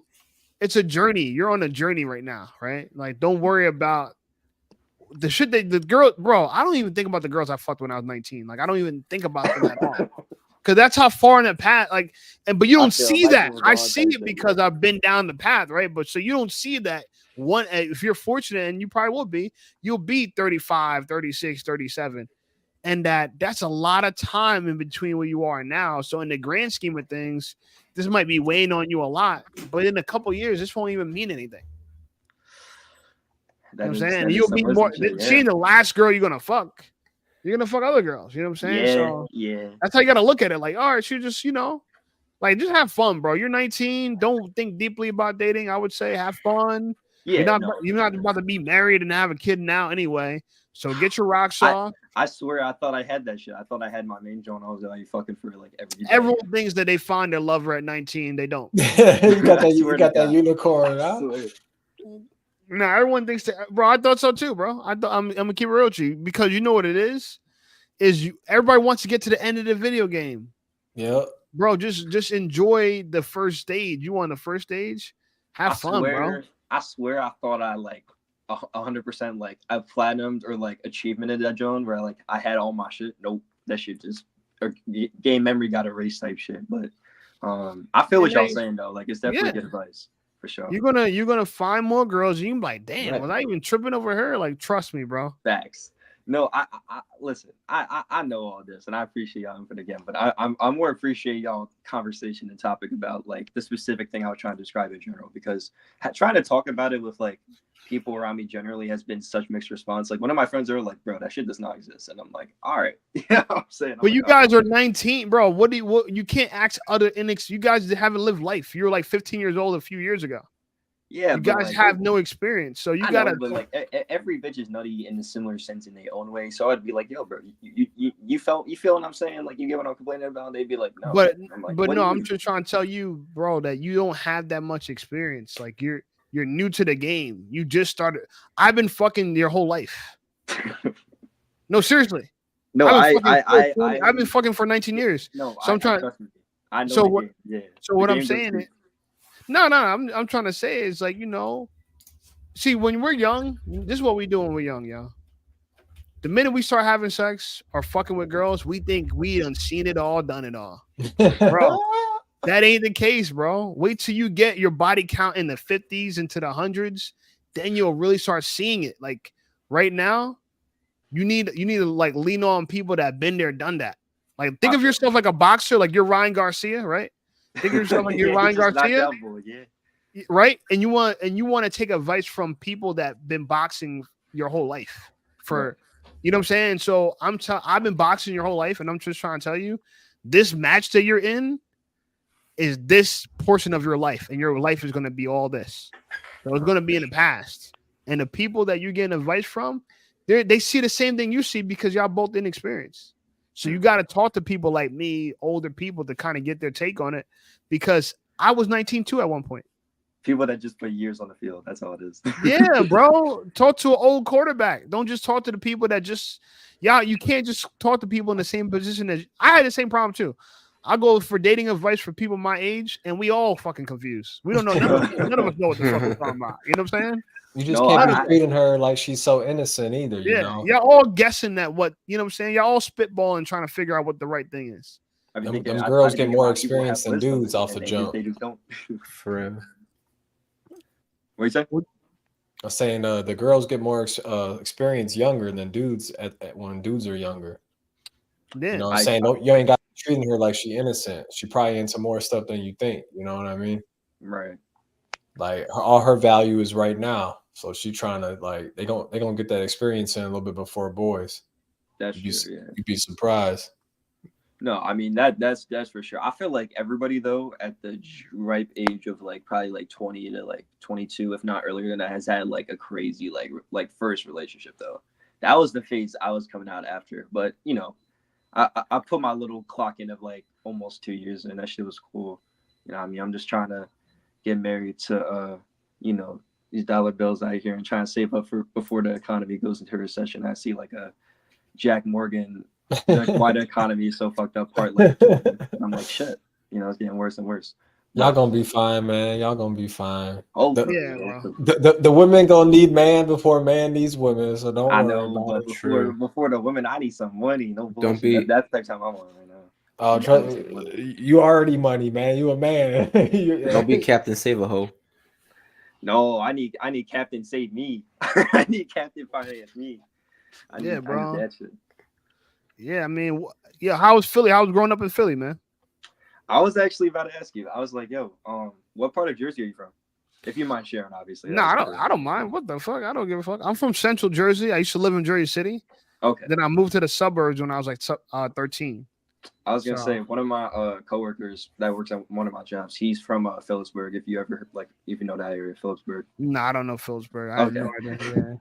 it's a journey. You're on a journey right now, right? Like, don't worry about the shit that the girl, bro. I don't even think about the girls I fucked when I was 19. Like, I don't even think about them at all. Because that's how far in the path, like, but you don't see that. I see it because I've been down the path, right? But so you don't see that one. If you're fortunate, and you probably will be, you'll be 35, 36, 37. And that's a lot of time in between where you are now. So in the grand scheme of things, this might be weighing on you a lot. But in a couple of years, this won't even mean anything. You know what I'm saying? You'll be more seeing the last girl you're gonna fuck. You're gonna fuck other girls. You know what I'm saying? Yeah. That's how you gotta look at it. Like, all right, you just, like just have fun, bro. You're 19. Don't think deeply about dating. I would say have fun. Yeah, you're not about to be married and have a kid now anyway. So get your rocks I- off. I swear, I thought I had that shit. I thought I had my main joint. I was like fucking for like every day. Everyone thinks that they find their lover at 19. They don't. you got that. I You swear got to that God. unicorn. I Huh? swear. No, everyone thinks that, bro. I thought so too, bro. I'm gonna keep it real with you because you know what it is everybody wants to get to the end of the video game, Yep. bro. Just enjoy the first stage. You on the first stage, have fun, bro. I swear, I thought I like 100% like I platinumed or like achievement in that zone where like I had all my shit. Nope, that shit just or game memory got erased type shit. But I feel what y'all saying though. Like it's definitely good advice for sure. You're gonna find more girls. And you can be like, damn, Right. was I even tripping over her? Like, trust me, bro. Facts. No, I listen. I know all this, and I appreciate y'all input again. But I'm more appreciate y'all conversation and topic about like the specific thing I was trying to describe in general because trying to talk about it with like people around me generally has been such mixed response. Like one of my friends are like, "Bro, that shit does not exist," and I'm like, "All right," you know what I'm saying. But you guys are 19, bro. What you can't ask other index. You guys haven't lived life. You were like 15 years old a few years ago. Yeah, you guys like, have no experience, so you gotta. But like every bitch is nutty in a similar sense in their own way. So I'd be like, "Yo, bro, you feel what I'm saying? Like you get what I'm complaining about?" They'd be like, "No." But like, no, I'm just trying to tell you, bro, that you don't have that much experience. Like you're new to the game. You just started. I've been fucking your whole life. No, seriously. No, I've been fucking for 19 years. No, so I'm trying. I know. So what? Yeah. So what I'm saying is, no. I'm trying to say is like see when we're young, this is what we do when we're young, y'all. The minute we start having sex or fucking with girls, we think we done seen it all, done it all, bro. That ain't the case, bro. Wait till you get your body count in the 50s into the hundreds, then you'll really start seeing it. Like right now, you need to like lean on people that have been there, done that. Like think of yourself like a boxer, like you're Ryan Garcia, right? Think of yourself like you're Ryan Garcia, right? And you want to take advice from people that been boxing your whole life for, you know what I'm saying? So I've been boxing your whole life, and I'm just trying to tell you, this match that you're in is this portion of your life, and your life is going to be all this. So it's going to be in the past, and the people that you're getting advice from, they see the same thing you see because y'all both inexperienced. So you got to talk to people like me, older people, to kind of get their take on it, because I was 19 too at one point. People that just put years on the field. That's all it is. Yeah, bro. Talk to an old quarterback. Don't just talk to the people that just, you can't just talk to people in the same position as I had the same problem too. I go for dating advice for people my age, and we all fucking confused. We don't know. None of us know what the fuck we're talking about. You know what I'm saying? You just can't be treating her like she's so innocent either. You know? Y'all all guessing that what, you know what I'm saying? Y'all all spitballing trying to figure out what the right thing is. Them girls get more experience than dudes off the jump. They just don't. For real. What you say? I'm saying the girls get more experience younger than dudes when dudes are younger. Yeah. You know what I'm saying? You ain't got to be treating her like she innocent. She probably into more stuff than you think. You know what I mean? Right. Like all her value is right now. So she trying to like they gonna get that experience in a little bit before boys. That's true. Yeah. You'd be surprised. No, I mean that's for sure. I feel like everybody though at the ripe age of like probably like 20 to like 22, if not earlier than that, has had like a crazy like first relationship though. That was the phase I was coming out after. But I put my little clock in of like almost 2 years, and that shit was cool. You know what I mean? I'm just trying to get married to these dollar bills out here and trying to save up for before the economy goes into recession. I see like a Jack Morgan. Like, why the economy is so fucked up part. Like, I'm like, shit, it's getting worse and worse. Y'all gonna be fine, man. Y'all gonna be fine. Oh, the women gonna need man before man needs women. So don't worry about it. Before the women, I need some money. No bullshit. Don't be. That's the time I'm on right now. Oh, trust me, you already money, man. You a man. Don't be Captain Save a Hoe. No, I need Captain Save Me. I need Captain Finance Me. Bro. I need that shit. Yeah, I mean, how was Philly? How was growing up in Philly, man? I was actually about to ask you. I was like, yo, what part of Jersey are you from? If you mind sharing, obviously. No, I don't mind. What the fuck? I don't give a fuck. I'm from Central Jersey. I used to live in Jersey City. Okay. Then I moved to the suburbs when I was like 13. I was gonna So- say one of my coworkers that works at one of my jobs. He's from Phillipsburg. If you ever if you know that area, Phillipsburg. No, I don't know Phillipsburg. I have no idea. Yeah.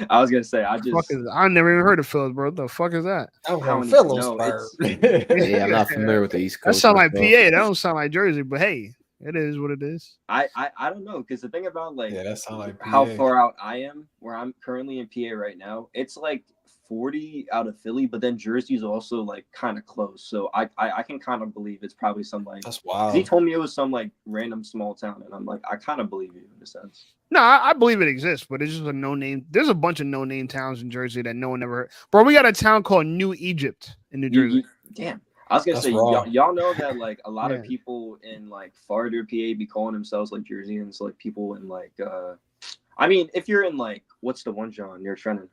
I was gonna say I Fuck just is, I never even heard of Phillipsburg. What the fuck is that? I'm I from don't even know. Phillipsburg. Yeah, I'm not familiar with the East That Coast. sound like PA. myself. That don't sound like Jersey, but hey, it is what it is. I don't know because the thing about like Yeah, that sound like how PA. far out I am, where I'm currently in PA right now, it's like 40 out of Philly, but then Jersey's also like kind of close. So I can kind of believe it's probably some like That's 'cause he wild. told me it was some like random small town, and I'm like, I kind of believe you in a sense. No, I believe it exists, but it's just a no name. There's a bunch of no name towns in Jersey that no one ever heard. Bro, we got a town called New Egypt in New Jersey. Damn. I was gonna That's say raw. y'all know that like a lot Yeah. of people in like farther PA be calling themselves like Jerseyans, like people in like I mean if you're in like what's the one John near Trenton,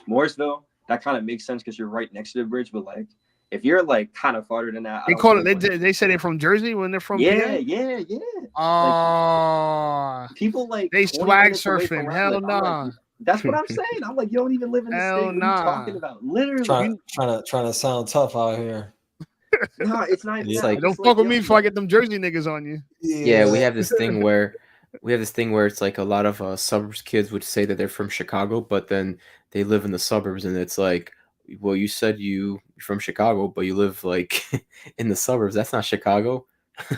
Morrisville, that kind of makes sense because you're right next to the bridge, but like if you're like kind of farther than that, I They don't call it. think, They say they're from Jersey when they're from yeah, PA. yeah. Oh, People like they 20 swag minutes away from surfing. where I Hell live. I'm nah. like, that's what I'm saying. I'm like, you don't even live in the Hell state. What nah. are you talking about? Literally, Trying to sound tough out here. no, it's not even It's that. like- I'm Don't just fuck with yo, me before I get them Jersey niggas on you. Yeah, we have this thing where it's like a lot of suburbs kids would say that they're from Chicago, but then they live in the suburbs, and it's like, well, you said you're from Chicago, but you live like in the suburbs. That's not Chicago.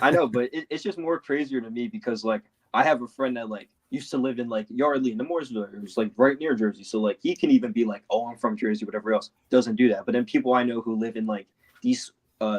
I know, but it's just more crazier to me because like I have a friend that like used to live in like Yardley in the Mooresville. It was like right near Jersey. So like he can even be like, oh, I'm from Jersey, whatever else. Doesn't do that. But then people I know who live in like these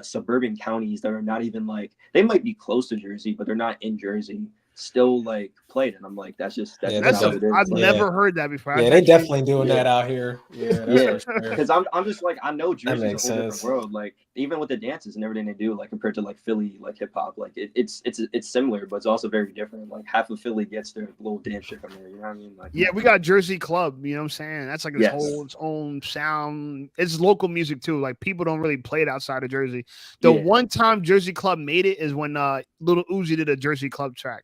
suburban counties that are not even like they might be close to Jersey, but they're not in Jersey. Still like played, and I'm like, that's just Yeah, That's not what it is. I've Like, never heard that before. Yeah, they definitely doing that out here. Yeah, that's Yeah, for sure. because I'm just like I know Jersey's a makes whole different sense. world. Like even with the dances and everything they do, like compared to like Philly, like hip hop, like it's similar, but it's also very different. Like half of Philly gets their little dance shit from there. You know what I mean? Like Yeah, we got Jersey Club. You know what I'm saying? That's like its Yes. whole its own sound. It's local music too. Like people don't really play it outside of Jersey. The Yeah. one time Jersey Club made it is when Little Uzi did a Jersey Club track.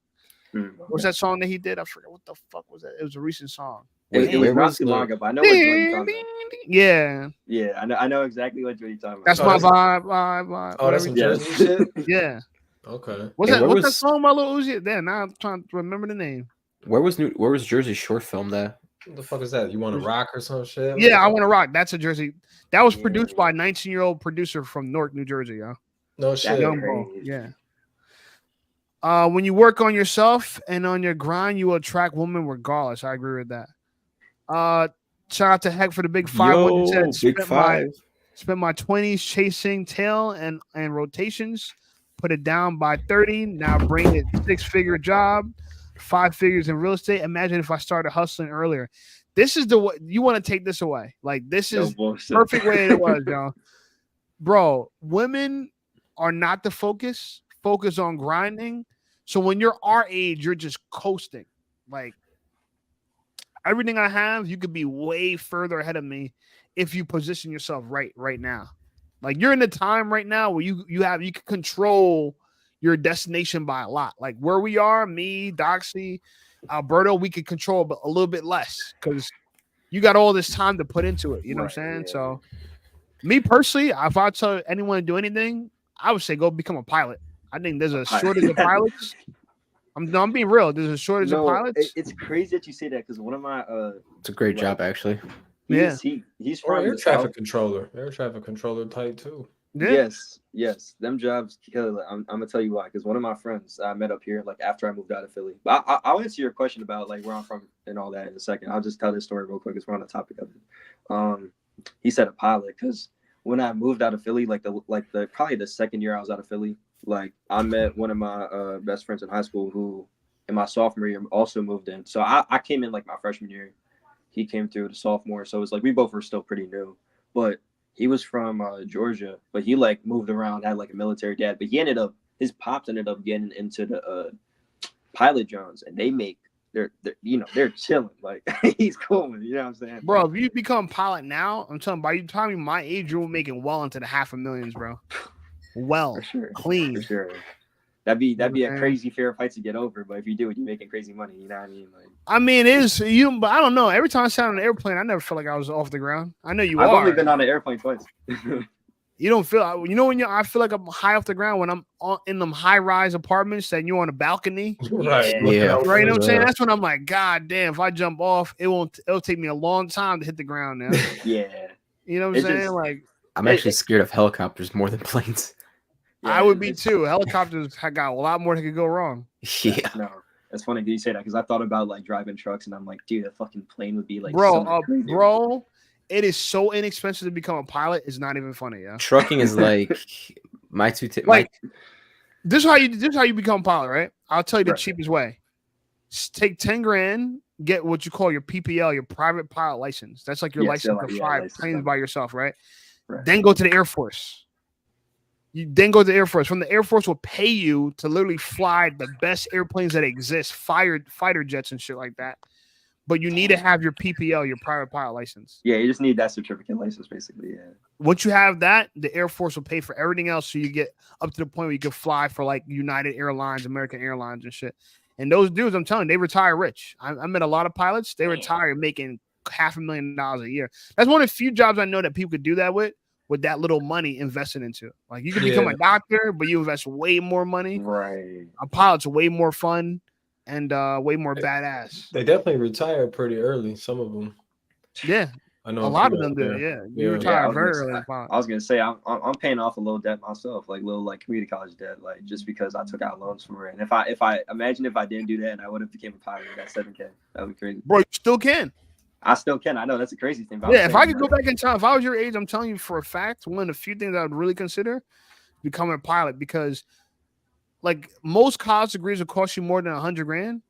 What's that song that he did? I forget what the fuck was that. It was a recent song. It was Where not was too the- long ago, but I know what you're talking about. Yeah, Yeah, I know exactly what you're talking about. that's Oh, my that's- vibe. Oh, that's whatever some he Yeah. said. Jersey shit. Yeah. Okay. What's Hey, that? where What's that was- song by Little Uzi? There, now I'm trying to remember the name. Where was Jersey Shore filmed at? What the fuck is that? You want to rock or some shit? Yeah, I Want to Rock. That's a Jersey. That was produced Yeah. by a 19-year-old producer from Newark, New Jersey. Yo. No shit. Yeah. Young Bo. crazy. Yeah. When you work on yourself and on your grind, you will attract women regardless. I agree with that. Shout out to Heck for the big five. When you said spent my 20s chasing tail and rotations, put it down by 30. Now bring it 6-figure job, 5 figures in real estate. Imagine if I started hustling earlier. This is the way you want to take this away. Like this No is bullshit. perfect way it was, y'all. Bro, women are not the focus. Focus on grinding. So when you're our age, you're just coasting. Like everything I have, you could be way further ahead of me if you position yourself right now. Like you're in the time right now where you can control your destination by a lot. Like where we are, me, Doxy, Alberto, we could control but a little bit less because you got all this time to put into it. You know what I'm saying? Right, yeah. So me personally, if I tell anyone to do anything, I would say go become a pilot. I think there's a shortage of pilots. I'm being real. There's a shortage of pilots. It's crazy that you say that because one of my It's a great Right. job, actually. Yeah. he's Or from air the traffic South. controller. Air traffic controller type too. Yeah. Yes, them jobs kill it. I'm gonna tell you why. Because one of my friends I met up here like after I moved out of Philly. But I'll answer your question about like where I'm from and all that in a second. I'll just tell this story real quick because we're on the topic of it. He said a pilot because when I moved out of Philly, like the probably the second year I was out of Philly, like I met one of my best friends in high school who in my sophomore year also moved in. So I came in like my freshman year. He came through the sophomore. So it was like we both were still pretty new. But he was from Georgia, but he like moved around, had like a military dad. But his pops ended up getting into the pilot drones, and they're chilling. Like he's cool, you know what I'm saying? Bro, if you become pilot now, I'm telling you, by the time you're my age, you're making well into the $500,000, bro. Well, For sure, clean. for sure. That'd be a Man. crazy fair fight to get over. But if you do it, you're making crazy money. You know what I mean? Like I mean, it is you, but I don't know. Every time I sat on an airplane, I never felt like I was off the ground. I know you I've are. only been on an airplane twice. You don't feel, when I feel like I'm high off the ground when I'm in them high rise apartments and you're on a balcony. Right. Yeah. Right, you know what I'm saying? Yeah. That's when I'm like, God damn, if I jump off, it'll take me a long time to hit the ground now. Yeah. You know what I'm It's saying? just- Like, I'm actually scared of helicopters more than planes. I would be it's- too. Helicopters got a lot more that could go wrong. Yeah. No, it's funny that you say that because I thought about like driving trucks and I'm like, dude, a fucking plane would be like, Bro, somewhere crazy. bro, it is so inexpensive to become a pilot. It's not even funny, yeah. Trucking is like my two. Like, this is how you become a pilot, right? I'll tell you the Right. cheapest way. Take 10 grand, get what you call your PPL, your private pilot license. That's like your Yeah, license so like, to yeah, fly license planes number. by yourself, right? Right. Then go to the Air Force. You then go to the Air Force. From the Air Force will pay you to literally fly the best airplanes that exist, fighter jets and shit like that. But you need to have your PPL, your private pilot license. Yeah, you just need that certificate license, basically. Yeah. Once you have that, the Air Force will pay for everything else, so you get up to the point where you can fly for like United Airlines, American Airlines, and shit. And those dudes, I'm telling you, they retire rich. I met a lot of pilots. They retire making $500,000 a year. That's one of the few jobs I know that people could do that with that little money invested into. Like, you can become a doctor, but you invest way more money. Right. A pilot's way more fun and way more badass. They definitely retire pretty early. Some of them. Yeah, I know a lot of people them out do. there. Yeah, you Yeah. retire I was very gonna early. say- as pilot. I was gonna say I'm paying off a little debt myself, like little like community college debt, like just because I took out loans for it. And if I imagine if I didn't do that and I would have became a pilot with that 7K, that would be crazy. Bro, you still can. I still can. I know that's a crazy thing. But Yeah, if I could go back in time, if I was your age, I'm telling you for a fact, one of the few things I would really consider becoming a pilot, because like most college degrees will cost you more than 100 grand.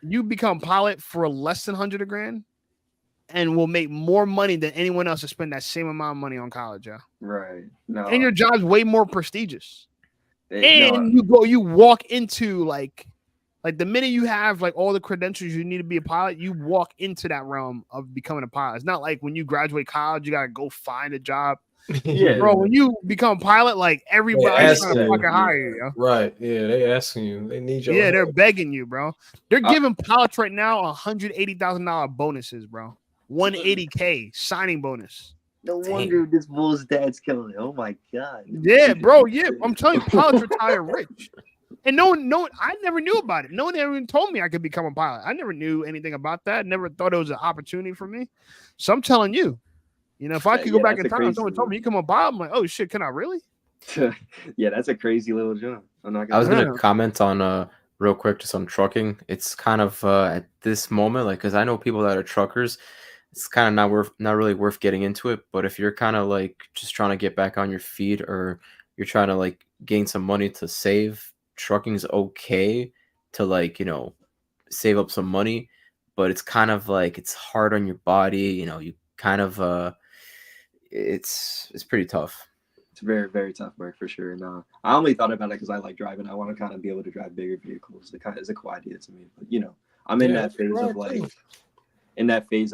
You become a pilot for less than 100 grand and will make more money than anyone else to spend that same amount of money on college, yeah. Right. No. And your job's way more prestigious. no, And you walk into like the minute you have like all the credentials you need to be a pilot, you walk into that realm of becoming a pilot. It's not like when you graduate college, you gotta go find a job. Yeah. Bro, when you become a pilot, like everybody's trying to asking fucking you. hire you, yo. Right. Yeah. They asking you. They need your Yeah, help. they're begging you, bro. They're giving pilots right now $180,000 bonuses, bro. 180K signing bonus. No wonder this bull's dad's killing it. Oh my god. Yeah, bro. Yeah, I'm telling you, pilots retire rich. And no, I never knew about it. No one ever even told me I could become a pilot. I never knew anything about that. Never thought it was an opportunity for me. So I'm telling you, if I could go Yeah, back that's in a time, crazy someone told me you come a pilot, I'm like, oh shit, can I really? Yeah, that's a crazy little jump. I'm not I was gonna. gonna comment on real quick just on trucking. It's kind of at this moment, like, because I know people that are truckers. It's kind of not really worth getting into it. But if you're kind of like just trying to get back on your feet, or you're trying to like gain some money to save, trucking's okay to like save up some money. But it's kind of like it's hard on your body. You kind of it's pretty tough. It's very, very tough work for sure. No, I only thought about it because I like driving. I want to kind of be able to drive bigger vehicles. It kind of is a cool idea to me. But I'm in that phase of like,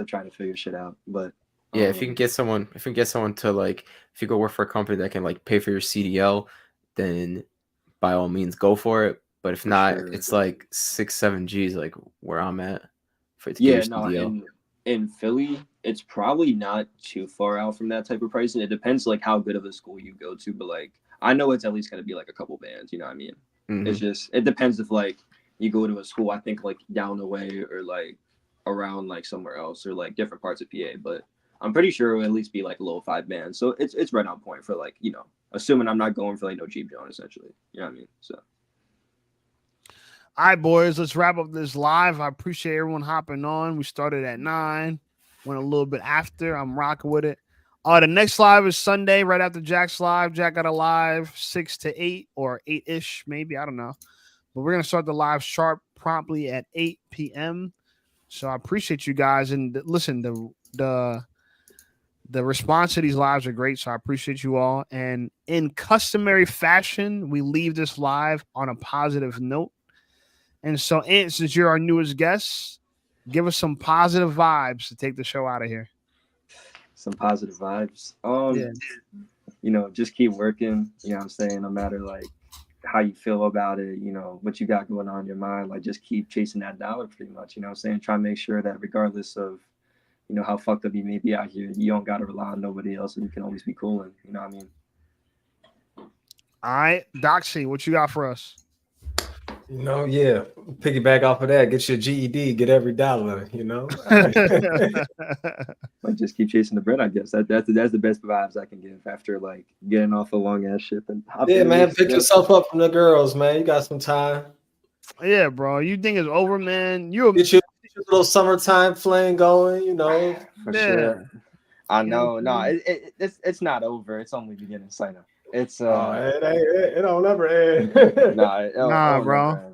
trying to figure shit out. But Yeah, if you can get someone to like, if you go work for a company that can like pay for your CDL, then by all means go for it. But if not, sure. it's like 6-7 G's like where I'm at for it to get your CDL. In Philly, it's probably not too far out from that type of pricing. It depends like how good of a school you go to, but like I know it's at least gonna be like a couple bands. You know what I mean? Mhm. It's just it depends if like you go to a school, I think like down the way or like around like somewhere else or like different parts of PA, but I'm pretty sure it'll at least be like low 5 bands. So it's right on point for like, assuming I'm not going for like no Jeep Jones essentially. You know what I mean? So All right, boys, let's wrap up this live. I appreciate everyone hopping on. We started at 9, went a little bit after. I'm rocking with it. The next live is Sunday, right after Jack's live. Jack got a live 6 to 8 or 8-ish, maybe. I don't know. But we're going to start the live sharp promptly at 8 p.m. So I appreciate you guys. And listen, the response to these lives are great. So I appreciate you all. And in customary fashion, we leave this live on a positive note. And so, Ant, since you're our newest guest, give us some positive vibes to take the show out of here. some positive vibes. Just keep working, you know what I'm saying? No matter like how you feel about it, what you got going on in your mind, like just keep chasing that dollar pretty much, you know what I'm saying? Try to make sure that regardless of you know, how fucked up you may be out here. You don't gotta rely on nobody else, and you can always be cooling. You know what I mean? All right, Doxy, what you got for us? You know, yeah. Piggyback off of that, get your GED, get every dollar. You know. Like, just keep chasing the bread. I guess that's the best vibes I can give after like getting off a long ass shift. And Yeah, man, pick yourself up from the girls, man. You got some time. Yeah, bro. You think it's over, man? You Get your little summertime fling going, you know. For Yeah. sure. I You know know. what I'm No, it's not over. It's only beginning, Sina. It's it don't never end. Nah, bro. never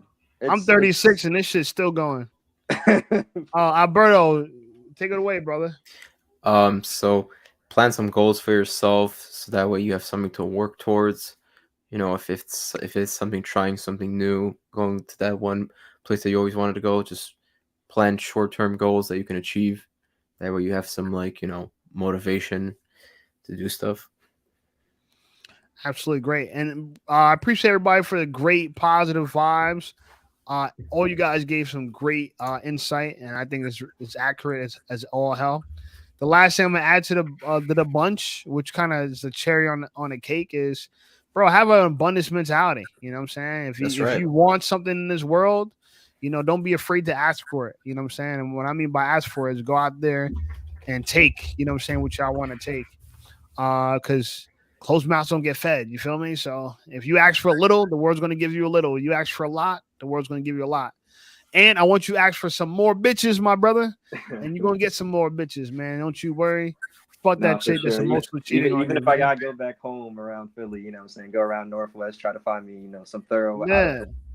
end. I'm 36 and this shit's still going. Alberto, take it away, brother. So plan some goals for yourself so that way you have something to work towards. You know, if it's something, trying something new, going to that one place that you always wanted to go, just plan short-term goals that you can achieve. That way you have some, like, you know, motivation to do stuff. Absolutely great. And I appreciate everybody for the great positive vibes. All you guys gave some great insight, and I think it's accurate as all hell. The last thing I'm gonna add to the bunch, which kind of is the cherry on the cake, is, bro, have an abundance mentality. You know what I'm saying? If you want something in this world, you know, don't be afraid to ask for it. You know what I'm saying? And what I mean by ask for it is go out there and take, you know what I'm saying, what y'all want to take. Because closed mouths don't get fed. You feel me? So if you ask for a little, the world's going to give you a little. You ask for a lot, the world's going to give you a lot. And I want you to ask for some more bitches, my brother. And you're going to get some more bitches, man. Don't you worry. Fuck that chick that's emotionally cheating on even you, if I man. gotta go back home around Philly, you know what I'm saying, go around Northwest, try to find me, you know, some thorough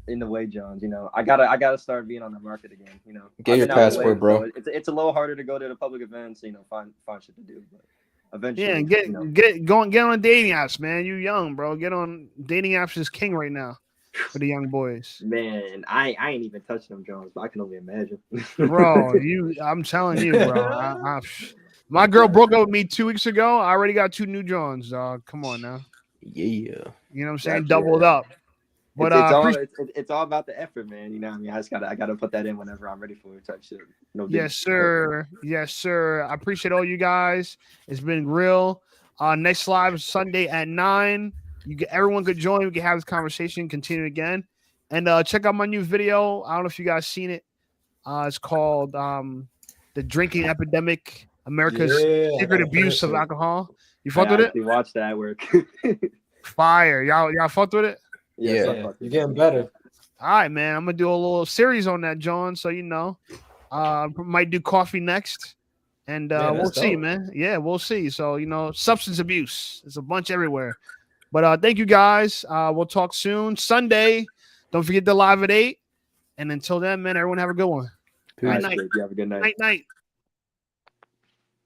in the way Johns. You know, I gotta start being on the market again. You know, Get your passport, bro. So it's a little harder to go to the public events, you know, find shit to do, but eventually, Yeah, get on dating apps, man. You young, bro. Get on dating apps is king right now for the young boys. Man, I ain't even touching them Jones, but I can only imagine. Bro, I'm telling you, bro. My girl broke up with me 2 weeks ago. I already got 2 new Johns, dog. Come on now. Yeah. You know what I'm saying? Gotcha. Doubled up. But it's all about the effort, man. You know what I mean? I gotta put that in whenever I'm ready for it type shit. No yes, sir. Yes, sir. I appreciate all you guys. It's been real. Next live is Sunday at 9. Everyone could join. We can have this conversation, continue again. And check out my new video. I don't know if you guys seen it. It's called The Drinking Epidemic, America's Secret Abuse of Alcohol. You fucked with it? I watched that work. Fire. Y'all fucked with it? Yeah, you're getting better. All right, man. I'm gonna do a little series on that, John. So you know, might do coffee next, and we'll see, man. Yeah, we'll see. So you know, substance abuse. There's a bunch everywhere. But thank you guys. We'll talk soon. Sunday. Don't forget the live at 8. And until then, man, everyone have a good one. Peace. Night. You have a good night. Night.